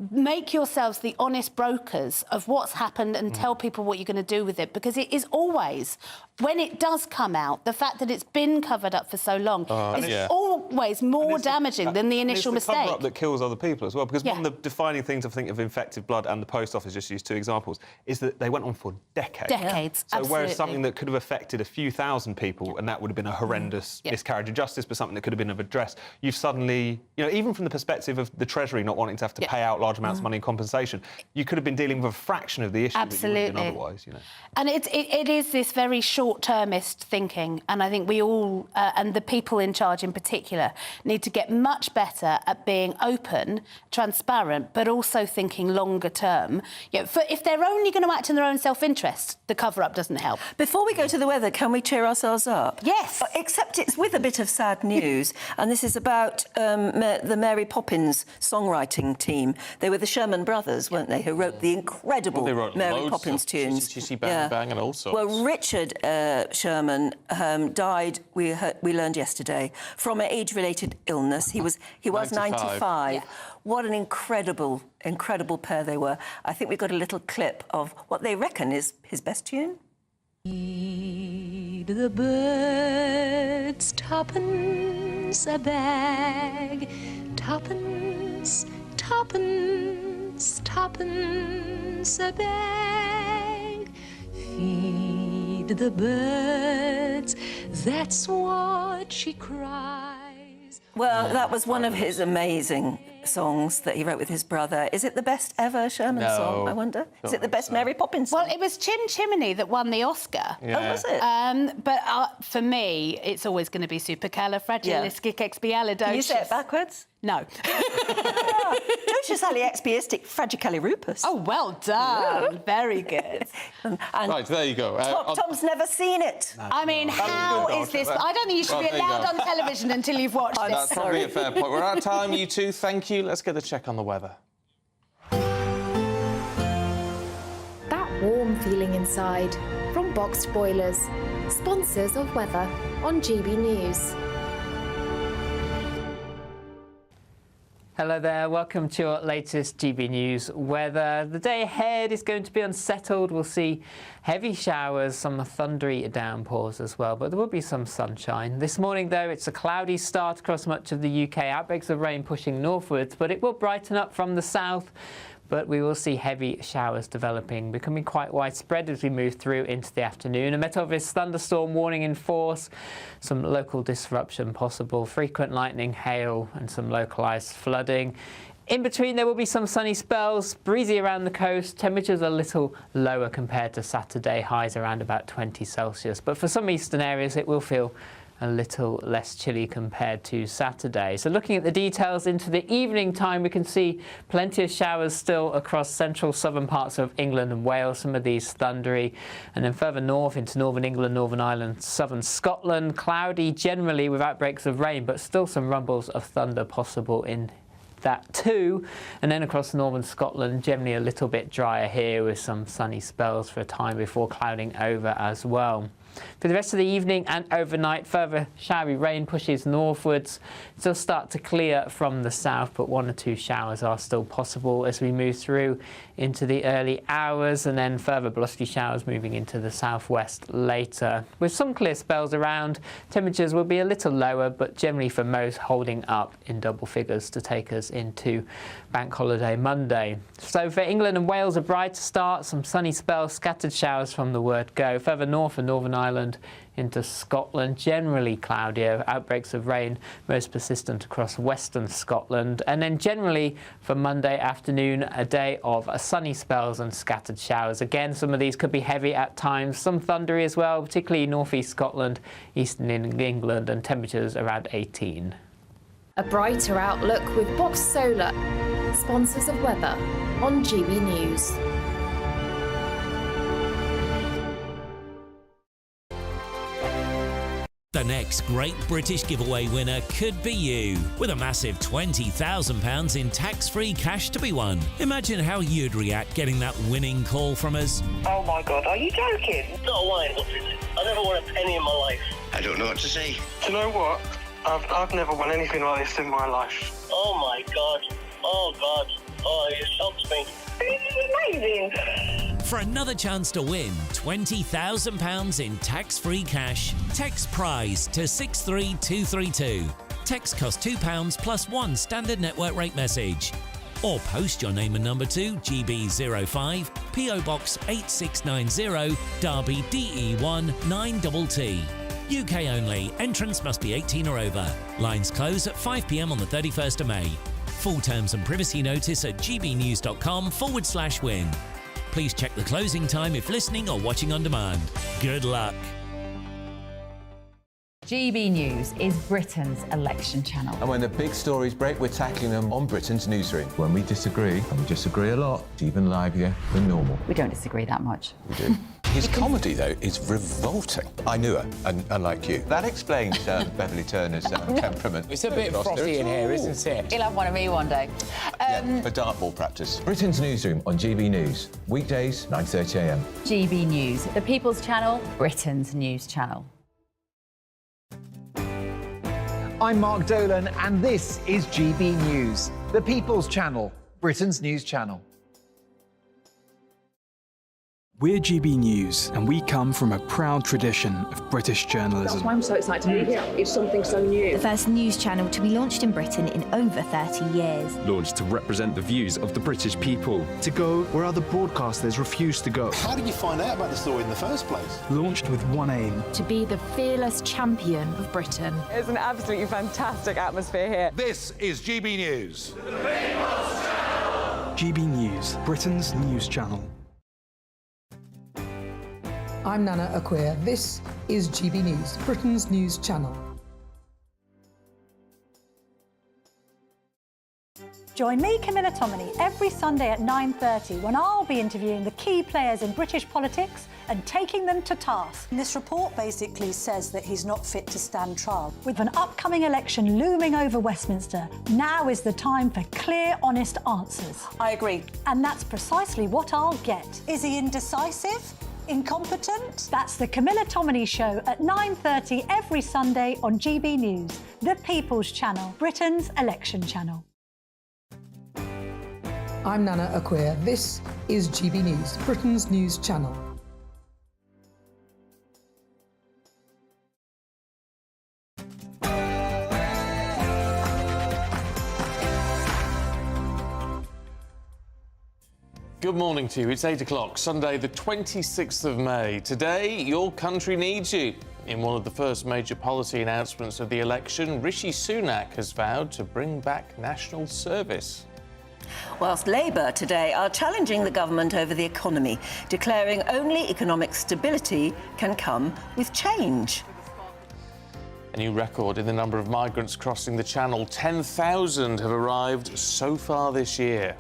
Make yourselves the honest brokers of what's happened and tell people what you're going to do with it, because it is always, when it does come out, the fact that it's been covered up for so long is always more damaging than the initial mistake. It's the cover-up that kills other people as well, because one of the defining things I think of infected blood and the post office, just used two examples, is that they went on for decades. Decades, So absolutely. whereas something that could have affected a few thousand people, and that would have been a horrendous miscarriage of justice, but something that could have been of address, you've suddenly, even from the perspective of the Treasury not wanting to have to pay out large large amounts of money in compensation. You could have been dealing with a fraction of the issue that you would have been otherwise, you know. And it is this very short-termist thinking, and I think we all, and the people in charge in particular, need to get much better at being open, transparent, but also thinking longer term. You know, if they're only going to act in their own self-interest, the cover-up doesn't help. Before we go to the weather, can we cheer ourselves up? Yes. Except it's with a bit of sad news, and this is about the Mary Poppins songwriting team. They were the Sherman Brothers, weren't they, who wrote the incredible Mary Poppins tunes. Chissy Bang Bang and all sorts. Well, Richard Sherman died, we learned yesterday, from an age-related illness. He was 95. Yeah. What an incredible pair they were. I think we've got a little clip of what they reckon is his best tune. Feed the birds twopence a bag, twopence, twopence, twopence a bag. Feed the birds, that's what she cries. Well, that was one of his amazing songs that he wrote with his brother. Is it the best ever Sherman song, I wonder? Is it the best Mary Poppins song? Well, it was Chin Chimney that won the Oscar. Yeah. Oh, was it? But for me, it's always going to be supercalifragilisticexpialidocious. Can you say it backwards? No. Fragicalirupus. Oh, well done. Very good. And right, there you go. Tom's never seen it. I mean, how is this? I don't think you should be allowed on television until you've watched this. That's probably a fair point. We're out of time, you two. Thank you. Let's get a check on the weather. That warm feeling inside from Boxed Boilers, sponsors of weather on GB News. Hello there, welcome to your latest GB News weather. The day ahead is going to be unsettled. We'll see heavy showers, some thundery downpours as well, but there will be some sunshine. This morning, though, it's a cloudy start across much of the UK. Outbreaks of rain pushing northwards, but it will brighten up from the south. But we will see heavy showers developing, becoming quite widespread as we move through into the afternoon. A Met Office thunderstorm warning in force, some local disruption possible, frequent lightning, hail and some localised flooding. In between, there will be some sunny spells, breezy around the coast, temperatures a little lower compared to Saturday, highs around about 20 Celsius. But for some eastern areas, it will feel a little less chilly compared to Saturday. So looking at the details into the evening time, we can see plenty of showers still across central southern parts of England and Wales, some of these thundery, and then further north into northern England, Northern Ireland, southern Scotland, cloudy generally with outbreaks of rain, but still some rumbles of thunder possible in that too. And then across northern Scotland, generally a little bit drier here with some sunny spells for a time before clouding over as well. For the rest of the evening and overnight, further showery rain pushes northwards. It'll start to clear from the south, but one or two showers are still possible as we move through into the early hours, and then further blustery showers moving into the southwest later. With some clear spells around, temperatures will be a little lower, but generally for most holding up in double figures to take us into Bank Holiday Monday. So for England and Wales, a brighter start, some sunny spells, scattered showers from the word go. Further north and Northern Ireland into Scotland, generally cloudier, outbreaks of rain most persistent across western Scotland. And then generally for Monday afternoon, a day of sunny spells and scattered showers. Again, some of these could be heavy at times, some thundery as well, particularly northeast Scotland, eastern England, and temperatures around 18. A brighter outlook with Box Solar, sponsors of weather on GB News. The next Great British Giveaway winner could be you, with a massive £20,000 in tax-free cash to be won. Imagine how you'd react getting that winning call from us. Oh my God, are you joking? Not a line, what is it? I never won a penny in my life. I don't know what to say. Do you know what? I've never won anything like this in my life. Oh my God. Oh God. Oh, it shocked me. This is amazing. For another chance to win £20,000 in tax-free cash, text PRIZE to 63232. Text costs £2 plus one standard network rate message. Or post your name and number to GB05, PO Box 8690, Derby DE1 9TT. UK only. Entrance must be 18 or over. Lines close at 5 p.m. on the 31st of May. Full terms and privacy notice at gbnews.com/win. Please check the closing time if listening or watching on demand. Good luck. GB News is Britain's election channel. And when the big stories break, we're tackling them on Britain's newsroom. When we disagree, and we disagree a lot, it's even livelier than normal. We don't disagree that much. We do. His comedy, though, is revolting. I knew her, unlike you. That explains Beverly Turner's temperament. It's a bit frosty in here, isn't it? He'll have one of me one day. For dartball practice. Britain's newsroom on GB News. Weekdays, 9:30 a.m. GB News, the People's Channel, Britain's news channel. I'm Mark Dolan, and this is GB News, the People's Channel, Britain's news channel. We're GB News, and we come from a proud tradition of British journalism. That's why I'm so excited to be here. It's something so new. The first news channel to be launched in Britain in over 30 years. Launched to represent the views of the British people. To go where other broadcasters refuse to go. How did you find out about the story in the first place? Launched with one aim. To be the fearless champion of Britain. It's an absolutely fantastic atmosphere here. This is GB News. GB News, Britain's news channel. I'm Nana Acquia. This is GB News, Britain's news channel. Join me, Camilla Tominey, every Sunday at 9:30 when I'll be interviewing the key players in British politics and taking them to task. This report basically says that he's not fit to stand trial. With an upcoming election looming over Westminster, now is the time for clear, honest answers. I agree. And that's precisely what I'll get. Is he indecisive? Incompetent? That's the Camilla Tominey Show at 9:30 every Sunday on GB News, the People's Channel, Britain's election channel. I'm Nana Acquia. This is GB News, Britain's news channel. Good morning to you. It's 8 o'clock, Sunday the 26th of May. Today, your country needs you. In one of the first major policy announcements of the election, Rishi Sunak has vowed to bring back national service. Whilst Labour today are challenging the government over the economy, declaring only economic stability can come with change. A new record in the number of migrants crossing the Channel. 10,000 have arrived so far this year.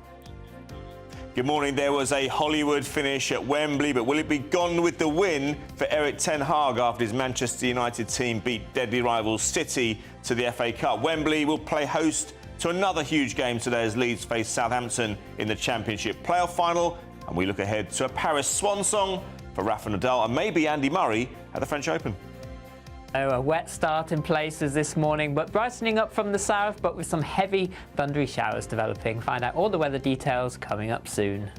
Good morning. There was a Hollywood finish at Wembley, but will it be gone with the win for Erik ten Hag after his Manchester United team beat deadly rivals City to the FA Cup? Wembley will play host to another huge game today as Leeds face Southampton in the Championship playoff final, and we look ahead to a Paris swan song for Rafa Nadal and maybe Andy Murray at the French Open. A wet start in places this morning, but brightening up from the south, but with some heavy, thundery showers developing. Find out all the weather details coming up soon.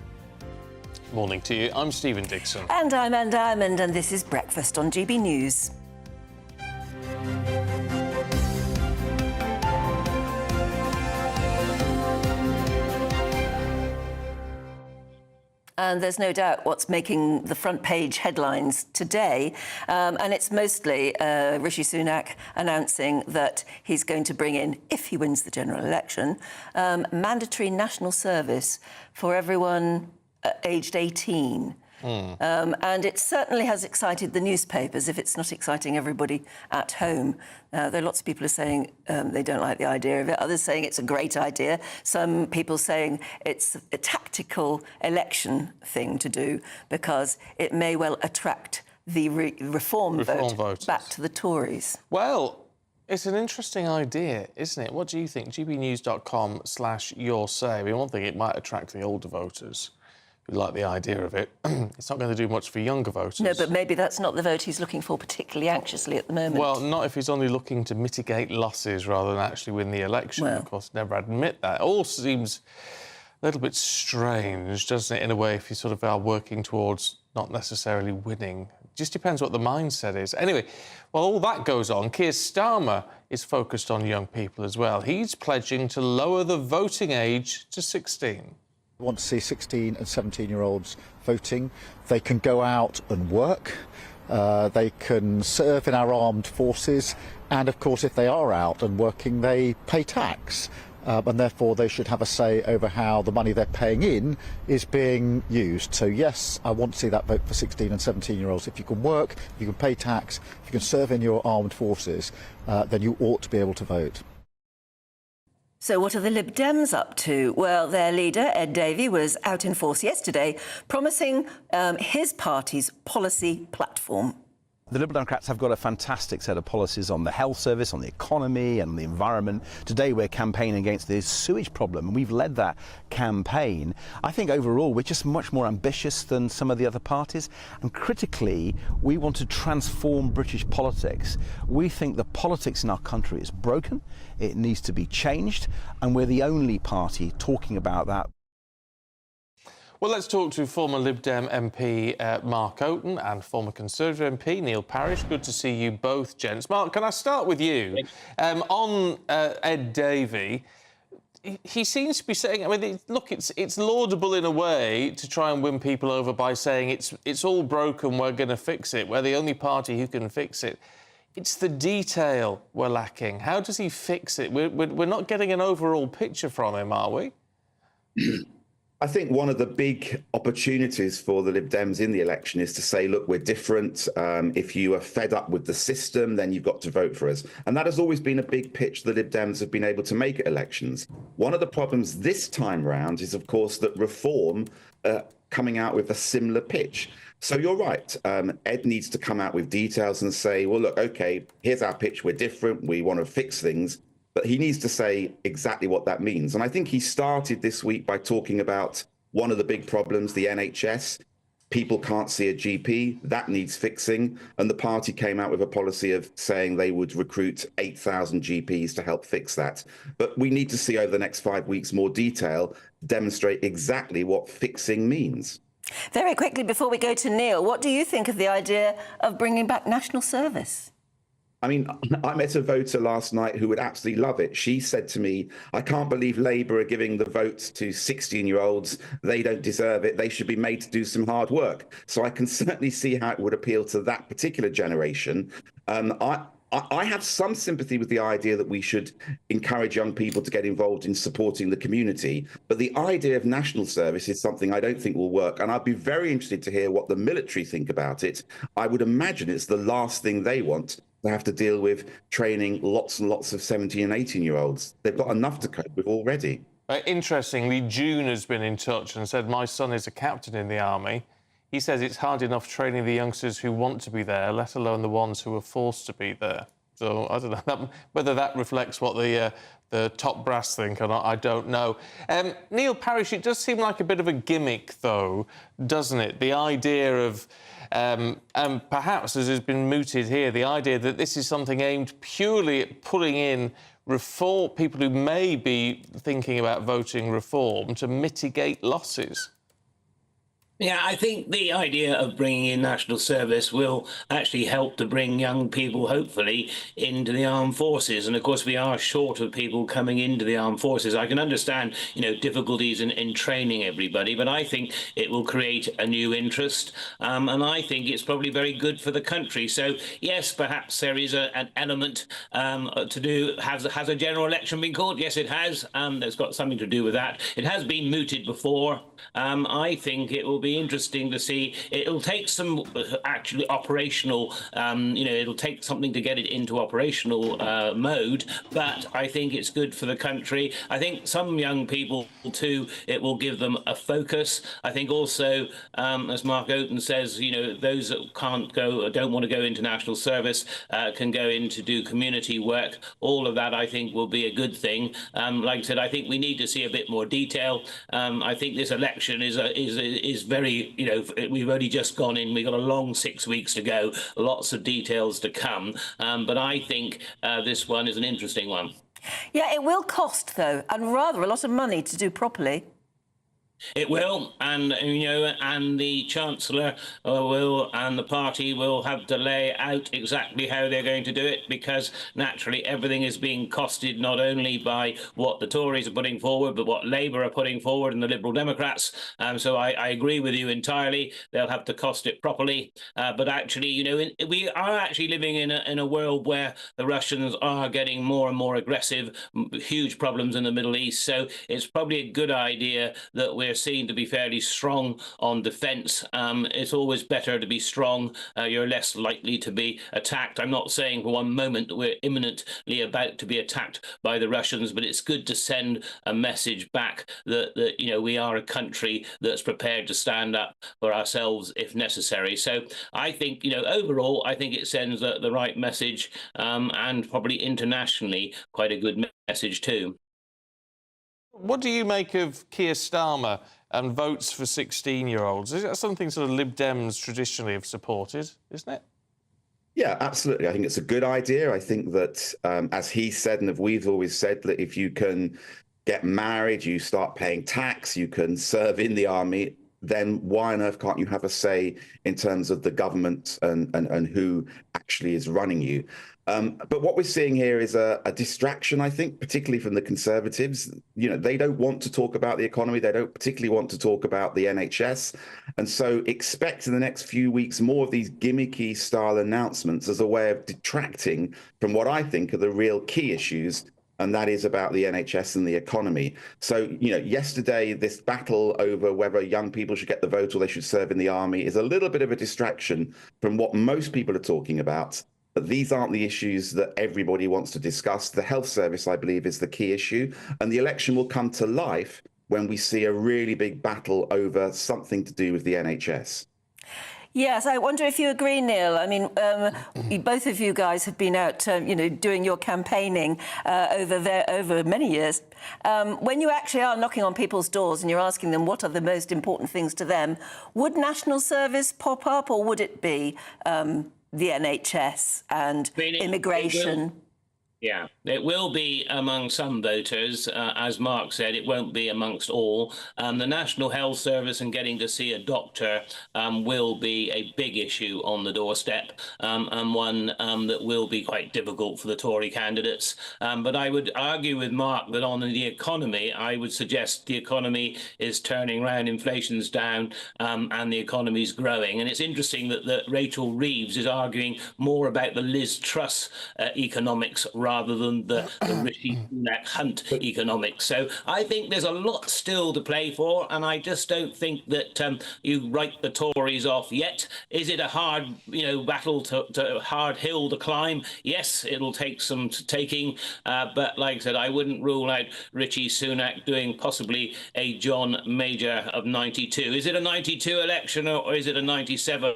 Morning to you. I'm Stephen Dixon. And I'm Anne Diamond, and this is Breakfast on GB News. And there's no doubt what's making the front page headlines today. And it's mostly Rishi Sunak announcing that he's going to bring in, if he wins the general election, mandatory national service for everyone aged 18. And it certainly has excited the newspapers, if it's not exciting everybody at home. There are lots of people who are saying they don't like the idea of it, others saying it's a great idea, some people saying it's a tactical election thing to do because it may well attract the reform vote back to the Tories. Well, it's an interesting idea, isn't it? What do you think? gbnews.com/yoursay. I mean, one thing, it might attract the older voters who like the idea of it. It's not going to do much for younger voters. No, but maybe that's not the vote he's looking for particularly anxiously at the moment. Well, not if he's only looking to mitigate losses rather than actually win the election. Well, of course, never admit that. It all seems a little bit strange, doesn't it, in a way, if you sort of are working towards not necessarily winning. It just depends what the mindset is. Anyway, while all that goes on, Keir Starmer is focused on young people as well. He's pledging to lower the voting age to 16. I want to see 16 and 17-year-olds voting. They can go out and work. They can serve in our armed forces. And, of course, if they are out and working, they pay tax. and therefore they should have a say over how the money they're paying in is being used. So yes, I want to see that vote for 16 and 17-year-olds. If you can work, if you can pay tax, if you can serve in your armed forces, then you ought to be able to vote. So what are the Lib Dems up to? Well, their leader, Ed Davey, was out in force yesterday, promising his party's policy platform. The Liberal Democrats have got a fantastic set of policies on the health service, on the economy and the environment. Today we're campaigning against the sewage problem, and we've led that campaign. I think overall we're just much more ambitious than some of the other parties, and critically we want to transform British politics. We think the politics in our country is broken, it needs to be changed, and we're the only party talking about that. Well, let's talk to former Lib Dem MP Mark Oaten and former Conservative MP Neil Parish. Good to see you both, gents. Mark, can I start with you? On Ed Davey, he seems to be saying, I mean, look, it's laudable in a way to try and win people over by saying it's all broken, we're going to fix it. We're the only party who can fix it. It's the detail we're lacking. How does he fix it? We're not getting an overall picture from him, are we? I think one of the big opportunities for the Lib Dems in the election is to say, look, we're different. If you are fed up with the system, then you've got to vote for us. And that has always been a big pitch the Lib Dems have been able to make at elections. One of the problems this time round is, of course, that Reform coming out with a similar pitch. So you're right. Ed needs to come out with details and say, well, look, OK, here's our pitch. We're different. We want to fix things. But he needs to say exactly what that means. And I think he started this week by talking about one of the big problems, the NHS. People can't see a GP. That needs fixing. And the party came out with a policy of saying they would recruit 8,000 GPs to help fix that. But we need to see over the next 5 weeks more detail, demonstrate exactly what fixing means. Very quickly, before we go to Neil, what do you think of the idea of bringing back national service? I mean, I met a voter last night who would absolutely love it. She said to me, I can't believe Labour are giving the vote to 16-year-olds. They don't deserve it. They should be made to do some hard work. So I can certainly see how it would appeal to that particular generation. I have some sympathy with the idea that we should encourage young people to get involved in supporting the community. But the idea of national service is something I don't think will work. And I'd be very interested to hear what the military think about it. I would imagine it's the last thing they want, to have to deal with training lots and lots of 17 and 18-year-olds. They've got enough to cope with already. Interestingly, June has been in touch and said, my son is a captain in the army. He says it's hard enough training the youngsters who want to be there, let alone the ones who are forced to be there. So I don't know whether that reflects what the top brass think or not. I don't know. Neil Parish, it does seem like a bit of a gimmick, though, doesn't it? The idea of, and perhaps as has been mooted here, the idea that this is something aimed purely at pulling in reform, people who may be thinking about voting Reform to mitigate losses. Yeah, I think the idea of bringing in national service will actually help to bring young people, hopefully, into the armed forces. And of course, we are short of people coming into the armed forces. I can understand, difficulties in training everybody, but I think it will create a new interest. And I think it's probably very good for the country. So, yes, perhaps there is an element to do. Has a general election been called? Yes, it has. It's got something to do with that. It has been mooted before. I think it will be interesting to see. It'll take some actually operational, it'll take something to get it into operational mode, but I think it's good for the country. I think some young people too, it will give them a focus. I think also, as Mark Oaten says, those that can't go or don't want to go into national service can go in to do community work. All of that, I think, will be a good thing. Like I said, I think we need to see a bit more detail. I think this election is very, we've only just gone in. We've got a long 6 weeks to go, lots of details to come. But I think this one is an interesting one. Yeah, it will cost, though, and rather a lot of money to do properly. It will, and and the Chancellor will, and the party will have to lay out exactly how they're going to do it, because naturally everything is being costed not only by what the Tories are putting forward, but what Labour are putting forward and the Liberal Democrats. So I agree with you entirely. They'll have to cost it properly. But actually, we are actually living in a world where the Russians are getting more and more aggressive, huge problems in the Middle East. So it's probably a good idea that we're seen to be fairly strong on defence. It's always better to be strong. You're less likely to be attacked. I'm not saying for one moment that we're imminently about to be attacked by the Russians, but it's good to send a message back that we are a country that's prepared to stand up for ourselves if necessary. So I think, overall, I think it sends the right message, and probably internationally quite a good message too. What do you make of Keir Starmer and votes for 16-year-olds? Is that something sort of Lib Dems traditionally have supported, isn't it? Yeah, absolutely. I think it's a good idea. I think that, as he said, and we've always said, that if you can get married, you start paying tax, you can serve in the army, then why on earth can't you have a say in terms of the government and who actually is running you? But what we're seeing here is a distraction, I think, particularly from the Conservatives. They don't want to talk about the economy. They don't particularly want to talk about the NHS. And so expect in the next few weeks more of these gimmicky style announcements as a way of detracting from what I think are the real key issues, and that is about the NHS and the economy. So, yesterday, this battle over whether young people should get the vote or they should serve in the army is a little bit of a distraction from what most people are talking about. But these aren't the issues that everybody wants to discuss. The health service, I believe, is the key issue. And the election will come to life when we see a really big battle over something to do with the NHS. Yes, I wonder if you agree, Neil. I mean, both of you guys have been out, doing your campaigning over many years. When you actually are knocking on people's doors and you're asking them what are the most important things to them, would national service pop up, or would it be the NHS and immigration? Yeah, it will be among some voters. As Mark said, it won't be amongst all. The National Health Service and getting to see a doctor will be a big issue on the doorstep, and one that will be quite difficult for the Tory candidates. But I would argue with Mark that on the economy, I would suggest the economy is turning around, inflation's down, and the economy's growing. And it's interesting that Rachel Reeves is arguing more about the Liz Truss economics rather than the Rishi Sunak Hunt economics. So I think there's a lot still to play for, and I just don't think that you write the Tories off yet. Is it a hard, battle to hard hill to climb? Yes, it'll take some taking, but like I said, I wouldn't rule out Rishi Sunak doing possibly a John Major of 92. Is it a 92 election, or is it a 97,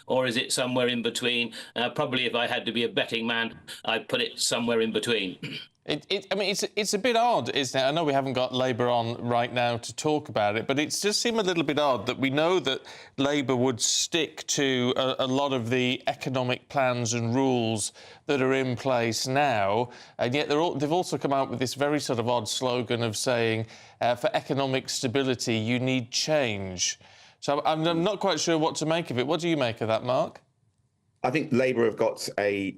or is it somewhere in between? Probably, if I had to be a betting man, I'd put it somewhere in between. It's a bit odd, isn't it? I know we haven't got Labour on right now to talk about it, but it just seemed a little bit odd that we know that Labour would stick to a lot of the economic plans and rules that are in place now, and yet they've also come out with this very sort of odd slogan of saying, for economic stability, you need change. So I'm not quite sure what to make of it. What do you make of that, Mark? I think Labour have got a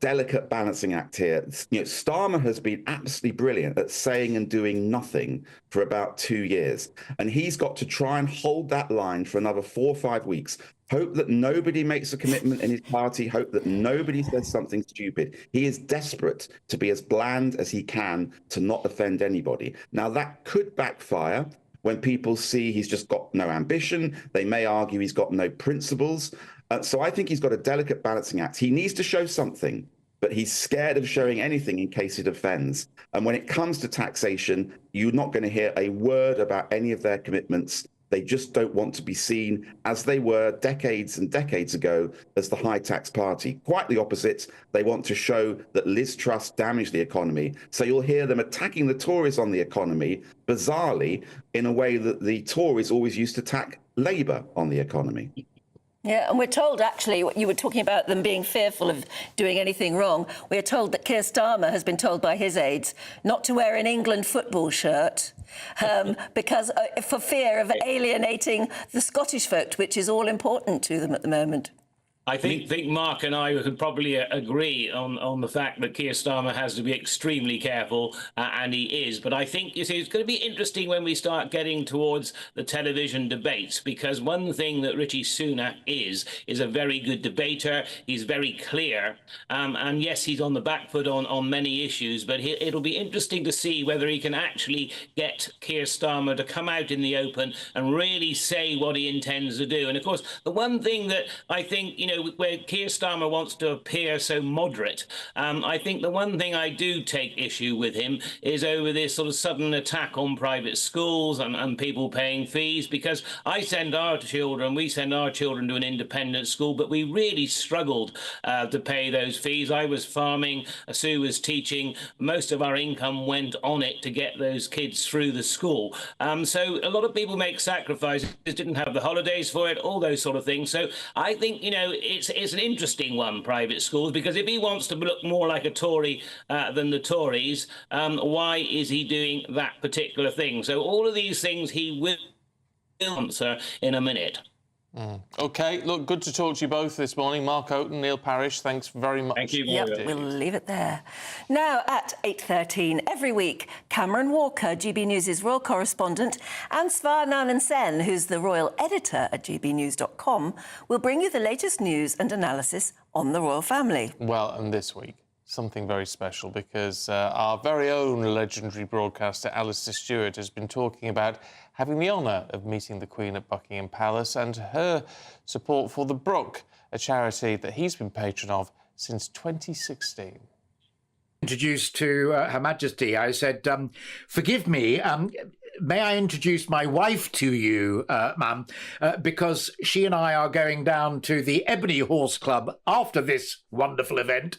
delicate balancing act here. Starmer has been absolutely brilliant at saying and doing nothing for about 2 years. And he's got to try and hold that line for another 4 or 5 weeks. Hope that nobody makes a commitment in his party. Hope that nobody says something stupid. He is desperate to be as bland as he can to not offend anybody. Now, that could backfire when people see he's just got no ambition. They may argue he's got no principles. So I think he's got a delicate balancing act. He needs to show something, but he's scared of showing anything in case it offends. And when it comes to taxation, you're not going to hear a word about any of their commitments. They just don't want to be seen as they were decades and decades ago as the high tax party. Quite the opposite. They want to show that Liz Truss damaged the economy. So you'll hear them attacking the Tories on the economy, bizarrely, in a way that the Tories always used to attack Labour on the economy. Yeah, and we're told, actually, you were talking about them being fearful of doing anything wrong. We're told that Keir Starmer has been told by his aides not to wear an England football shirt because for fear of alienating the Scottish vote, which is all important to them at the moment. I think Mark and I could probably agree on the fact that Keir Starmer has to be extremely careful, and he is. But I think, you see, it's going to be interesting when we start getting towards the television debates, because one thing that Rishi Sunak is a very good debater. He's very clear. And yes, he's on the back foot on many issues, but it'll be interesting to see whether he can actually get Keir Starmer to come out in the open and really say what he intends to do. And of course, the one thing that I think, you know, where Keir Starmer wants to appear so moderate, I think the one thing I do take issue with him is over this sort of sudden attack on private schools and people paying fees, because we send our children to an independent school, but we really struggled to pay those fees. I was farming, Sue was teaching. Most of our income went on it to get those kids through the school. So a lot of people make sacrifices, didn't have the holidays for it, all those sort of things. So I think, you know, it's an interesting one, private schools, because if he wants to look more like a Tory than the Tories, why is he doing that particular thing? So all of these things he will answer in a minute. OK, look, good to talk to you both this morning. Mark Oaten, Neil Parish, thanks very much. Thank you. Yep, we'll leave it there. Now, at 8:13 every week, Cameron Walker, GB News' royal correspondent, and Svar Nanan-Sen, who's the royal editor at gbnews.com, will bring you the latest news and analysis on the royal family. Well, and this week, something very special, because our very own legendary broadcaster, Alistair Stewart, has been talking about having the honour of meeting the Queen at Buckingham Palace and her support for the Brook, a charity that he's been patron of since 2016. Introduced to Her Majesty, I said, forgive me, may I introduce my wife to you, ma'am, because she and I are going down to the Ebony Horse Club after this wonderful event,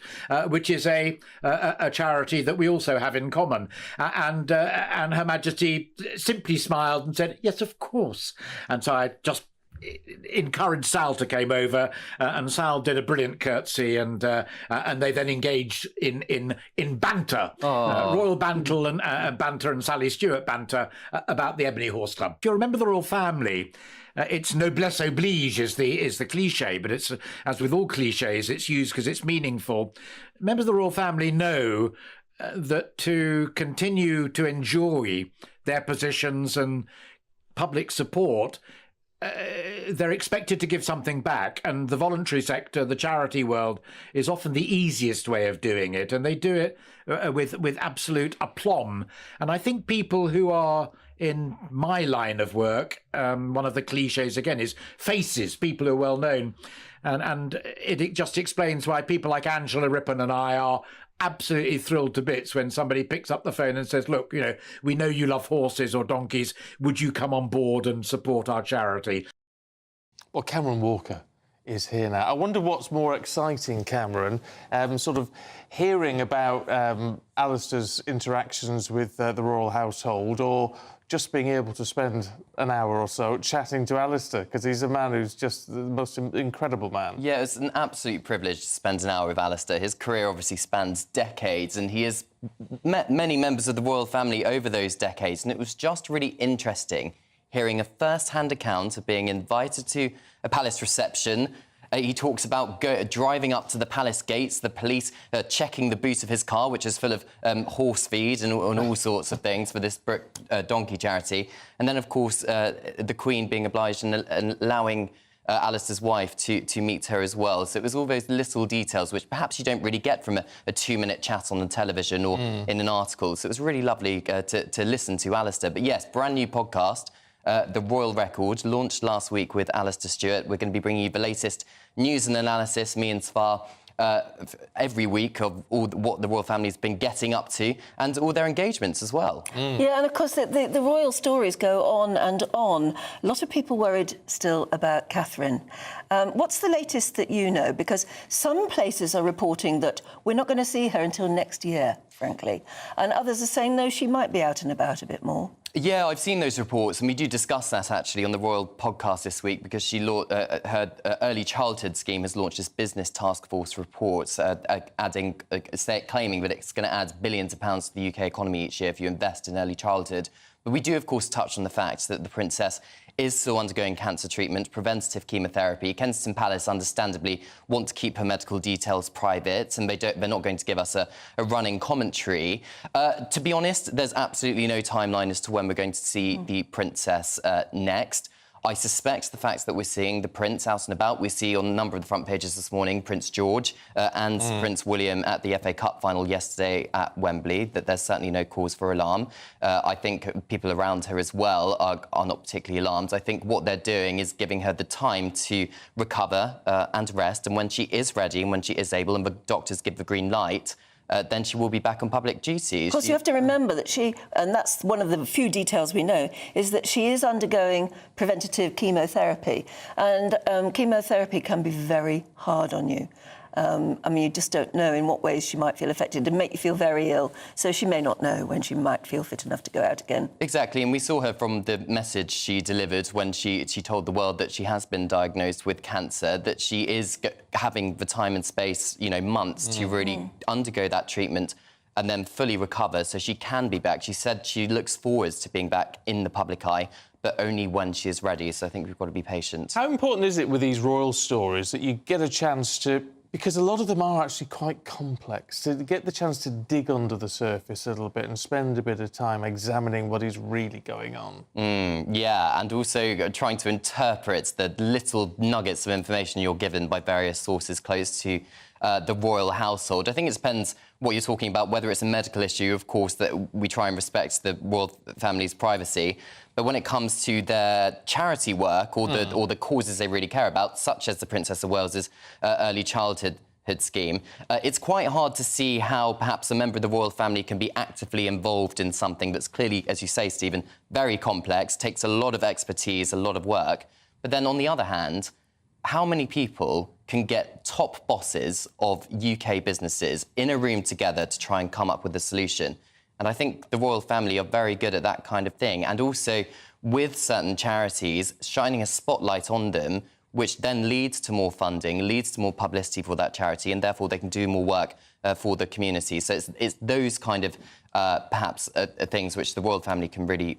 which is a charity that we also have in common. And Her Majesty simply smiled and said, yes, of course. And so I just encouraged Sal to come over, and Sal did a brilliant curtsy, and they then engaged in banter, royal banter and Sally Stewart banter about the Ebony Horse Club. If you remember the royal family, it's noblesse oblige is the cliche, but it's, as with all cliches, it's used because it's meaningful. Members of the royal family know that to continue to enjoy their positions and public support, they're expected to give something back, and the voluntary sector, the charity world, is often the easiest way of doing it, and they do it with absolute aplomb. And I think people who are in my line of work, one of the cliches again is faces, people who are well known, and it just explains why people like Angela Rippon and I are absolutely thrilled to bits when somebody picks up the phone and says, look, you know, we know you love horses or donkeys. Would you come on board and support our charity? Well, Cameron Walker is here now. I wonder what's more exciting, Cameron, sort of hearing about Alistair's interactions with the royal household, or just being able to spend an hour or so chatting to Alistair, because he's a man who's just the most incredible man. Yeah, it's an absolute privilege to spend an hour with Alistair. His career obviously spans decades, and he has met many members of the royal family over those decades, and it was just really interesting hearing a first-hand account of being invited to a palace reception. He talks about driving up to the palace gates, the police checking the boot of his car, which is full of horse feed and all sorts of things for this donkey charity. And then, of course, the Queen being obliged and allowing Alistair's wife to meet her as well. So it was all those little details which perhaps you don't really get from a 2-minute chat on the television or in an article. So it was really lovely to listen to Alistair. But yes, brand new podcast, The Royal Record, launched last week with Alistair Stewart. We're going to be bringing you the latest news and analysis, me and Svar, every week of what the royal family's been getting up to and all their engagements as well. Yeah, and of course the royal stories go on and on. A lot of people worried still about Catherine. What's the latest that you know? Because some places are reporting that we're not going to see her until next year, frankly, and others are saying, no, she might be out and about a bit more. Yeah, I've seen those reports, and we do discuss that actually on the Royal podcast this week, because her early childhood scheme has launched this business task force report, claiming that it's going to add billions of pounds to the UK economy each year if you invest in early childhood. But we do, of course, touch on the fact that the Princess is still undergoing cancer treatment, preventative chemotherapy. Kensington Palace, understandably, want to keep her medical details private, and they're not going to give us a running commentary. To be honest, there's absolutely no timeline as to when we're going to see the Princess next. I suspect the fact that we're seeing the Prince out and about, we see on a number of the front pages this morning, Prince George and Prince William at the FA Cup final yesterday at Wembley, that there's certainly no cause for alarm. I think people around her as well are not particularly alarmed. I think what they're doing is giving her the time to recover and rest, and when she is ready and when she is able and the doctors give the green light, then she will be back on public duty. Of course, you have to remember that and that's one of the few details we know, is that she is undergoing preventative chemotherapy. And chemotherapy can be very hard on you. I mean, you just don't know in what ways she might feel affected and make you feel very ill. So she may not know when she might feel fit enough to go out again. Exactly, and we saw her from the message she delivered when she told the world that she has been diagnosed with cancer, that she is having the time and space, months to really undergo that treatment and then fully recover so she can be back. She said she looks forward to being back in the public eye, but only when she is ready. So I think we've got to be patient. How important is it with these royal stories that you get a chance to... Because a lot of them are actually quite complex, to get the chance to dig under the surface a little bit and spend a bit of time examining what is really going on. Yeah, and also trying to interpret the little nuggets of information you're given by various sources close to the royal household. I think it depends what you're talking about, whether it's a medical issue, of course, that we try and respect the royal family's privacy. But when it comes to their charity work or the causes they really care about, such as the Princess of Wales's early childhood scheme, it's quite hard to see how perhaps a member of the royal family can be actively involved in something that's clearly, as you say, Stephen, very complex, takes a lot of expertise, a lot of work. But then on the other hand, how many people can get top bosses of UK businesses in a room together to try and come up with a solution? And I think the royal family are very good at that kind of thing. And also, with certain charities, shining a spotlight on them, which then leads to more funding, leads to more publicity for that charity, and therefore they can do more work for the community. So it's those kind of perhaps things which the royal family can really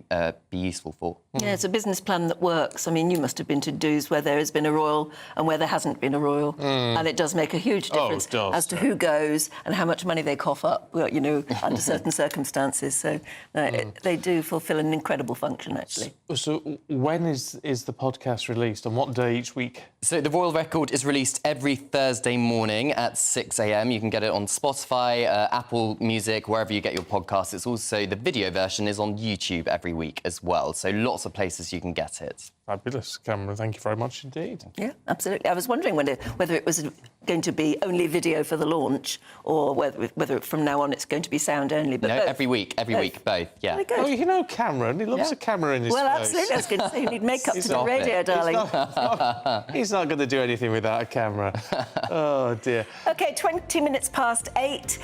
be useful for. Yeah, it's a business plan that works. I mean, you must have been to do's where there has been a royal and where there hasn't been a royal. And it does make a huge difference as to who goes and how much money they cough up, under certain circumstances. So they do fulfil an incredible function, actually. So when is the podcast released, and what day each week? So the Royal Record is released every Thursday morning at 6 a.m. You can get it on Spotify, Apple Music, wherever you get your podcasts. It's also, the video version is on YouTube every week as well. So lots of places you can get it. Fabulous, Cameron. Thank you very much indeed. Yeah, absolutely. I was wondering whether it was going to be only video for the launch or whether from now on it's going to be sound only. But no, both. every week, both, yeah. Oh, you know Cameron, he loves a camera in his face. Well, absolutely. I was going to say, you need makeup to the radio, darling. He's not going to do anything without a camera. Oh, dear. OK, 20 minutes past 8.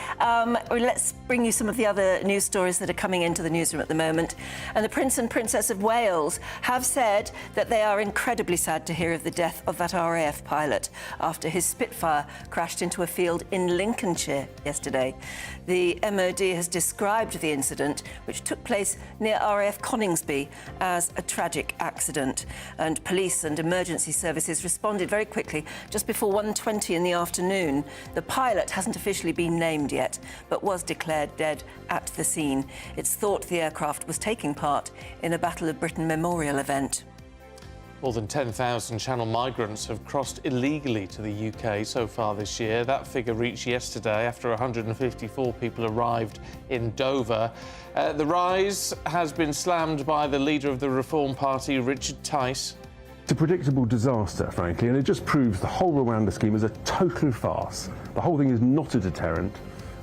Let's bring you some of the other news stories that are coming into the newsroom at the moment. And the Prince and Princess of Wales have said that they are incredibly sad to hear of the death of that RAF pilot after his Spitfire crashed into a field in Lincolnshire yesterday. The MOD has described the incident, which took place near RAF Coningsby, as a tragic accident. And police and emergency services responded very quickly just before 1:20 in the afternoon. The pilot hasn't officially been named yet, but was declared dead at the scene. It's thought the aircraft was taking part in a Battle of Britain memorial event. More than 10,000 Channel migrants have crossed illegally to the UK so far this year. That figure reached yesterday after 154 people arrived in Dover. The rise has been slammed by the leader of the Reform Party, Richard Tice. It's a predictable disaster, frankly, and it just proves the whole Rwanda scheme is a total farce. The whole thing is not a deterrent.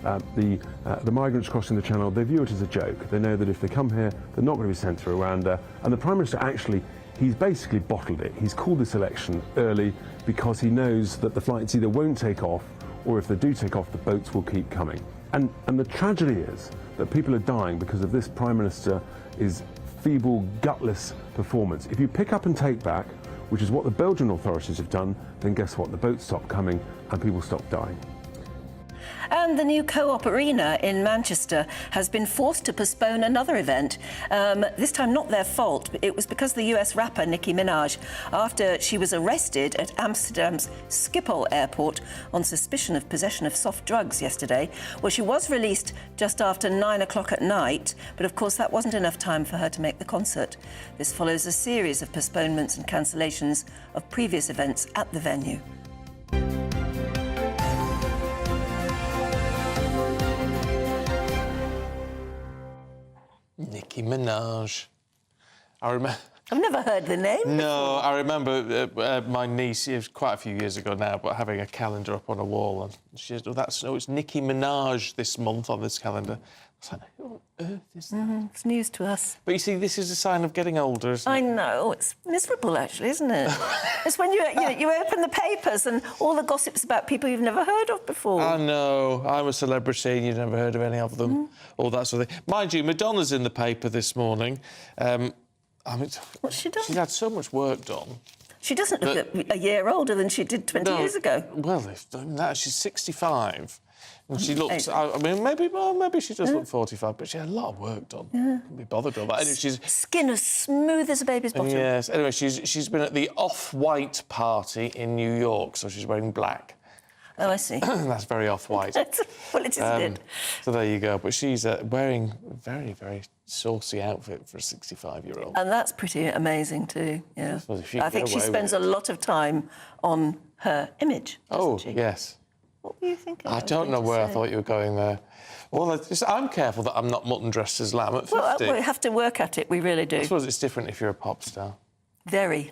The migrants crossing the Channel, they view it as a joke. They know that if they come here, they're not going to be sent to Rwanda. And the Prime Minister actually, he's basically bottled it. He's called this election early because he knows that the flights either won't take off, or if they do take off, the boats will keep coming. And the tragedy is that people are dying because of this Prime Minister is feeble, gutless performance. If you pick up and take back, which is what the Belgian authorities have done, then guess what? The boats stop coming and people stop dying. And the new Co-op Arena in Manchester has been forced to postpone another event. This time not their fault. It was because the US rapper Nicki Minaj, after she was arrested at Amsterdam's Schiphol airport on suspicion of possession of soft drugs yesterday. Well, she was released just after 9 o'clock at night, but of course that wasn't enough time for her to make the concert. This follows a series of postponements and cancellations of previous events at the venue. Nicki Minaj. I've never heard the name. No, I remember my niece, it was quite a few years ago now, but having a calendar up on a wall, and she said, it's Nicki Minaj this month on this calendar. I was like, who on earth is that? It's news to us. But you see, this is a sign of getting older, isn't it? I know. It's miserable, actually, isn't it? It's when you open the papers and all the gossip's about people you've never heard of before. I know. I'm a celebrity and you've never heard of any of them. All that sort of thing. Mind you, Madonna's in the paper this morning. What's she done? She's had so much work done. She doesn't look a year older than she did 20 years ago. Well, she's 65. And she looks, maybe she does look 45, but she had a lot of work done. Yeah. Can't be bothered with that. Anyway, skin as smooth as a baby's bottom. Yes. Anyway, she's been at the Off-White party in New York, so she's wearing black. Oh, I see. That's very Off-White. Well, it isn't it? So there you go. But she's wearing a very, very saucy outfit for a 65-year-old. And that's pretty amazing too, yeah. I think she spends a lot of time on her image, doesn't she? Yes. What were you thinking? I don't know where I thought you were going there. Well, I'm careful that I'm not mutton dressed as lamb at 50. Well, we have to work at it, we really do. I suppose it's different if you're a pop star. Very.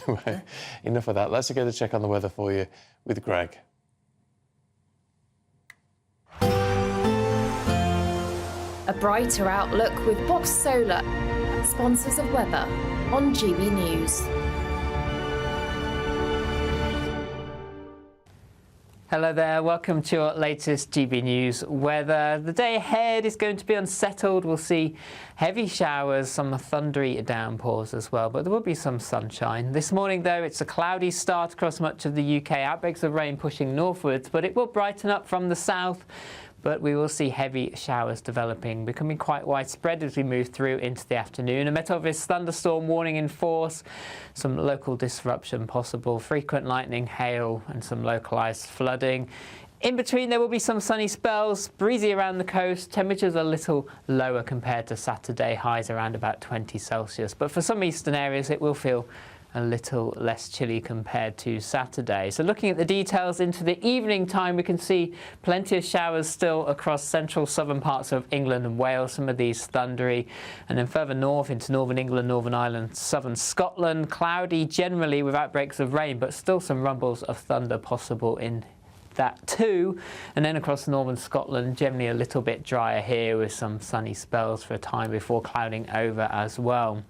Anyway, enough of that. Let's go to check on the weather for you with Greg. A brighter outlook with Box Solar, sponsors of weather on GB News. Hello there, welcome to your latest GB News weather. The day ahead is going to be unsettled. We'll see heavy showers, some thundery downpours as well, but there will be some sunshine. This morning, though, it's a cloudy start across much of the UK. Outbreaks of rain pushing northwards, but it will brighten up from the south. But we will see heavy showers developing, becoming quite widespread as we move through into the afternoon. A Met-Office thunderstorm warning in force, some local disruption possible, frequent lightning, hail and some localised flooding. In between there will be some sunny spells, breezy around the coast, temperatures a little lower compared to Saturday, highs around about 20 Celsius. But for some eastern areas it will feel a little less chilly compared to Saturday. So looking at the details into the evening time, we can see plenty of showers still across central southern parts of England and Wales, some of these thundery, and then further north into northern England, Northern Ireland, southern Scotland, cloudy generally with outbreaks of rain, but still some rumbles of thunder possible in that too. And then across northern Scotland, generally a little bit drier here with some sunny spells for a time before clouding over as well.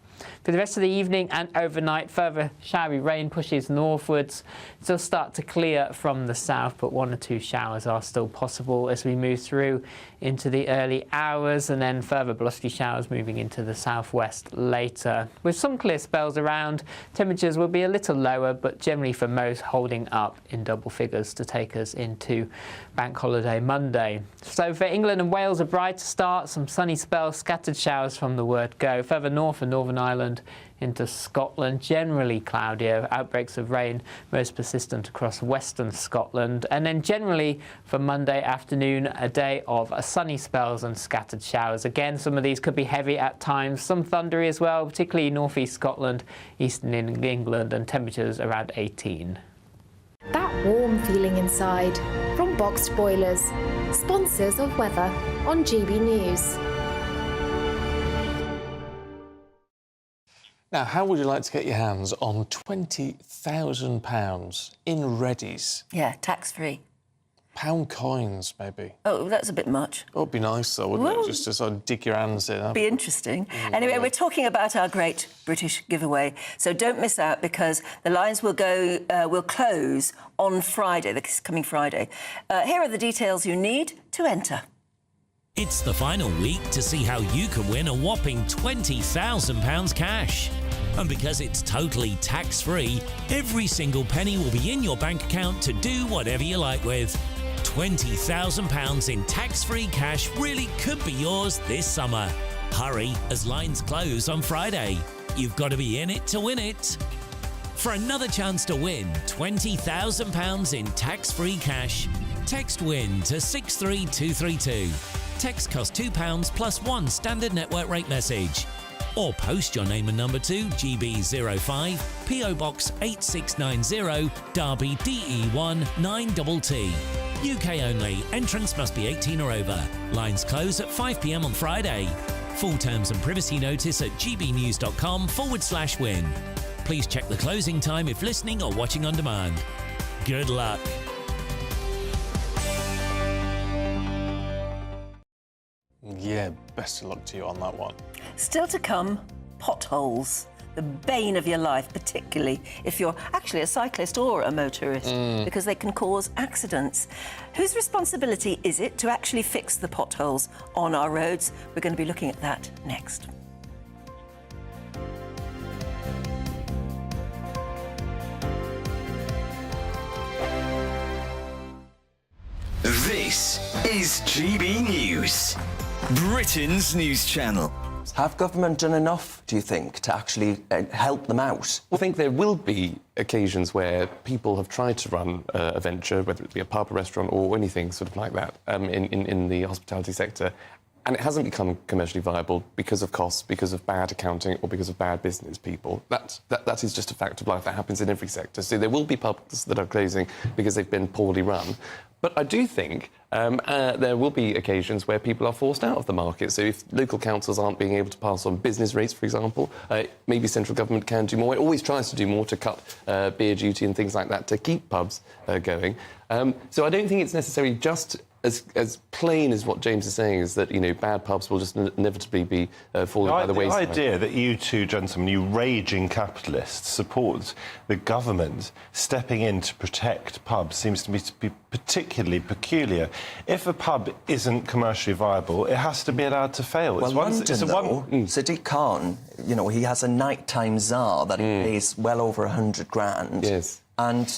For the rest of the evening and overnight, further showery rain pushes northwards. It'll start to clear from the south, but 1 or 2 showers are still possible as we move through into the early hours, and then further blustery showers moving into the southwest later. With some clear spells around, temperatures will be a little lower, but generally for most holding up in double figures to take us into Bank Holiday Monday. So for England and Wales, a brighter start, some sunny spells, scattered showers from the word go. Further north and Northern Ireland into Scotland, generally cloudier, outbreaks of rain most persistent across western Scotland. And then generally for Monday afternoon, a day of sunny spells and scattered showers. Again, some of these could be heavy at times, some thundery as well, particularly northeast Scotland, eastern England, and temperatures around 18. That warm feeling inside from Boxed Boilers, sponsors of weather on GB News. Now, how would you like to get your hands on £20,000 in readies? Yeah, tax-free. Pound coins, maybe. Oh, that's a bit much. Oh, it'd be nice, though, wouldn't it? Just to sort of dig your hands in. Be interesting. Anyway, we're talking about our great British giveaway, so don't miss out because the lines will close on Friday, this coming Friday. Here are the details you need to enter. It's the final week to see how you can win a whopping £20,000 cash. And because it's totally tax-free, every single penny will be in your bank account to do whatever you like with. £20,000 in tax-free cash really could be yours this summer. Hurry, as lines close on Friday. You've got to be in it to win it. For another chance to win £20,000 in tax-free cash, text WIN to 63232. Text costs £2 plus one standard network rate message. Or post your name and number to GB05, PO Box 8690, Derby DE1 9TT. UK only. Entrance must be 18 or over. Lines close at 5 p.m. on Friday. Full terms and privacy notice at gbnews.com/win. Please check the closing time if listening or watching on demand. Good luck. Yeah, best of luck to you on that one. Still to come, potholes. The bane of your life, particularly if you're actually a cyclist or a motorist, because they can cause accidents. Whose responsibility is it to actually fix the potholes on our roads? We're going to be looking at that next. This is GB News, Britain's news channel. Have government done enough, do you think, to actually help them out? I think there will be occasions where people have tried to run a venture, whether it be a pub, a restaurant or anything sort of like that, in the hospitality sector, and it hasn't become commercially viable because of costs, because of bad accounting or because of bad business people. That is just a fact of life. That happens in every sector. So there will be pubs that are closing because they've been poorly run. But I do think there will be occasions where people are forced out of the market. So if local councils aren't being able to pass on business rates, for example, maybe central government can do more. It always tries to do more to cut beer duty and things like that to keep pubs going. So I don't think it's necessarily just as plain as what James is saying, is that, you know, bad pubs will just inevitably be falling by the wayside. The idea that you two gentlemen, you raging capitalists, support the government stepping in to protect pubs seems to be particularly peculiar. If a pub isn't commercially viable, it has to be allowed to fail. Well, Sadiq Khan, you know, he has a nighttime czar that he pays well over 100 grand. Yes. And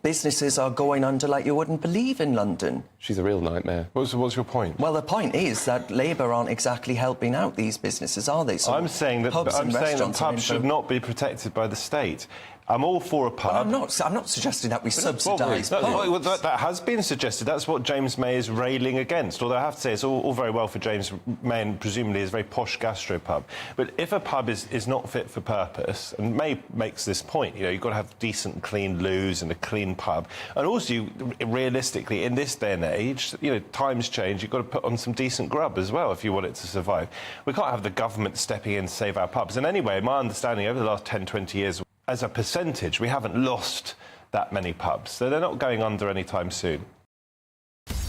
businesses are going under like you wouldn't believe in London. She's a real nightmare. What's your point? Well, the point is that Labour aren't exactly helping out these businesses, are they? So I'm saying that pubs should not be protected by the state. I'm all for a pub. Well, I'm not suggesting that we subsidise pubs. That has been suggested. That's what James May is railing against. Although I have to say, it's all very well for James May and presumably his very posh gastropub. But if a pub is not fit for purpose, and May makes this point, you know, you've got to have decent, clean loos and a clean pub. And also, realistically, in this day and age, you know, times change, you've got to put on some decent grub as well if you want it to survive. We can't have the government stepping in to save our pubs. And anyway, my understanding over the last 10, 20 years, as a percentage, we haven't lost that many pubs, so they're not going under anytime soon.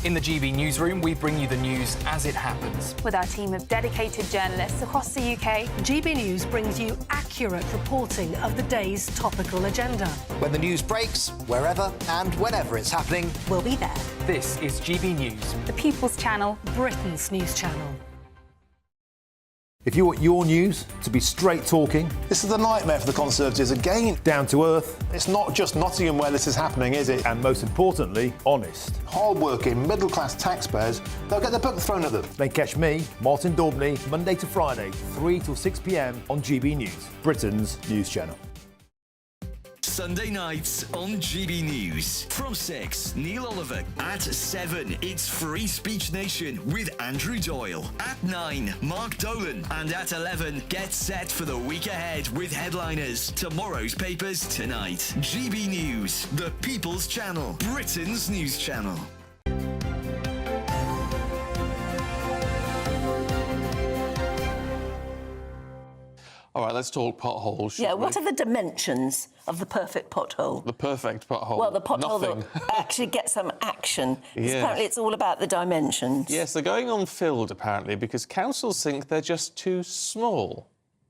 In the GB newsroom, we bring you the news as it happens. With our team of dedicated journalists across the UK, GB News brings you accurate reporting of the day's topical agenda. When the news breaks, wherever and whenever it's happening, we'll be there. This is GB News, the People's Channel, Britain's news channel. If you want your news to be straight talking, this is the nightmare for the Conservatives again. Down to earth. It's not just Nottingham where this is happening, is it? And most importantly, honest. Hard-working, middle-class taxpayers, they'll get the book thrown at them. They catch me, Martin Daubney, Monday to Friday, 3 till 6 p.m. on GB News, Britain's news channel. Sunday nights on GB News. From 6, Neil Oliver. At 7, it's Free Speech Nation with Andrew Doyle. At 9, Mark Dolan. And at 11, get set for the week ahead with headliners. Tomorrow's papers tonight. GB News, the People's Channel, Britain's news channel. All right, let's talk potholes. Yeah, what are the dimensions of the perfect pothole? The perfect pothole? Well, the pothole that actually gets some action. Yes. Apparently it's all about the dimensions. Yes, they're going unfilled, apparently, because councils think they're just too small.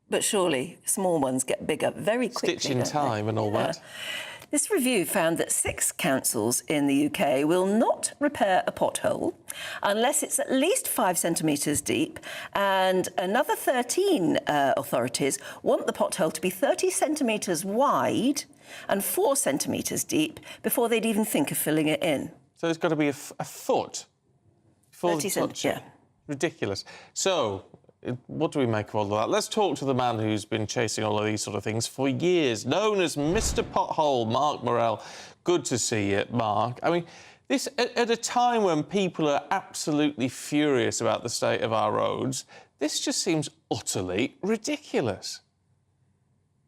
But surely small ones get bigger very quickly. Stitch in time and all that. This review found that 6 councils in the UK will not repair a pothole unless it's at least 5 centimetres deep, and another 13 authorities want the pothole to be 30 centimetres wide and 4 centimetres deep before they'd even think of filling it in. So it's got to be a foot. 30 centimetres, yeah. Ridiculous. So, what do we make of all of that? Let's talk to the man who's been chasing all of these sort of things for years, known as Mr. Pothole, Mark Morell. Good to see you, Mark. I mean, this at a time when people are absolutely furious about the state of our roads, this just seems utterly ridiculous.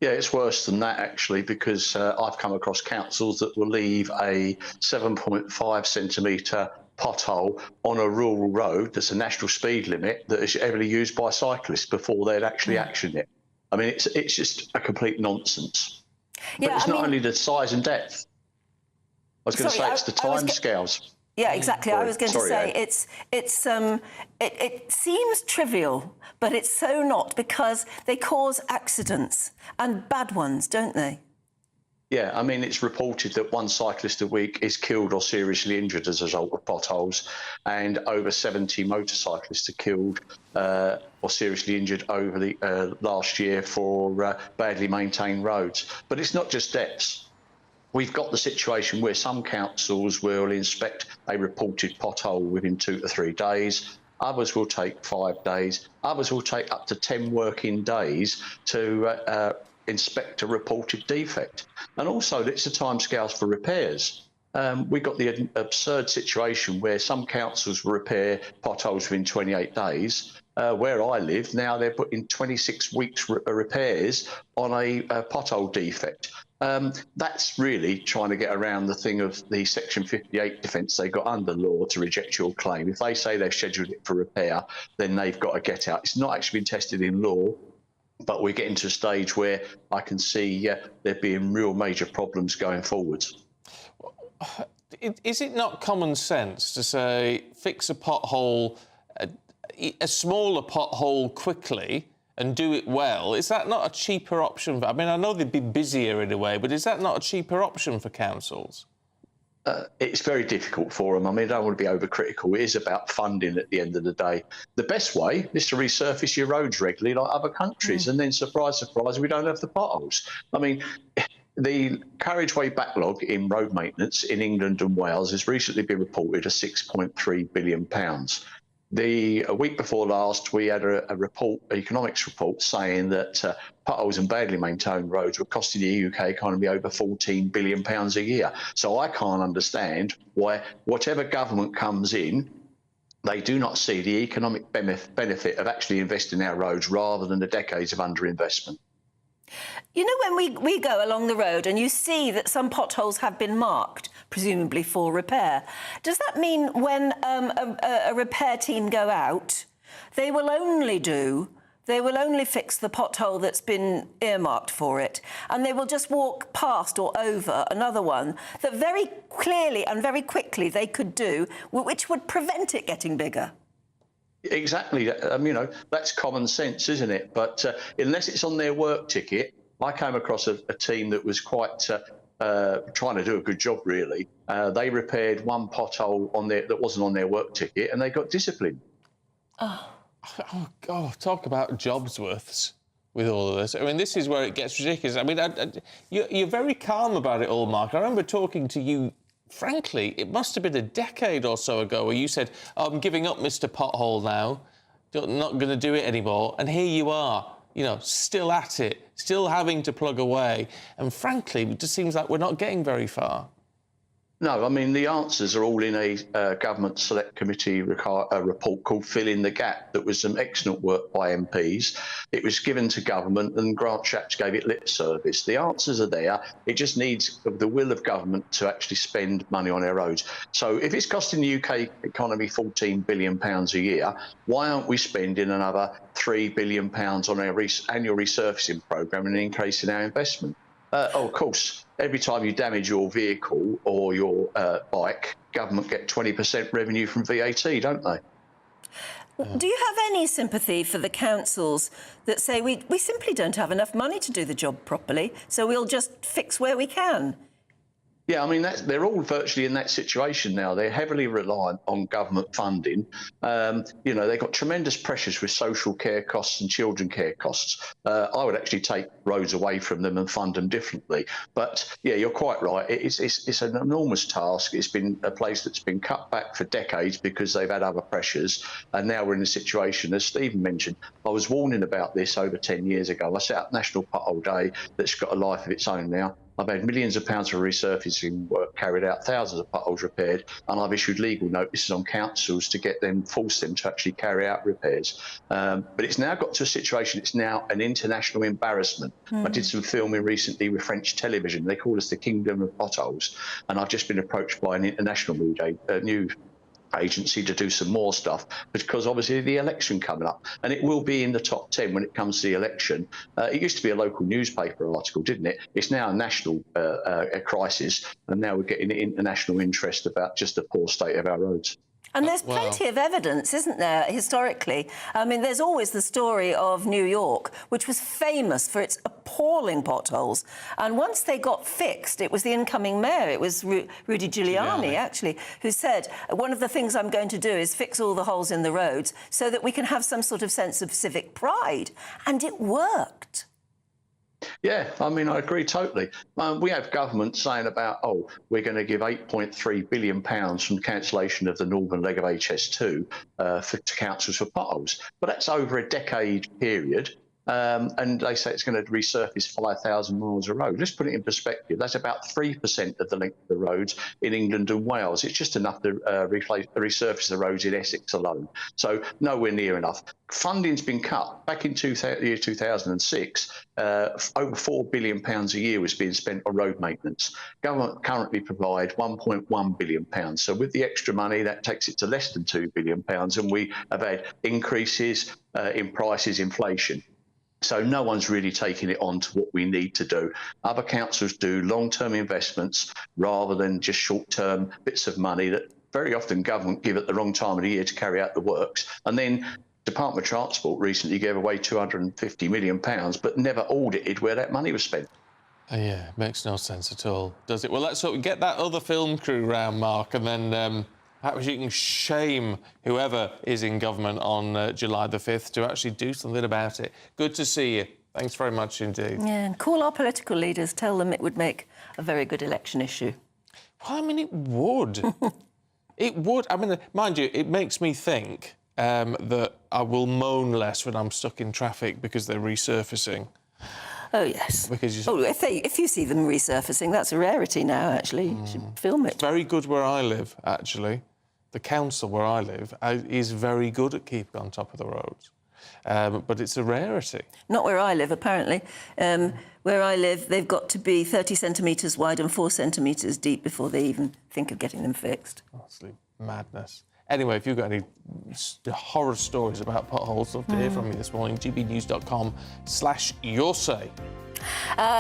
Yeah, it's worse than that, actually, because I've come across councils that will leave a 7.5 centimetre pothole on a rural road that's a national speed limit that is heavily used by cyclists before they'd actually action it. I mean, it's just a complete nonsense. Yeah, but it's not only the size and depth. I was going to say it's the time scales. Yeah, exactly. I was going to say Ed. it seems trivial, but it's so not, because they cause accidents, and bad ones, don't they? Yeah, I mean, it's reported that 1 cyclist a week is killed or seriously injured as a result of potholes, and over 70 motorcyclists are killed or seriously injured over the last year for badly maintained roads. But it's not just depths. We've got the situation where some councils will inspect a reported pothole within 2 to 3 days. Others will take 5 days. Others will take up to 10 working days to inspect a reported defect. And also, it's the timescales for repairs. We've got the absurd situation where some councils will repair potholes within 28 days. Where I live, now they're putting 26 weeks repairs on a pothole defect. That's really trying to get around the thing of the Section 58 defence they got under law to reject your claim. If they say they've scheduled it for repair, then they've got to get out. It's not actually been tested in law, but we're getting to a stage where I can see there being real major problems going forwards. Is it not common sense to say, fix a pothole, a smaller pothole quickly and do it well? Is that not a cheaper option? I mean, I know they'd be busier in a way, but is that not a cheaper option for councils? It's very difficult for them. I mean, I don't want to be overcritical. It is about funding at the end of the day. The best way is to resurface your roads regularly like other countries, and then, surprise, surprise, we don't have the potholes. I mean, the carriageway backlog in road maintenance in England and Wales has recently been reported as £6.3 billion. A week before last, we had a report, an economics report, saying that potholes and badly maintained roads were costing the UK economy over £14 billion a year. So I can't understand why, whatever government comes in, they do not see the economic benefit of actually investing in our roads rather than the decades of underinvestment. You know, when we go along the road and you see that some potholes have been marked, presumably for repair, does that mean when a repair team go out, they will only fix the pothole that's been earmarked for it, and they will just walk past or over another one that very clearly and very quickly they could do, which would prevent it getting bigger? Exactly. You know, that's common sense, isn't it? But unless it's on their work ticket, I came across a team that was quite trying to do a good job, really. They repaired one pothole that wasn't on their work ticket, and they got disciplined. Oh, God, talk about jobs worths with all of this. I mean, this is where it gets ridiculous. I mean, you're very calm about it all, Mark. I remember talking to you, frankly, it must have been a decade or so ago where you said, I'm giving up Mr. Pothole now, not going to do it anymore. And here you are, you know, still at it, still having to plug away. And frankly, it just seems like we're not getting very far. No, I mean, the answers are all in a government select committee report called Fill in the Gap that was some excellent work by MPs. It was given to government and Grant Shapps gave it lip service. The answers are there. It just needs the will of government to actually spend money on our roads. So if it's costing the UK economy £14 billion a year, why aren't we spending another £3 billion on our annual resurfacing programme and increasing our investment? Of course, every time you damage your vehicle or your bike, government get 20% revenue from VAT, don't they? Do you have any sympathy for the councils that say we simply don't have enough money to do the job properly, so we'll just fix where we can? Yeah, I mean, they're all virtually in that situation now. They're heavily reliant on government funding. You know, they've got tremendous pressures with social care costs and children care costs. I would actually take roads away from them and fund them differently. But yeah, you're quite right. It's an enormous task. It's been a place that's been cut back for decades because they've had other pressures. And now we're in a situation, as Stephen mentioned, I was warning about this over 10 years ago. I set up National Pothole Day that's got a life of its own now. I've had millions of pounds of resurfacing work carried out, thousands of potholes repaired, and I've issued legal notices on councils to force them to actually carry out repairs. But it's now got to a situation, it's now an international embarrassment. I did some filming recently with French television. They call us the Kingdom of Potholes, and I've just been approached by an international news agency to do some more stuff, because obviously the election coming up, and it will be in the top 10 when it comes to the election. It used to be a local newspaper article, didn't it? It's now a national crisis, and now we're getting international interest about just the poor state of our roads. And there's plenty of evidence, isn't there, historically? I mean, there's always the story of New York, which was famous for its appalling potholes. And once they got fixed, it was the incoming mayor, it was Rudy Giuliani, actually, who said, one of the things I'm going to do is fix all the holes in the roads so that we can have some sort of sense of civic pride. And it worked. Yeah, I mean, I agree totally. We have government saying about, oh, we're going to give £8.3 billion from cancellation of the northern leg of HS2 to councils for potholes. But that's over a decade period. And they say it's going to resurface 5,000 miles of road. Let's put it in perspective. That's about 3% of the length of the roads in England and Wales. It's just enough to resurface the roads in Essex alone. So nowhere near enough. Funding's been cut. Back in year 2006, over £4 billion a year was being spent on road maintenance. Government currently provide £1.1 billion. So with the extra money, that takes it to less than £2 billion. And we have had increases in prices, inflation. So no one's really taking it on to what we need to do. Other councils do long-term investments rather than just short-term bits of money that very often government give at the wrong time of the year to carry out the works. And then Department of Transport recently gave away £250 million, but never audited where that money was spent. Yeah, it makes no sense at all, does it? Well, let's sort of get that other film crew round, Mark, and then perhaps you can shame whoever is in government on July the 5th to actually do something about it. Good to see you. Thanks very much indeed. Yeah, and call our political leaders, tell them it would make a very good election issue. Well, I mean, it would. It would. I mean, mind you, it makes me think that I will moan less when I'm stuck in traffic because they're resurfacing. Oh, yes. Because if you see them resurfacing, that's a rarity now, actually. You should film it. It's very good where I live, actually. The council where I live is very good at keeping on top of the roads. But it's a rarity. Not where I live, apparently. Where I live, they've got to be 30 centimetres wide and 4 centimetres deep before they even think of getting them fixed. Absolute madness. Anyway, if you've got any horror stories about potholes, love to hear from you this morning. gbnews.com/yoursay.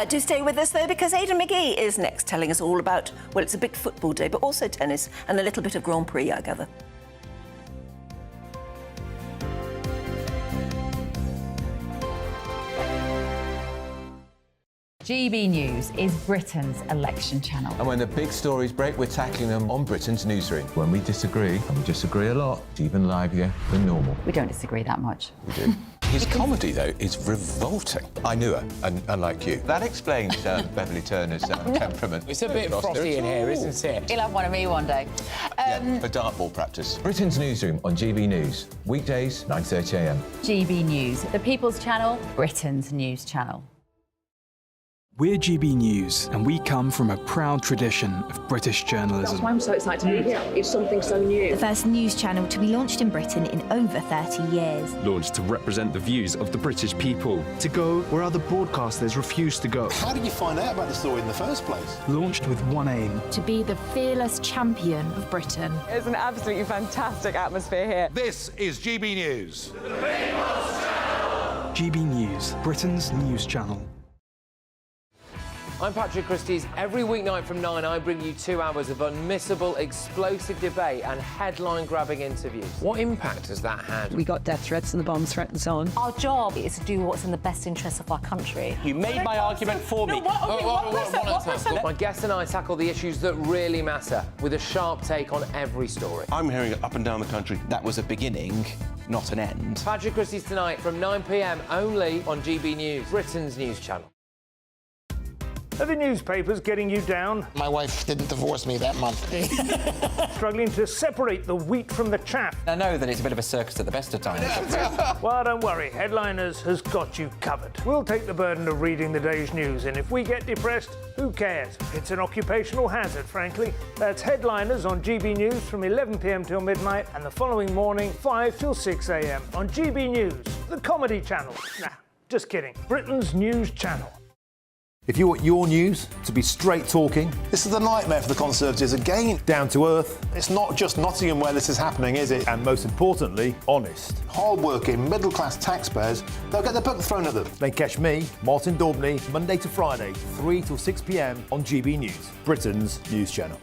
Do stay with us, though, because Aidan McGee is next, telling us all about, well, it's a big football day, but also tennis and a little bit of Grand Prix, I gather. GB News is Britain's election channel. And when the big stories break, we're tackling them on Britain's newsroom. When we disagree, and we disagree a lot, it's even livelier than normal. We don't disagree that much. We do. His comedy, though, is revolting. I knew her, unlike you. That explains Beverly Turner's temperament. It's a bit frothy in here, isn't it? He'll have one of me one day. For dartball practice. Britain's newsroom on GB News. Weekdays, 9:30 a.m. GB News, the People's Channel, Britain's news channel. We're GB News, and we come from a proud tradition of British journalism. That's why I'm so excited to be here. It's something so new. The first news channel to be launched in Britain in over 30 years. Launched to represent the views of the British people. To go where other broadcasters refuse to go. How did you find out about the story in the first place? Launched with one aim. To be the fearless champion of Britain. It's an absolutely fantastic atmosphere here. This is GB News. GB News, Britain's news channel. I'm Patrick Christie's. Every weeknight from 9, I bring you 2 hours of unmissable, explosive debate and headline-grabbing interviews. What impact has that had? We got death threats and the bomb threats on. Our job is to do what's in the best interest of our country. You made my argument for me. My guest and I tackle the issues that really matter, with a sharp take on every story. I'm hearing it up and down the country. That was a beginning, not an end. Patrick Christie's tonight from 9 p.m. only on GB News, Britain's news channel. Are the newspapers getting you down? My wife didn't divorce me that month. Struggling to separate the wheat from the chaff? I know that it's a bit of a circus at the best of times. Well, don't worry, Headliners has got you covered. We'll take the burden of reading the day's news, and if we get depressed, who cares? It's an occupational hazard, frankly. That's Headliners on GB News from 11 p.m. till midnight, and the following morning, 5 till 6 a.m. on GB News, the comedy channel. Nah, just kidding. Britain's news channel. If you want your news to be straight talking, this is the nightmare for the Conservatives again. Down to earth. It's not just Nottingham where this is happening, is it? And most importantly, honest. Hard-working, middle-class taxpayers, they'll get their book thrown at them. They catch me, Martin Daubney, Monday to Friday, 3 till 6 p.m. on GB News, Britain's news channel.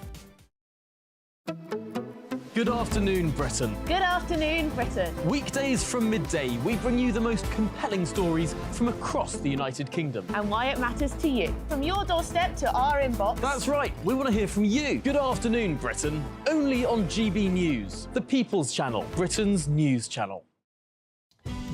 Good afternoon, Britain. Good afternoon, Britain. Weekdays from midday, we bring you the most compelling stories from across the United Kingdom. And why it matters to you. From your doorstep to our inbox. That's right, we want to hear from you. Good afternoon, Britain. Only on GB News, the People's Channel, Britain's news channel.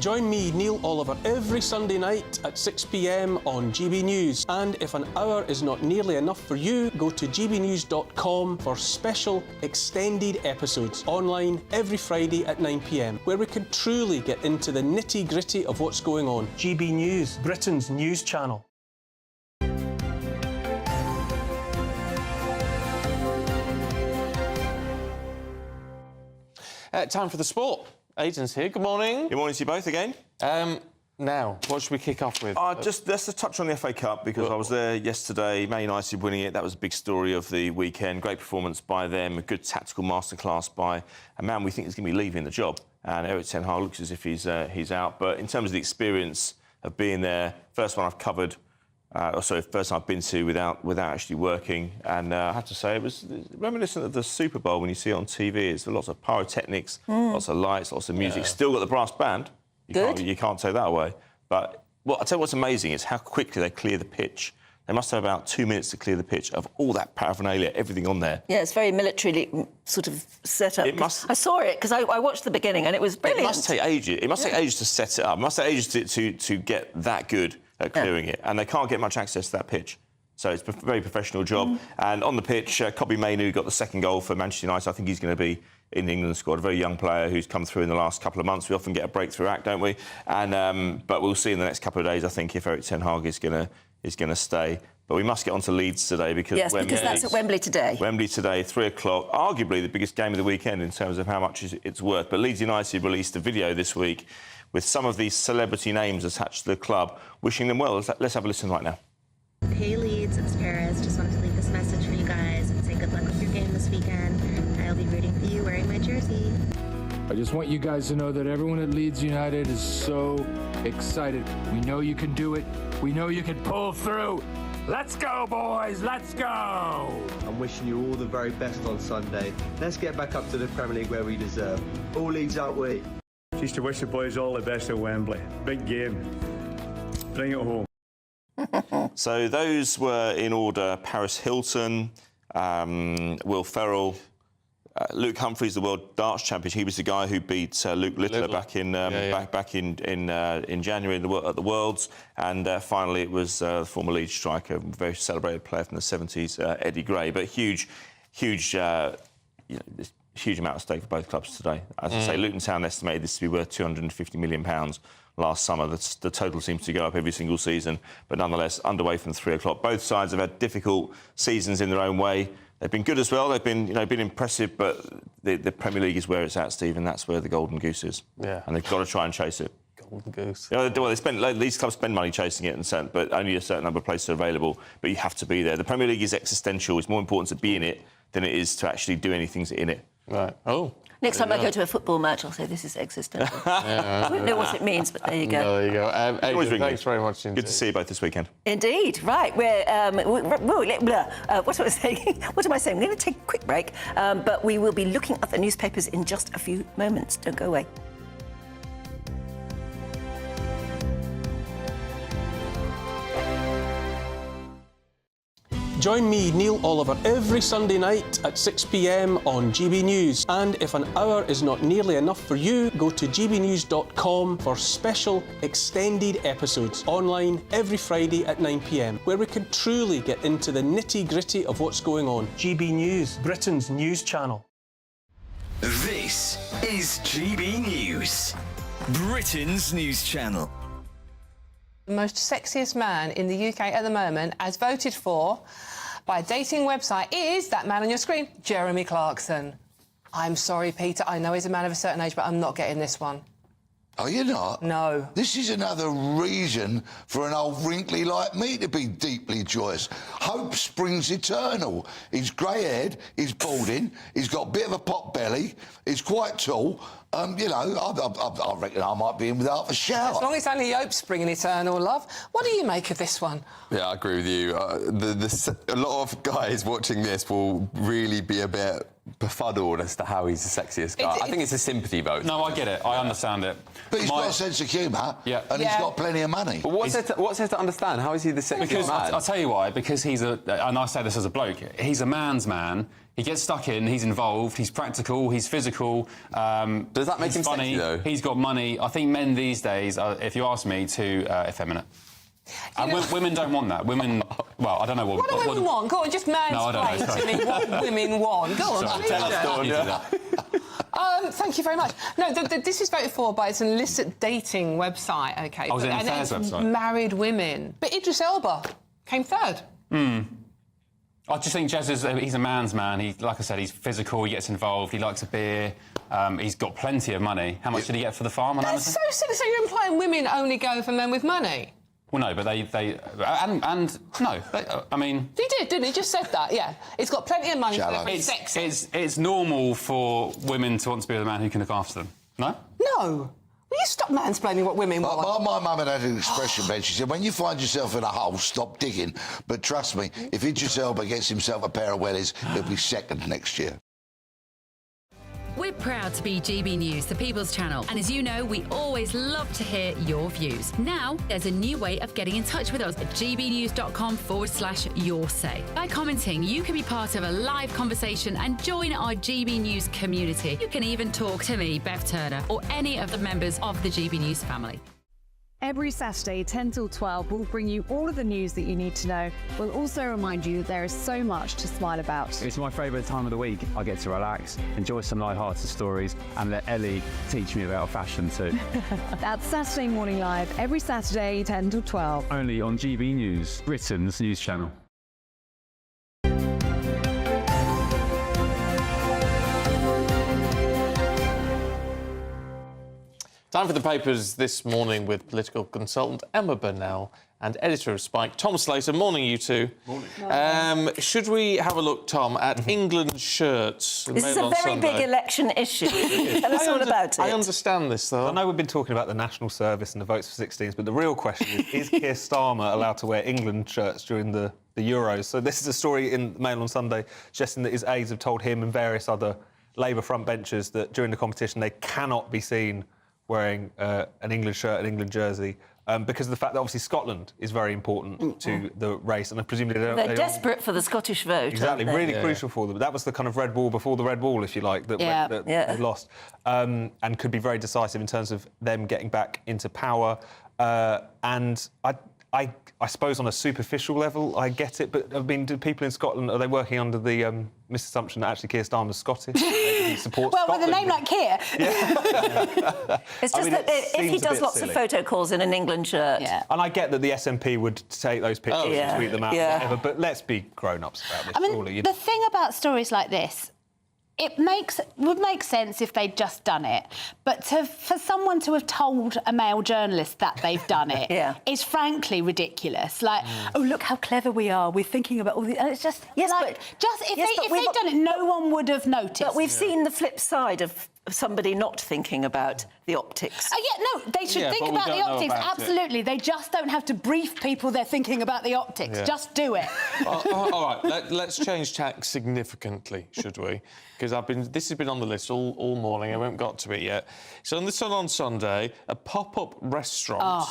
Join me, Neil Oliver, every Sunday night at 6 p.m. on GB News. And if an hour is not nearly enough for you, go to gbnews.com for special extended episodes online every Friday at 9 p.m, where we can truly get into the nitty-gritty of what's going on. GB News, Britain's news channel. Time for the sport. Aidan's here. Good morning. Good morning to you both again. Now, what should we kick off with? Just let's touch on the FA Cup, because I was there yesterday. Man United winning it. That was a big story of the weekend. Great performance by them. A good tactical masterclass by a man we think is going to be leaving the job. And Erik ten Hag looks as if he's out. But in terms of the experience of being there, first one I've covered. First time I've been to without actually working, and I have to say it was reminiscent of the Super Bowl when you see it on TV. It's lots of pyrotechnics, lots of lights, lots of music. Still got the brass band. You can't take that away. But I'll tell you what's amazing is how quickly they clear the pitch. They must have about 2 minutes to clear the pitch of all that paraphernalia, everything on there. Yeah, it's very militarily sort of set up. I saw it because I watched the beginning and it was brilliant. It must take ages. It must take ages to set it up. It must take ages to get that good at clearing it, and they can't get much access to that pitch. So it's a very professional job. And on the pitch, Kobbie Mainoo got the second goal for Manchester United. I think he's going to be in the England squad. A very young player who's come through in the last couple of months. We often get a breakthrough act, don't we? And but we'll see in the next couple of days, I think, if Erik ten Hag is going to stay. But we must get on to Leeds today because because that's at Wembley today. Wembley today, 3 o'clock. Arguably the biggest game of the weekend in terms of how much it's worth. But Leeds United released a video this week with some of these celebrity names attached to the club, wishing them well. Let's have a listen right now. Hey Leeds, it's Paris. Just wanted to leave this message for you guys and say good luck with your game this weekend. I'll be rooting for you wearing my jersey. I just want you guys to know that everyone at Leeds United is so excited. We know you can do it. We know you can pull through. Let's go, boys! Let's go! I'm wishing you all the very best on Sunday. Let's get back up to the Premier League where we deserve. All Leeds out we. Just to wish the boys all the best at Wembley. Big game. Bring it home. So those were in order: Paris Hilton, Will Ferrell, Luke Humphries, the World Darts Champion. He was the guy who beat Luke Littler back in January at the Worlds. And finally, it was the former Leeds striker, very celebrated player from the 70s, Eddie Gray. But huge amount at stake for both clubs today. As I say, Luton Town estimated this to be worth £250 million last summer. The total seems to go up every single season, but nonetheless, underway from 3 o'clock. Both sides have had difficult seasons in their own way. They've been good as well. They've been impressive, but the Premier League is where it's at, Steve, and that's where the golden goose is. Yeah. And they've got to try and chase it. Golden goose. These clubs spend money chasing it, but only a certain number of places are available. But you have to be there. The Premier League is existential. It's more important to be in it than it is to actually do anything in it. Right. Oh. Next time I go to a football match, I'll say this is existential. I don't know what it means, but there you go. There you go. Adrian, thanks very much indeed. Good to see you both this weekend. Indeed. Right. What was I saying? What am I saying? We're going to take a quick break, but we will be looking at the newspapers in just a few moments. Don't go away. Join me, Neil Oliver, every Sunday night at 6 p.m. on GB News. And if an hour is not nearly enough for you, go to gbnews.com for special extended episodes online every Friday at 9 p.m, where we can truly get into the nitty-gritty of what's going on. GB News, Britain's news channel. This is GB News, Britain's news channel. The most sexiest man in the UK at the moment, as voted for by a dating website, is that man on your screen, Jeremy Clarkson. I'm sorry, Peter, I know he's a man of a certain age, but I'm not getting this one. Are you not? No. This is another reason for an old wrinkly like me to be deeply joyous. Hope springs eternal. He's grey-haired, he's balding, he's got a bit of a pot belly, he's quite tall. You know, I reckon I might be in without a shower. As long as only hope springing eternal, love. What do you make of this one? Yeah, I agree with you. A lot of guys watching this will really be a bit befuddled as to how he's the sexiest guy. I think it's a sympathy vote. No, I get it. I understand it. But he's got a sense of humour, and he's got plenty of money. But what's there to understand? How is he the sexiest because man? I'll tell you why. Because he's and I say this as a bloke, he's a man's man. He gets stuck in, he's involved, he's practical, he's physical. Does that make him funny, sexy, though? He's got money. I think men these days, if you ask me, too effeminate. And women don't want that. Women, well, I don't know what... What do women want? Go on, just mansplain to me what women want. Go on, please. Thank you very much. No, this is voted for by it's an illicit dating website, OK? Oh, is it an affairs website? Married women. But Idris Elba came third. I just think Jez he's a man's man. Like I said, he's physical, he gets involved, he likes a beer, he's got plenty of money. How much did he get for the farm on That's Amazon? so silly. So you're implying women only go for men with money? Well, no, but I mean... He did, didn't he? Just said that, yeah. He's got plenty of money, so it's sexy. It's normal for women to want to be with a man who can look after them, no? No. Will you stop mansplaining what women want? My mum had an expression, Ben. She said, when you find yourself in a hole, stop digging. But trust me, if Idris Elba gets himself a pair of wellies, he'll be second next year. We're proud to be GB News, the People's Channel. And as you know, we always love to hear your views. Now, there's a new way of getting in touch with us at gbnews.com/yoursay. By commenting, you can be part of a live conversation and join our GB News community. You can even talk to me, Bev Turner, or any of the members of the GB News family. Every Saturday, 10 till 12, we'll bring you all of the news that you need to know. We'll also remind you that there is so much to smile about. It's my favourite time of the week. I get to relax, enjoy some light-hearted stories, and let Ellie teach me about fashion too. That's Saturday Morning Live, every Saturday, 10 till 12. Only on GB News, Britain's news channel. Time for the papers this morning with political consultant Emma Burnell and editor of Spike, Tom Slater. Morning, you two. Morning. Should we have a look, Tom, at England's shirts? This is a very big election issue. Tell us all about it. I understand this, though. I know we've been talking about the National Service and the votes for 16s, but the real question is Keir Starmer allowed to wear England shirts during the Euros? So this is a story in the Mail on Sunday suggesting that his aides have told him and various other Labour frontbenchers that during the competition they cannot be seen wearing an England shirt, an England jersey, because of the fact that obviously Scotland is very important to the race, and presumably they're desperate for the Scottish vote. Exactly, aren't they? really crucial for them. That was the kind of red wall before the red wall, if you like, that they lost, and could be very decisive in terms of them getting back into power. And I suppose on a superficial level, I get it, but I mean, do people in Scotland, are they working under the misassumption that actually Keir Starmer's Scottish? He supports well, Scotland. with a name like Keir. It's just that if he does lots of photo calls in an England shirt. Yeah. And I get that the SNP would take those pictures and tweet them out, whatever, but let's be grown-ups about this, surely. The thing about stories like this, it would make sense if they'd just done it, but for someone to have told a male journalist that they've done it is frankly ridiculous. Like, oh, look how clever we are. We're thinking about all the. It's just if they'd done it, no one would have noticed. But we've seen the flip side of somebody not thinking about the optics. Oh yeah, no, they should think about the optics. Absolutely, they just don't have to brief people they're thinking about the optics. Yeah. Just do it. All right, let's change tack significantly, should we? Because this has been on the list all morning. I haven't got to it yet. So on the Sun on Sunday, a pop-up restaurant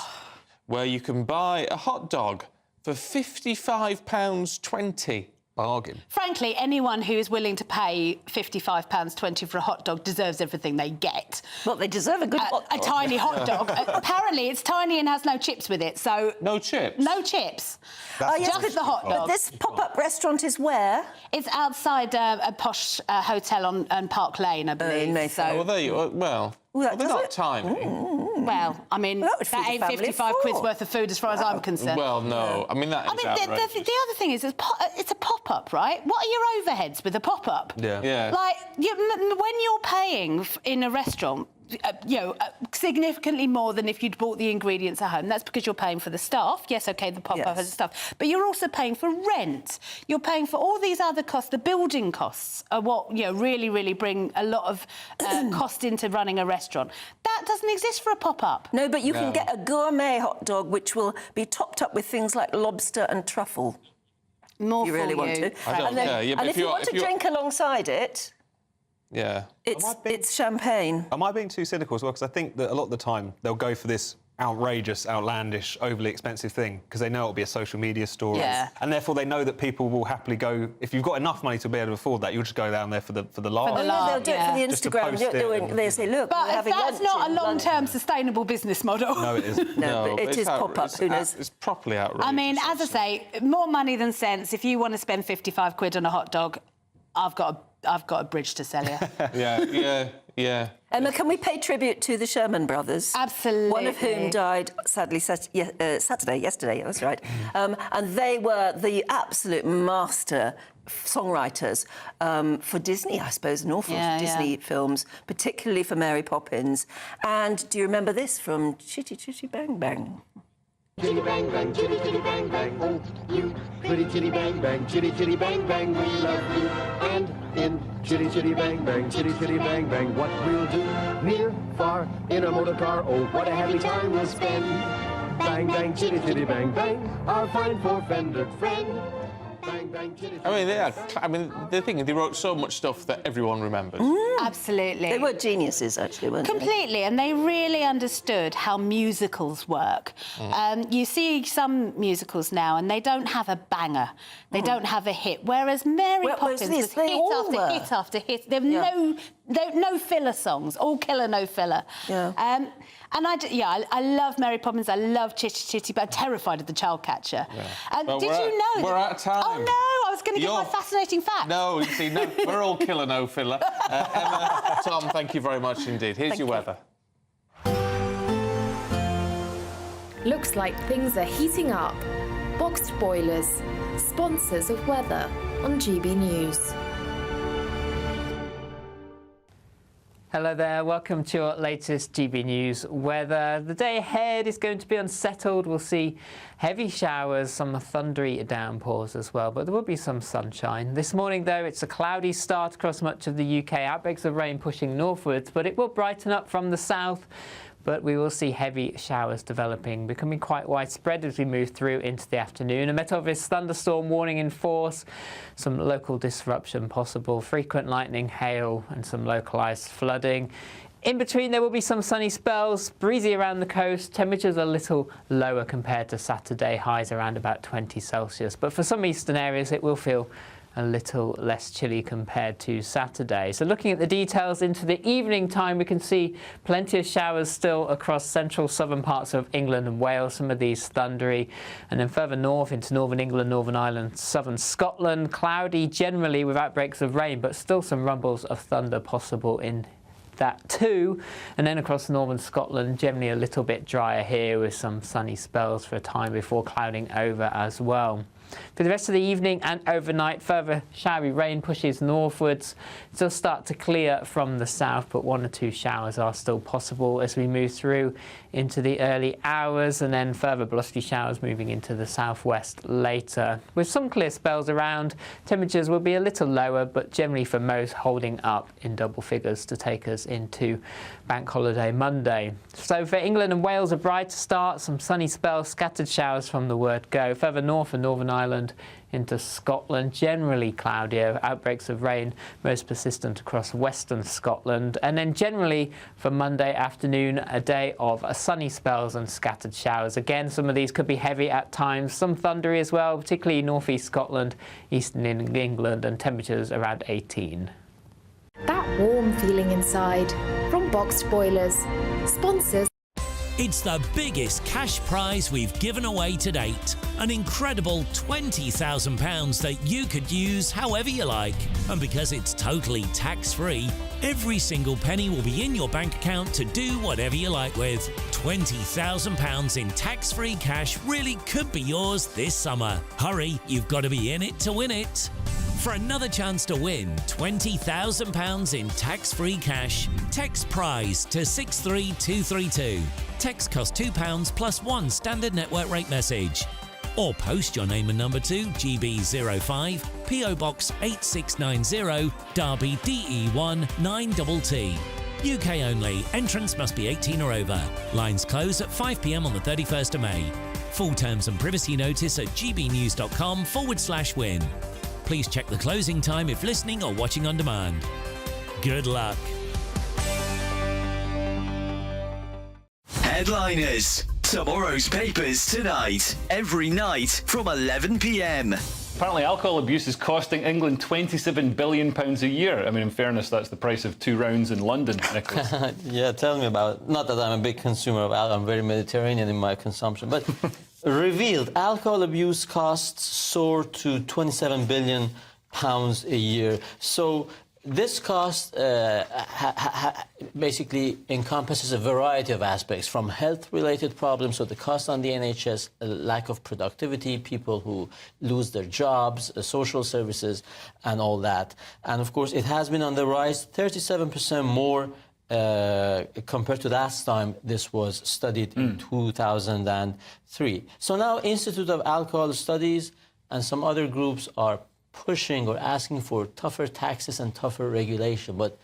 where you can buy a hot dog for £55.20. Bargain. Frankly, anyone who is willing to pay £55.20 for a hot dog deserves everything they get. Well, they deserve a good hot dog. A tiny hot dog. Apparently, it's tiny and has no chips with it, so... No chips? No chips. Just the hot dog. But this pop-up restaurant is where? It's outside a posh hotel on Park Lane, I believe. Well, there you are. Well, they're not tiny. Well, I mean, that ain't 55 quid's worth of food as far as I'm concerned. Well, no. I mean, that is outrageous. The other thing is, it's a pop-up, right? What are your overheads with a pop-up? Yeah. Like, when you're paying in a restaurant, significantly more than if you'd bought the ingredients at home. That's because you're paying for the staff. Yes, OK, the pop-up has stuff. But you're also paying for rent. You're paying for all these other costs. The building costs are what, really, really bring a lot of cost into running a restaurant. That doesn't exist for a pop-up. No, but you can get a gourmet hot dog which will be topped up with things like lobster and truffle. More if you really want to. I don't care. Yeah, and if you want to drink alongside it... Yeah. It's champagne. Am I being too cynical as well? Because I think that a lot of the time they'll go for this outrageous, outlandish, overly expensive thing because they know it'll be a social media story. Yeah. And therefore they know that people will happily go... If you've got enough money to be able to afford that, you'll just go down there for the laugh. They'll do it for the Instagram. They say, look, but we're having that's lunch not a in long-term sustainable business model. No, it isn't. No, but it is pop-up. Who knows? It's properly outrageous. I mean, as I say, more money than sense. If you want to spend 55 quid on a hot dog, I've got a bridge to sell you. Yeah. Emma, can we pay tribute to the Sherman brothers? Absolutely. One of whom died, sadly, yesterday, that's right. And they were the absolute master songwriters for Disney, I suppose, an awful lot of Disney films, particularly for Mary Poppins. And do you remember this from Chitty Chitty Bang Bang? Chitty bang bang, chitty chitty bang bang, oh, you pretty chitty bang bang, chitty chitty bang bang, we love you. And in chitty chitty bang bang, chitty chitty bang bang, what we'll do, near, far, in a motor car, oh, what a happy time we'll spend. Bang bang, chitty chitty bang bang, our fine four-fendered friend. Bang bang, chitty chitty. I mean, the thing is, they wrote so much stuff that everyone remembers. Absolutely. They were geniuses, actually, weren't they? Completely, and they really understood how musicals work. You see some musicals now, and they don't have a banger. They don't have a hit, whereas Mary Poppins was hit after hit after hit. There were no filler songs, all killer, no filler. Yeah. And I love Mary Poppins, I love Chitty Chitty, but I'm terrified of the child catcher. Well, did you know we're out of time. Oh, no, I was going to give my fascinating fact. No, you see, no, we're all killer, no filler. Emma, Tom, thank you very much indeed. Here's your weather. Looks like things are heating up. Boxed boilers, sponsors of weather on GB News. Hello there, welcome to your latest GB News weather. The day ahead is going to be unsettled. We'll see heavy showers, some thundery downpours as well, but there will be some sunshine. This morning, though, it's a cloudy start across much of the UK. Outbreaks of rain pushing northwards, but it will brighten up from the south. But we will see heavy showers developing, becoming quite widespread as we move through into the afternoon. A Met Office thunderstorm warning in force, some local disruption possible, frequent lightning, hail and some localised flooding. In between, there will be some sunny spells, breezy around the coast, temperatures a little lower compared to Saturday, highs around about 20 Celsius. But for some eastern areas, it will feel a little less chilly compared to Saturday. So looking at the details into the evening time, we can see plenty of showers still across central southern parts of England and Wales, some of these thundery. And then further north into northern England, Northern Ireland, southern Scotland, cloudy generally with outbreaks of rain, but still some rumbles of thunder possible in that too. And then across northern Scotland, generally a little bit drier here with some sunny spells for a time before clouding over as well. For the rest of the evening and overnight, further showery rain pushes northwards. It'll start to clear from the south, but 1 or 2 showers are still possible as we move through into the early hours, and then further blustery showers moving into the southwest later. With some clear spells around, temperatures will be a little lower, but generally for most holding up in double figures to take us into Bank Holiday Monday. So for England and Wales, a brighter start, some sunny spells, scattered showers from the word go. Further north and Northern Ireland into Scotland, generally cloudier, outbreaks of rain most persistent across western Scotland. And then generally for Monday afternoon, a day of sunny spells and scattered showers. Again, some of these could be heavy at times, some thundery as well, particularly northeast Scotland, eastern England, and temperatures around 18. That warm feeling inside from Boxed Boilers. Sponsors. It's the biggest cash prize we've given away to date. An incredible £20,000 that you could use however you like. And because it's totally tax-free, every single penny will be in your bank account to do whatever you like with. £20,000 in tax-free cash really could be yours this summer. Hurry, you've got to be in it to win it. For another chance to win £20,000 in tax-free cash, text PRIZE to 63232. Text costs £2 plus 1 standard network rate message. Or post your name and number to GB05, PO Box 8690, Derby DE1 9TT. UK only. Entrance must be 18 or over. Lines close at 5 p.m. on the 31st of May. Full terms and privacy notice at gbnews.com/win. Please check the closing time if listening or watching on demand. Good luck. Headliners. Tomorrow's papers tonight. Every night from 11 p.m. Apparently alcohol abuse is costing England £27 billion a year. I mean, in fairness, that's the price of 2 rounds in London, Nicholas. Yeah, tell me about it. Not that I'm a big consumer of alcohol. I'm very Mediterranean in my consumption. But revealed, alcohol abuse costs soar to £27 billion a year. So this cost basically encompasses a variety of aspects, from health-related problems, so the cost on the NHS, lack of productivity, people who lose their jobs, social services, and all that. And of course, it has been on the rise, 37% more compared to last time this was studied in 2003. So now Institute of Alcohol Studies and some other groups are pushing or asking for tougher taxes and tougher regulation. But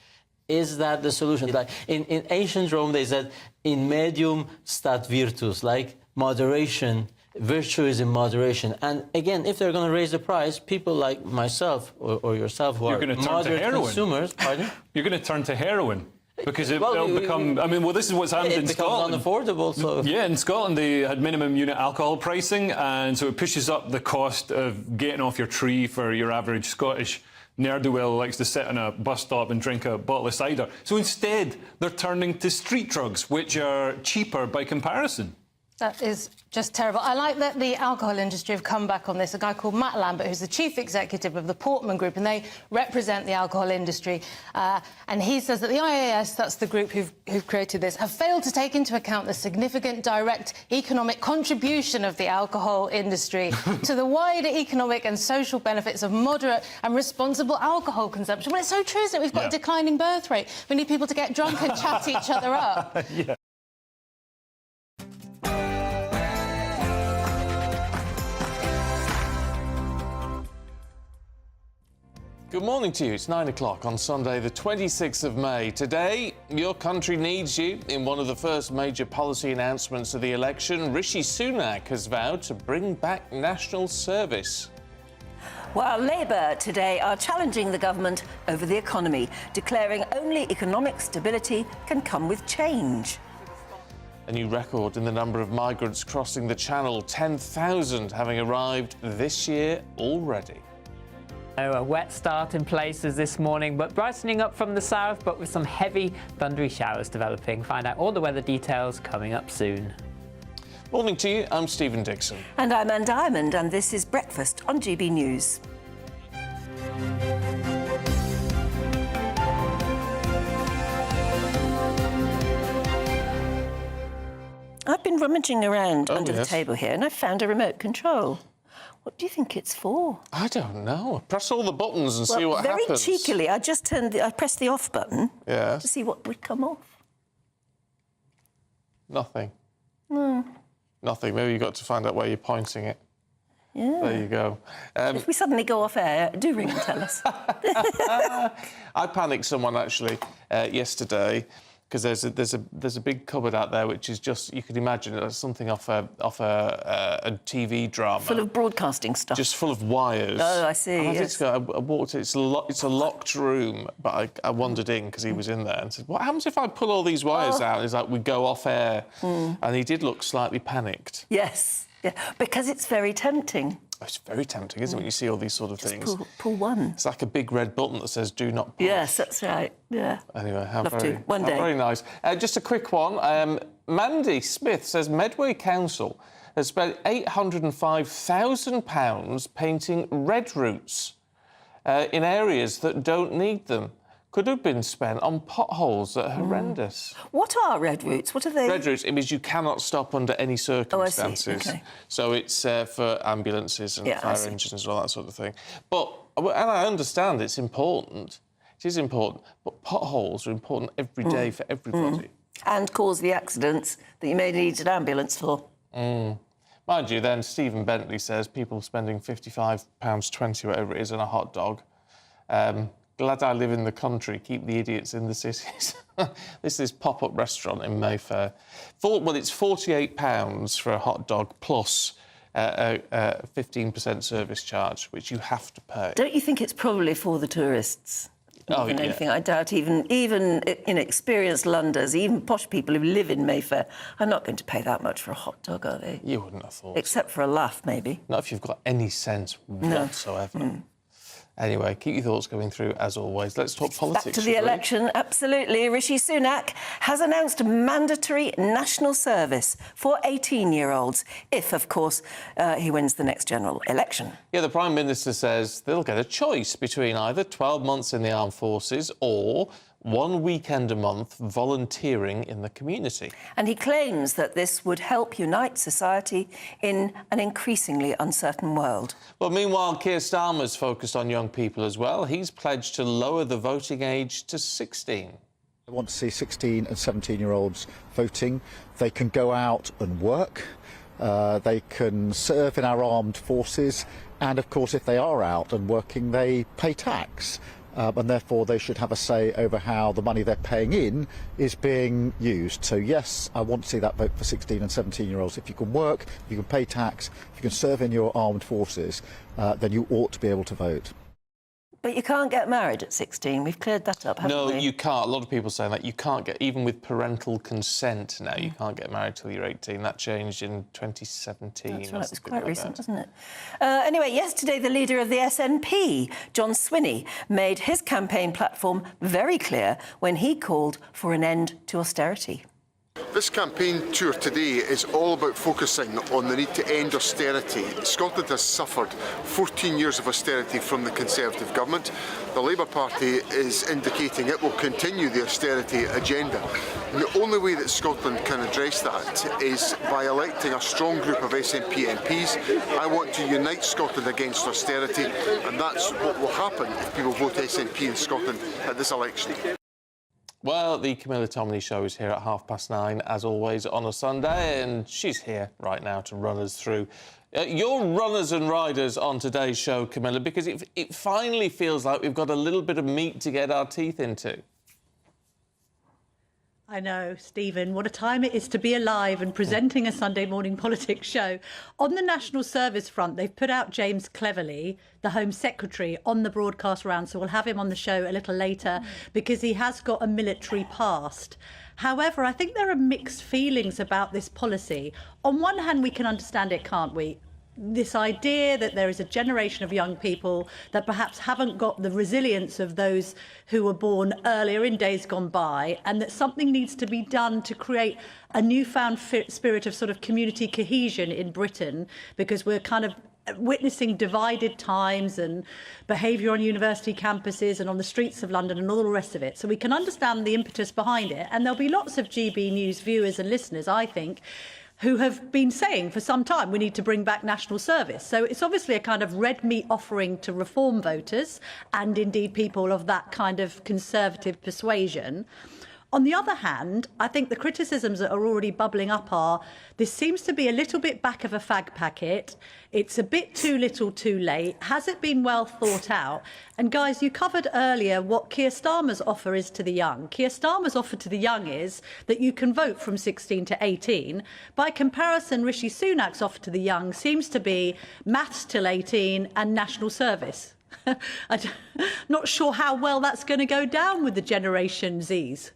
is that the solution? Like in ancient Rome, they said, in medium stat virtus, like moderation, virtue is in moderation. And again, if they're going to raise the price, people like myself or yourself who are moderate consumers, pardon? You're going to turn to heroin. Because it'll become... I mean, well, this is what's happened in Scotland. It becomes unaffordable, so... Yeah, in Scotland, they had minimum unit alcohol pricing, and so it pushes up the cost of getting off your tree for your average Scottish ne'er-do-well who likes to sit on a bus stop and drink a bottle of cider. So instead, they're turning to street drugs, which are cheaper by comparison. That is just terrible. I like that the alcohol industry have come back on this. A guy called Matt Lambert, who's the chief executive of the Portman Group, and they represent the alcohol industry. And he says that the IAS, that's the group who've created this, have failed to take into account the significant direct economic contribution of the alcohol industry to the wider economic and social benefits of moderate and responsible alcohol consumption. Well, it's so true, isn't it? We've got a declining birth rate. We need people to get drunk and chat each other up. Yeah. Good morning to you. It's 9 o'clock on Sunday, the 26th of May. Today, your country needs you. In one of the first major policy announcements of the election, Rishi Sunak has vowed to bring back national service. While Labour today are challenging the government over the economy, declaring only economic stability can come with change. A new record in the number of migrants crossing the Channel, 10,000 having arrived this year already. A wet start in places this morning, but brightening up from the south, but with some heavy, thundery showers developing. Find out all the weather details coming up soon. Morning to you, I'm Stephen Dixon. And I'm Anne Diamond, and this is Breakfast on GB News. I've been rummaging around under the table here, and I found a remote control. What do you think it's for? I don't know. Press all the buttons and see what very happens. Very cheekily, I pressed the off button to see what would come off. Nothing. No. Nothing. Maybe you've got to find out where you're pointing it. Yeah. There you go. If we suddenly go off air, do ring and tell us. I panicked someone actually yesterday because there's a big cupboard out there which is just, you could imagine it as something off a TV drama. Full of broadcasting stuff. Just full of wires. Oh, I see. And I walked. It's a locked room, but I wandered in because he was in there and said, "What happens if I pull all these wires out?" He's like, "We go off air," and he did look slightly panicked. Yes. Yeah, because it's very tempting. It's very tempting, isn't it, when you see all these sort of things? Pull one. It's like a big red button that says, do not push. Yes, that's right, yeah. Anyway, Love to. One day. Very nice. Just a quick one. Mandy Smith says Medway Council has spent £805,000 painting red routes in areas that don't need them. Could have been spent on potholes that are horrendous. What are red routes? What are they? Red routes, it means you cannot stop under any circumstances. Oh, I see. Okay. So it's for ambulances and fire engines and all that sort of thing. But, and I understand it's important. It is important. But potholes are important every day for everybody. And cause the accidents that you may need an ambulance for. Mind you, then, Stephen Bentley says people spending £55.20, whatever it is, on a hot dog. Glad I live in the country, keep the idiots in the cities. This is pop-up restaurant in Mayfair. Well, it's £48 for a hot dog plus a 15% service charge, which you have to pay. Don't you think it's probably for the tourists? Oh, Than yeah. anything. I doubt even inexperienced Londoners, even posh people who live in Mayfair, are not going to pay that much for a hot dog, are they? You wouldn't have thought. Except for a laugh, maybe. Not if you've got any sense whatsoever. Anyway, keep your thoughts going through, as always. Let's talk politics. Back to the election, absolutely. Rishi Sunak has announced mandatory national service for 18-year-olds, if, of course, he wins the next general election. Yeah, the Prime Minister says they'll get a choice between either 12 months in the armed forces or 1 weekend a month volunteering in the community. And he claims that this would help unite society in an increasingly uncertain world. Well, meanwhile, Keir Starmer's focused on young people as well. He's pledged to lower the voting age to 16. I want to see 16 and 17-year-olds voting. They can go out and work. They can serve in our armed forces. And, of course, if they are out and working, they pay tax. And therefore they should have a say over how the money they're paying in is being used. So yes, I want to see that vote for 16 and 17-year-olds. If you can work, if you can pay tax, if you can serve in your armed forces, then you ought to be able to vote. But you can't get married at 16. We've cleared that up, haven't we? No, you can't. A lot of people saying that you can't get, even with parental consent now, you can't get married till you're 18. That changed in 2017. That's right, it was quite recent, wasn't it? Anyway, yesterday the leader of the SNP, John Swinney, made his campaign platform very clear when he called for an end to austerity. This campaign tour today is all about focusing on the need to end austerity. Scotland has suffered 14 years of austerity from the Conservative government. The Labour Party is indicating it will continue the austerity agenda. And the only way that Scotland can address that is by electing a strong group of SNP MPs. I want to unite Scotland against austerity, and that's what will happen if people vote SNP in Scotland at this election. Well, the Camilla Tominey show is here at 9:30, as always, on a Sunday, and she's here right now to run us through your runners and riders on today's show, Camilla, because it finally feels like we've got a little bit of meat to get our teeth into. I know, Stephen, what a time it is to be alive and presenting a Sunday morning politics show. On the national service front, they've put out James Cleverly, the Home Secretary, on the broadcast round, so we'll have him on the show a little later because he has got a military past. However, I think there are mixed feelings about this policy. On one hand, we can understand it, can't we? This idea that there is a generation of young people that perhaps haven't got the resilience of those who were born earlier in days gone by, and that something needs to be done to create a newfound spirit of sort of community cohesion in Britain, because we're kind of witnessing divided times and behaviour on university campuses and on the streets of London and all the rest of it. So we can understand the impetus behind it, and there'll be lots of GB News viewers and listeners, I think, who have been saying for some time we need to bring back national service. So it's obviously a kind of red meat offering to reform voters and indeed people of that kind of conservative persuasion. On the other hand, I think the criticisms that are already bubbling up are this seems to be a little bit back of a fag packet. It's a bit too little too late. Has it been well thought out? And guys, you covered earlier what Keir Starmer's offer is to the young. Keir Starmer's offer to the young is that you can vote from 16 to 18. By comparison, Rishi Sunak's offer to the young seems to be maths till 18 and national service. I'm not sure how well that's going to go down with the Generation Zs.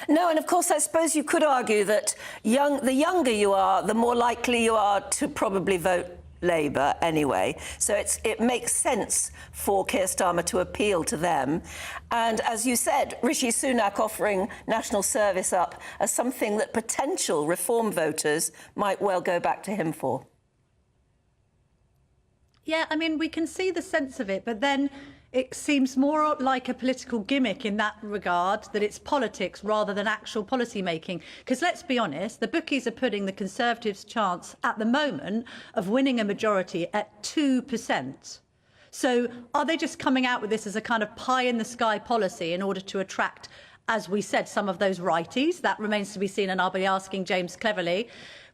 No, and of course, I suppose you could argue that the younger you are, the more likely you are to probably vote Labour anyway. So it makes sense for Keir Starmer to appeal to them. And as you said, Rishi Sunak offering national service up as something that potential reform voters might well go back to him for. Yeah, I mean, we can see the sense of it, but then it seems more like a political gimmick in that regard, that it's politics rather than actual policy making. Because let's be honest, the bookies are putting the Conservatives' chance at the moment of winning a majority at 2%. So are they just coming out with this as a kind of pie-in-the-sky policy in order to attract, as we said, some of those righties? That remains to be seen, and I'll be asking James Cleverly.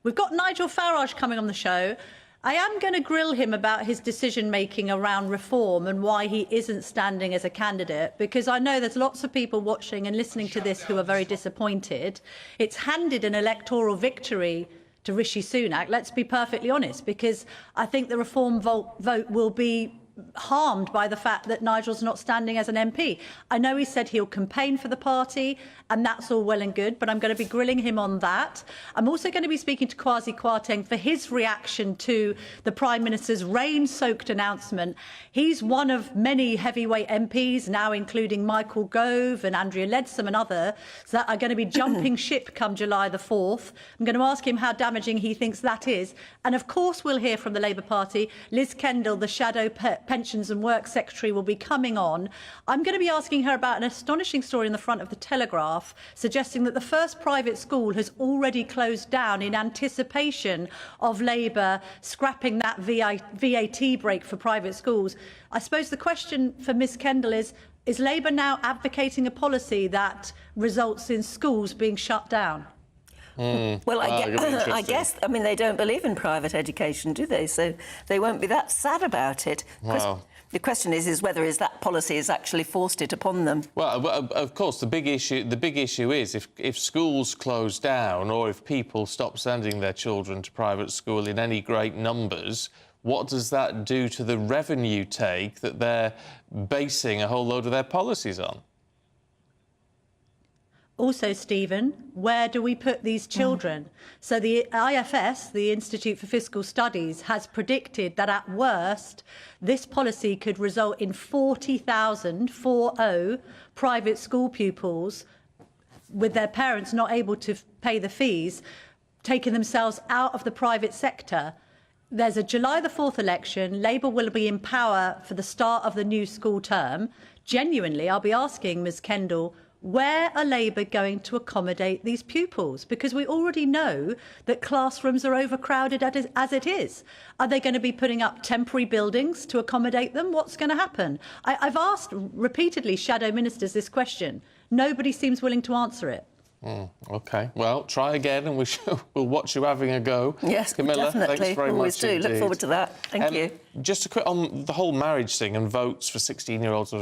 We've got Nigel Farage coming on the show. I am going to grill him about his decision-making around reform and why he isn't standing as a candidate, because I know there's lots of people watching and listening to this who are very disappointed. It's handed an electoral victory to Rishi Sunak, let's be perfectly honest, because I think the reform vote will be harmed by the fact that Nigel's not standing as an MP. I know he said he'll campaign for the party, and that's all well and good, but I'm going to be grilling him on that. I'm also going to be speaking to Kwasi Kwarteng for his reaction to the Prime Minister's rain-soaked announcement. He's one of many heavyweight MPs, now including Michael Gove and Andrea Leadsom and others, that are going to be jumping ship come July the 4th. I'm going to ask him how damaging he thinks that is. And of course, we'll hear from the Labour Party. Liz Kendall, the shadow Pensions and Work Secretary, will be coming on. I'm going to be asking her about an astonishing story in the front of the Telegraph, suggesting that the first private school has already closed down in anticipation of Labour scrapping that VAT break for private schools. I suppose the question for Ms Kendall is Labour now advocating a policy that results in schools being shut down? Well, I guess, I mean, they don't believe in private education, do they? So they won't be that sad about it. Wow. The question is whether that policy has actually forced it upon them. Well, of course, the big issue is if schools close down or if people stop sending their children to private school in any great numbers, what does that do to the revenue take that they're basing a whole load of their policies on? Also, Stephen, where do we put these children? So the IFS, the Institute for Fiscal Studies, has predicted that at worst, this policy could result in 40,000 private school pupils with their parents not able to pay the fees, taking themselves out of the private sector. There's a July the 4th election. Labour will be in power for the start of the new school term. Genuinely, I'll be asking Ms Kendall, where are Labour going to accommodate these pupils? Because we already know that classrooms are overcrowded as it is. Are they going to be putting up temporary buildings to accommodate them? What's going to happen? I've asked repeatedly shadow ministers this question. Nobody seems willing to answer it. OK. Well, try again and we'll watch you having a go. Yes, Camilla, definitely. thanks very Always much do. indeed. Look forward to that. Thank you. Just a quick on the whole marriage thing and votes for 16-year-olds.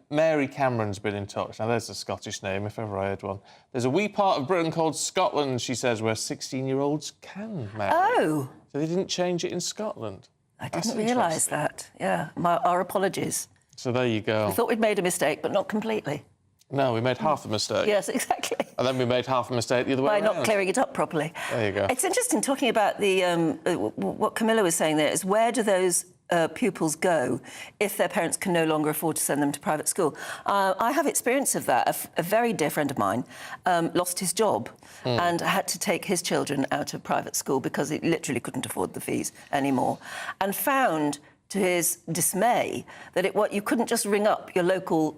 Mary Cameron's been in touch. Now, there's a Scottish name, if ever I heard one. There's a wee part of Britain called Scotland, she says, where 16-year-olds can marry. Oh. So they didn't change it in Scotland. I didn't realise that. Yeah, our apologies. So there you go. We thought we'd made a mistake, but not completely. No, we made half a mistake. Yes, exactly. And then we made half a mistake the other way By around. not clearing it up properly. There you go. It's interesting talking about the what Camilla was saying there is where do those pupils go if their parents can no longer afford to send them to private school? I have experience of that. A very dear friend of mine lost his job and had to take his children out of private school because he literally couldn't afford the fees anymore, and found, to his dismay, that you couldn't just ring up your local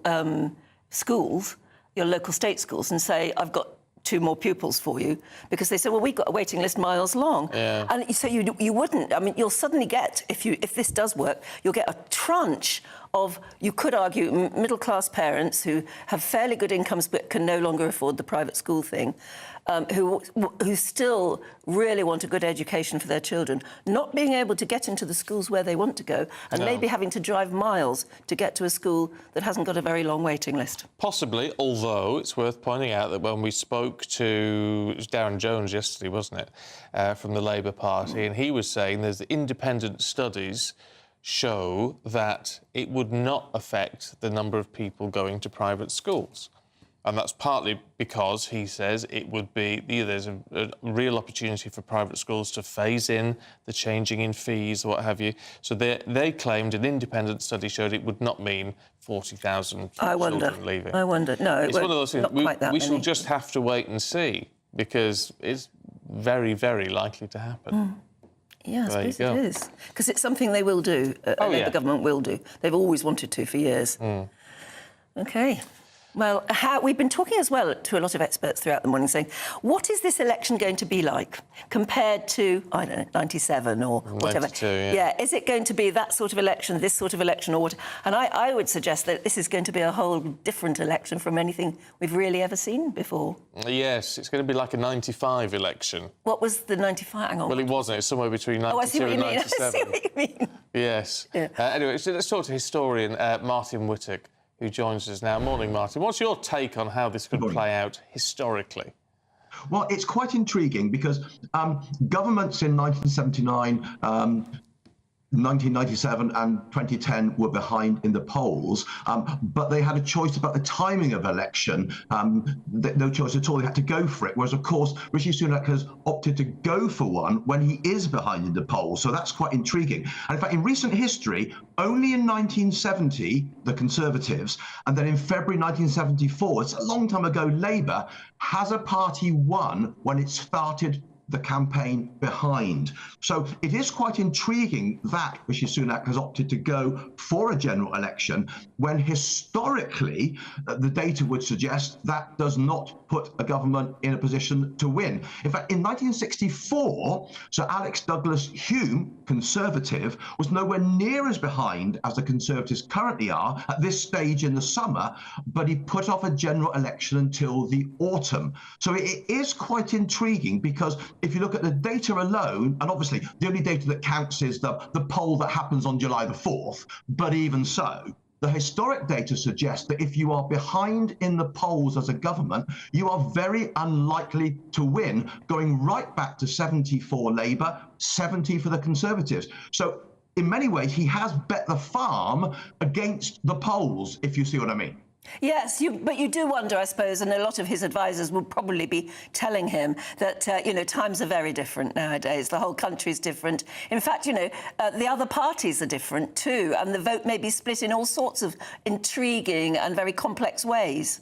schools, your local state schools, and say, I've got 2 more pupils for you, because they say, well, we've got a waiting list miles long. Yeah. And so you wouldn't. I mean, you'll suddenly get, if this does work, you'll get a tranche of, you could argue, middle-class parents who have fairly good incomes but can no longer afford the private school thing, who still really want a good education for their children, not being able to get into the schools where they want to go, and maybe having to drive miles to get to a school that hasn't got a very long waiting list. Possibly, although it's worth pointing out that when we spoke to, it was Darren Jones yesterday, wasn't it, from the Labour Party, and he was saying there's independent studies show that it would not affect the number of people going to private schools. And that's partly because, he says, it would be, there's a real opportunity for private schools to phase in the changing in fees, what have you. So they claimed an independent study showed it would not mean 40,000 children leaving. I wonder. No, it's one of those things. We shall many. just have to wait and see, because it's very, very likely to happen. Yeah, I suppose it is. Because it's something they will do. The government will do. They've always wanted to for years. OK. Well, we've been talking as well to a lot of experts throughout the morning, saying, what is this election going to be like compared to, I don't know, 97 or whatever? 92, yeah. Is it going to be that sort of election, this sort of election, or what? And I would suggest that this is going to be a whole different election from anything we've really ever seen before. Yes, it's going to be like a 95 election. What was the 95? Hang on. Well, it wasn't. It's somewhere between 92 and 97. I see what you mean. Yes. Yeah. Anyway, so let's talk to historian Martin Whittock, who joins us now. Morning, Martin. What's your take on how this could play out historically? Well, it's quite intriguing because governments in 1979, 1997 and 2010 were behind in the polls, but they had a choice about the timing of election. No choice at all. They had to go for it. Whereas, of course, Rishi Sunak has opted to go for one when he is behind in the polls. So that's quite intriguing. And in fact, in recent history, only in 1970, the Conservatives, and then in February 1974, it's a long time ago, Labour, has a party won when it started the campaign behind. So it is quite intriguing that Rishi Sunak has opted to go for a general election when historically the data would suggest that does not put a government in a position to win. In fact, in 1964, Sir Alex Douglas Hume, Conservative, was nowhere near as behind as the Conservatives currently are at this stage in the summer, but he put off a general election until the autumn. So it is quite intriguing because if you look at the data alone, and obviously the only data that counts is the poll that happens on July the 4th, but even so, the historic data suggests that if you are behind in the polls as a government, you are very unlikely to win, going right back to 70 for Labour, 70 for the Conservatives. So in many ways, he has bet the farm against the polls, if you see what I mean. Yes, but you do wonder, I suppose, and a lot of his advisors will probably be telling him that, times are very different nowadays. The whole country is different. In fact, the other parties are different too, and the vote may be split in all sorts of intriguing and very complex ways.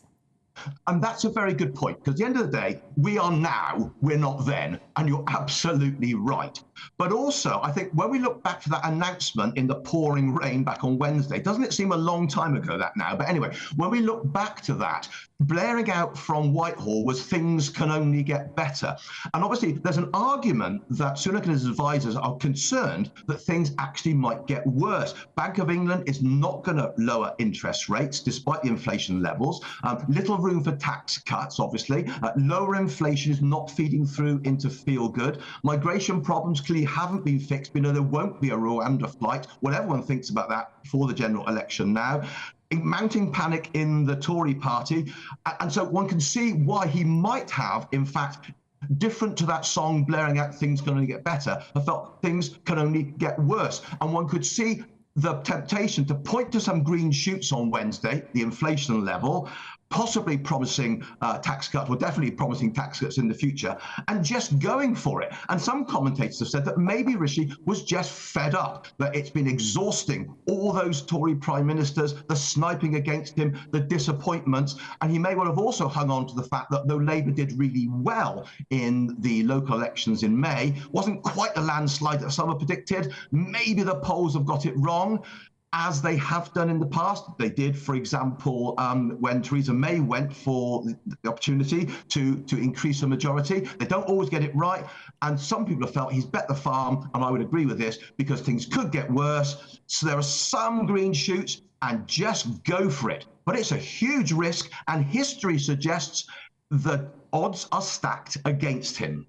And that's a very good point, because at the end of the day, we are now, we're not then, and you're absolutely right. But also, I think when we look back to that announcement in the pouring rain back on Wednesday, doesn't it seem a long time ago that now? But anyway, when we look back to that, blaring out from Whitehall was things can only get better. And obviously, there's an argument that Sunak and his advisors are concerned that things actually might get worse. Bank of England is not going to lower interest rates, despite the inflation levels. Little room for tax cuts, obviously. Lower inflation is not feeding through into feel good. Migration problems clearly haven't been fixed. We know there won't be a Rwanda flight. Well, everyone thinks about that for the general election now. Mounting panic in the Tory party. And so one can see why he might have, in fact, different to that song blaring out things can only get better, I felt things can only get worse. And one could see the temptation to point to some green shoots on Wednesday, the inflation level, possibly promising tax cuts, well, definitely promising tax cuts in the future, and just going for it. And some commentators have said that maybe Rishi was just fed up, that it's been exhausting, all those Tory prime ministers, the sniping against him, the disappointments, and he may well have also hung on to the fact that though Labour did really well in the local elections in May, wasn't quite the landslide that some have predicted, maybe the polls have got it wrong. as they have done in the past. They did, for example, when Theresa May went for the opportunity to increase the majority. They don't always get it right, and some people have felt he's bet the farm, and I would agree with this, because things could get worse. So there are some green shoots, and just go for it. But it's a huge risk, and history suggests the odds are stacked against him.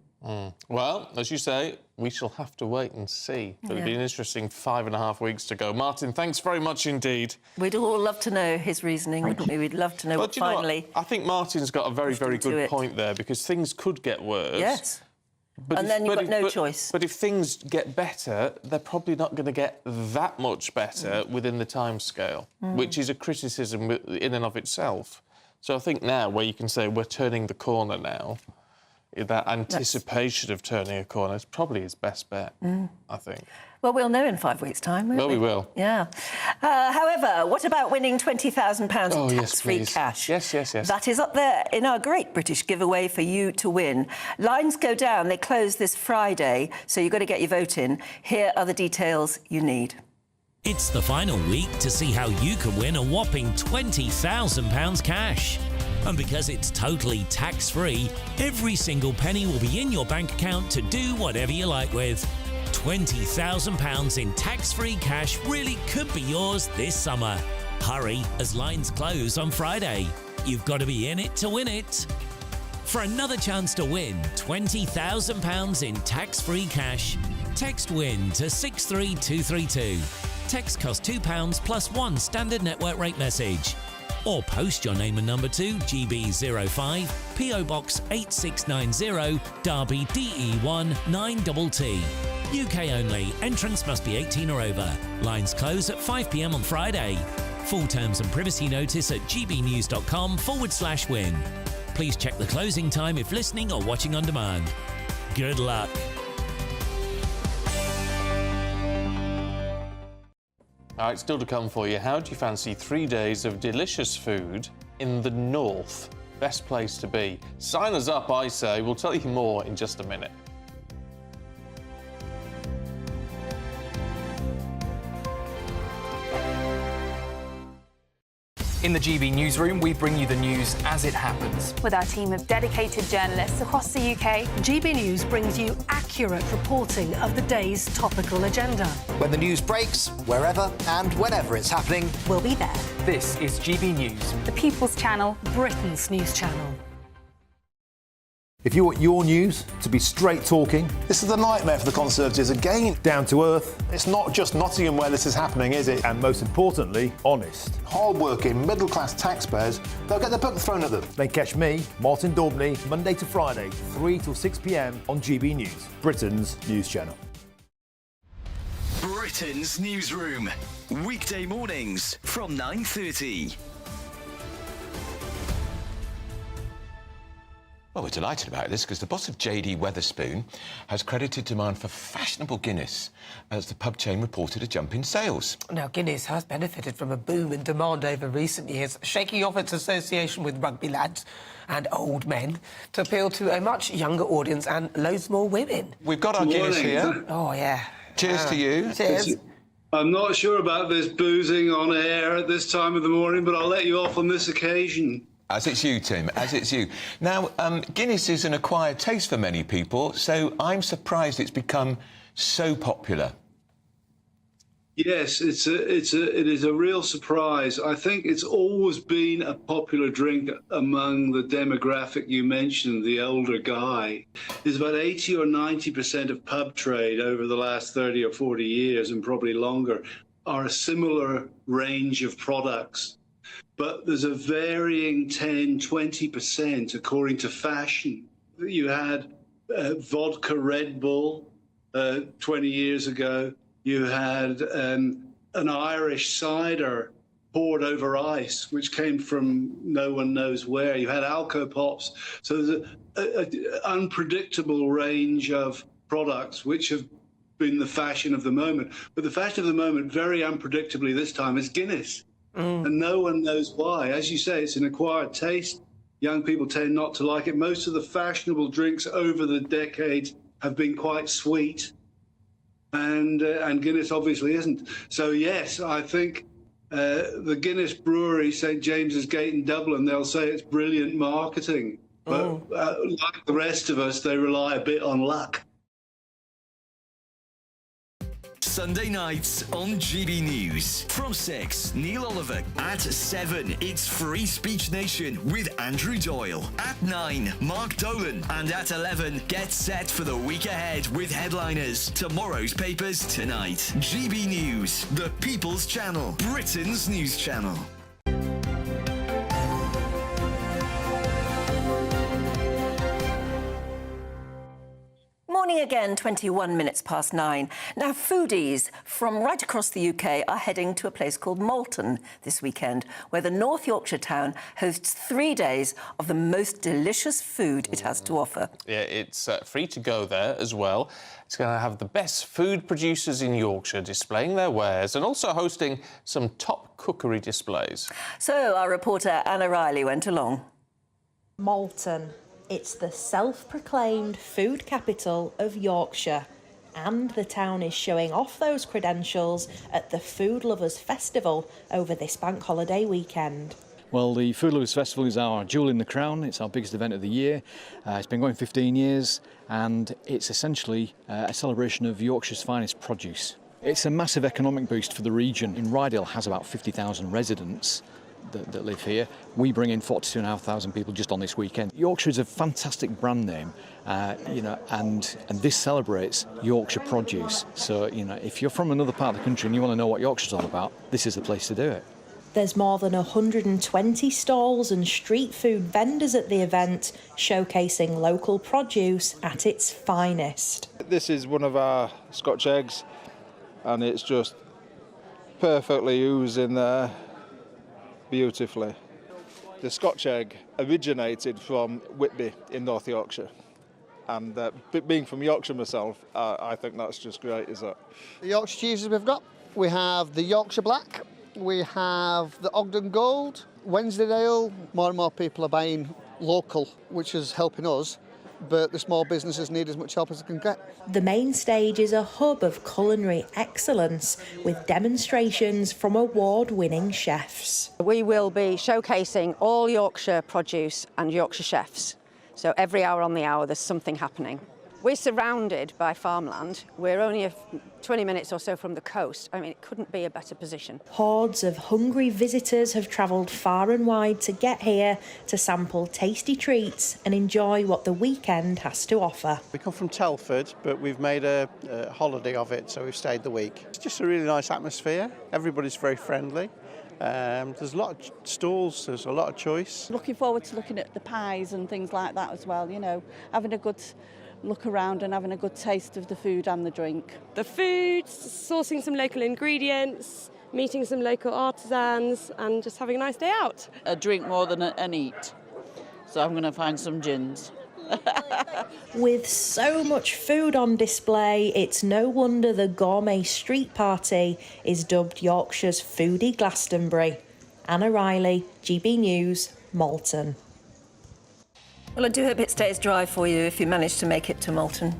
Well, as you say, we shall have to wait and see. But it'll be an interesting 5.5 weeks to go. Martin, thanks very much indeed. We'd all love to know his reasoning, wouldn't we? We'd love to know what finally... I think Martin's got a very, very good point there, because things could get worse. Yes. And then you've got no choice. But if things get better, they're probably not going to get that much better within the timescale, which is a criticism in and of itself. So I think now, where you can say we're turning the corner now, that anticipation of turning a corner is probably his best bet, I think. Well, we'll know in 5 weeks' time, won't we? Well, we will. Yeah. However, what about winning £20,000 in tax-free cash? Yes, yes, yes. That is up there in our Great British giveaway for you to win. Lines go down. They close this Friday, so you've got to get your vote in. Here are the details you need. It's the final week to see how you can win a whopping £20,000 cash. And because it's totally tax-free, every single penny will be in your bank account to do whatever you like with. £20,000 in tax-free cash really could be yours this summer. Hurry, as lines close on Friday. You've got to be in it to win it. For another chance to win £20,000 in tax-free cash, text WIN to 63232. Text costs £2 plus 1 standard network rate message. Or post your name and number to GB05, PO Box 8690, Derby DE1 9TT. UK only. Entrance must be 18 or over. Lines close at 5 p.m. on Friday. Full terms and privacy notice at gbnews.com/win. Please check the closing time if listening or watching on demand. Good luck. All right, still to come for you. How do you fancy 3 days of delicious food in the north? Best place to be. Sign us up, I say. We'll tell you more in just a minute. In the GB newsroom, we bring you the news as it happens. With our team of dedicated journalists across the UK, GB News brings you accurate reporting of the day's topical agenda. When the news breaks, wherever and whenever it's happening, we'll be there. This is GB News, the People's Channel, Britain's news channel. If you want your news to be straight talking... This is a nightmare for the Conservatives again. Down to earth. It's not just Nottingham where this is happening, is it? And most importantly, honest. Hard-working, middle-class taxpayers, they'll get the book thrown at them. Then catch me, Martin Daubney, Monday to Friday, 3 till 6 p.m. on GB News, Britain's news channel. Britain's newsroom. Weekday mornings from 9:30. Well, we're delighted about this because the boss of JD Wetherspoon has credited demand for fashionable Guinness as the pub chain reported a jump in sales. Now, Guinness has benefited from a boom in demand over recent years, shaking off its association with rugby lads and old men to appeal to a much younger audience and loads more women. We've got our Guinness here. Oh, yeah. Cheers to you. Cheers. I'm not sure about this boozing on air at this time of the morning, but I'll let you off on this occasion. As it's you, Tim, as it's you. Now, Guinness is an acquired taste for many people, so I'm surprised it's become so popular. Yes, it is a real surprise. I think it's always been a popular drink among the demographic you mentioned, the older guy. There's about 80 or 90% of pub trade over the last 30 or 40 years, and probably longer, are a similar range of products. But there's a varying 10, 20% according to fashion. You had vodka Red Bull 20 years ago. You had an Irish cider poured over ice, which came from no one knows where. You had Alco Pops. So there's an unpredictable range of products which have been the fashion of the moment. But the fashion of the moment, very unpredictably this time, is Guinness. And no one knows why. As you say, it's an acquired taste. Young people tend not to like it. Most of the fashionable drinks over the decades have been quite sweet. and Guinness obviously isn't. So yes, I think the Guinness brewery, St James's Gate in Dublin, they'll say it's brilliant marketing, but like the rest of us, they rely a bit on luck. Sunday nights on GB News. From 6, Neil Oliver. At 7, it's Free Speech Nation with Andrew Doyle. At 9, Mark Dolan. And at 11, get set for the week ahead with headliners. Tomorrow's papers tonight. GB News, the People's Channel, Britain's news channel. Morning again, 21 minutes past 9. Now, foodies from right across the UK are heading to a place called Malton this weekend, where the North Yorkshire town hosts 3 days of the most delicious food it has to offer. Yeah, it's free to go there as well. It's going to have the best food producers in Yorkshire displaying their wares and also hosting some top cookery displays. So our reporter Anna Riley went along. Malton. It's the self-proclaimed food capital of Yorkshire, and the town is showing off those credentials at the Food Lovers Festival over this bank holiday weekend. Well, the Food Lovers Festival is our jewel in the crown. It's our biggest event of the year. It's been going 15 years, and it's essentially a celebration of Yorkshire's finest produce. It's a massive economic boost for the region. Rydal has about 50,000 residents that live here. We bring in 42,500 people just on this weekend. Yorkshire is a fantastic brand name, and this celebrates Yorkshire produce. So, if you're from another part of the country and you want to know what Yorkshire's all about, this is the place to do it. There's more than 120 stalls and street food vendors at the event, showcasing local produce at its finest. This is one of our Scotch eggs, and it's just perfectly oozing there. Beautifully. The Scotch egg originated from Whitby in North Yorkshire, and being from Yorkshire myself, I think that's just great, is it? The Yorkshire cheeses we've got, we have the Yorkshire Black, we have the Ogden Gold, Wensleydale. More and more people are buying local, which is helping us, but the small businesses need as much help as they can get. The main stage is a hub of culinary excellence with demonstrations from award-winning chefs. We will be showcasing all Yorkshire produce and Yorkshire chefs. So every hour on the hour there's something happening. We're surrounded by farmland. We're only 20 minutes or so from the coast. I mean, it couldn't be a better position. Hordes of hungry visitors have travelled far and wide to get here to sample tasty treats and enjoy what the weekend has to offer. We come from Telford, but we've made a holiday of it, so we've stayed the week. It's just a really nice atmosphere. Everybody's very friendly. There's a lot of stalls, there's a lot of choice. Looking forward to looking at the pies and things like that as well, having a good look around and having a good taste of the food and the drink. The food, sourcing some local ingredients, meeting some local artisans and just having a nice day out. A drink more than an eat, so I'm going to find some gins. With so much food on display, it's no wonder the gourmet street party is dubbed Yorkshire's foodie Glastonbury. Anna Riley, GB News, Malton. Well, I do hope it stays dry for you if you manage to make it to Malton.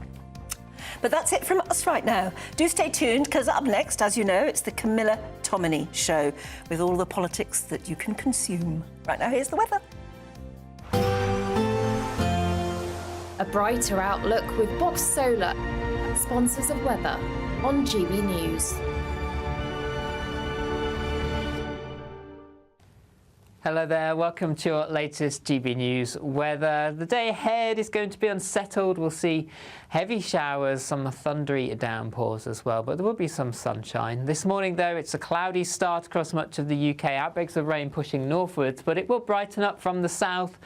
But that's it from us right now. Do stay tuned, because up next, as you know, it's the Camilla Tominey Show with all the politics that you can consume. Right now, here's the weather. A brighter outlook with Box Solar, sponsors of weather on GB News. Hello there, welcome to your latest GB News weather. The day ahead is going to be unsettled. We'll see heavy showers, some thundery downpours as well, but there will be some sunshine. This morning, though, it's a cloudy start across much of the UK. Outbreaks of rain pushing northwards, but it will brighten up from the south,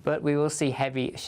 but we will see heavy showers.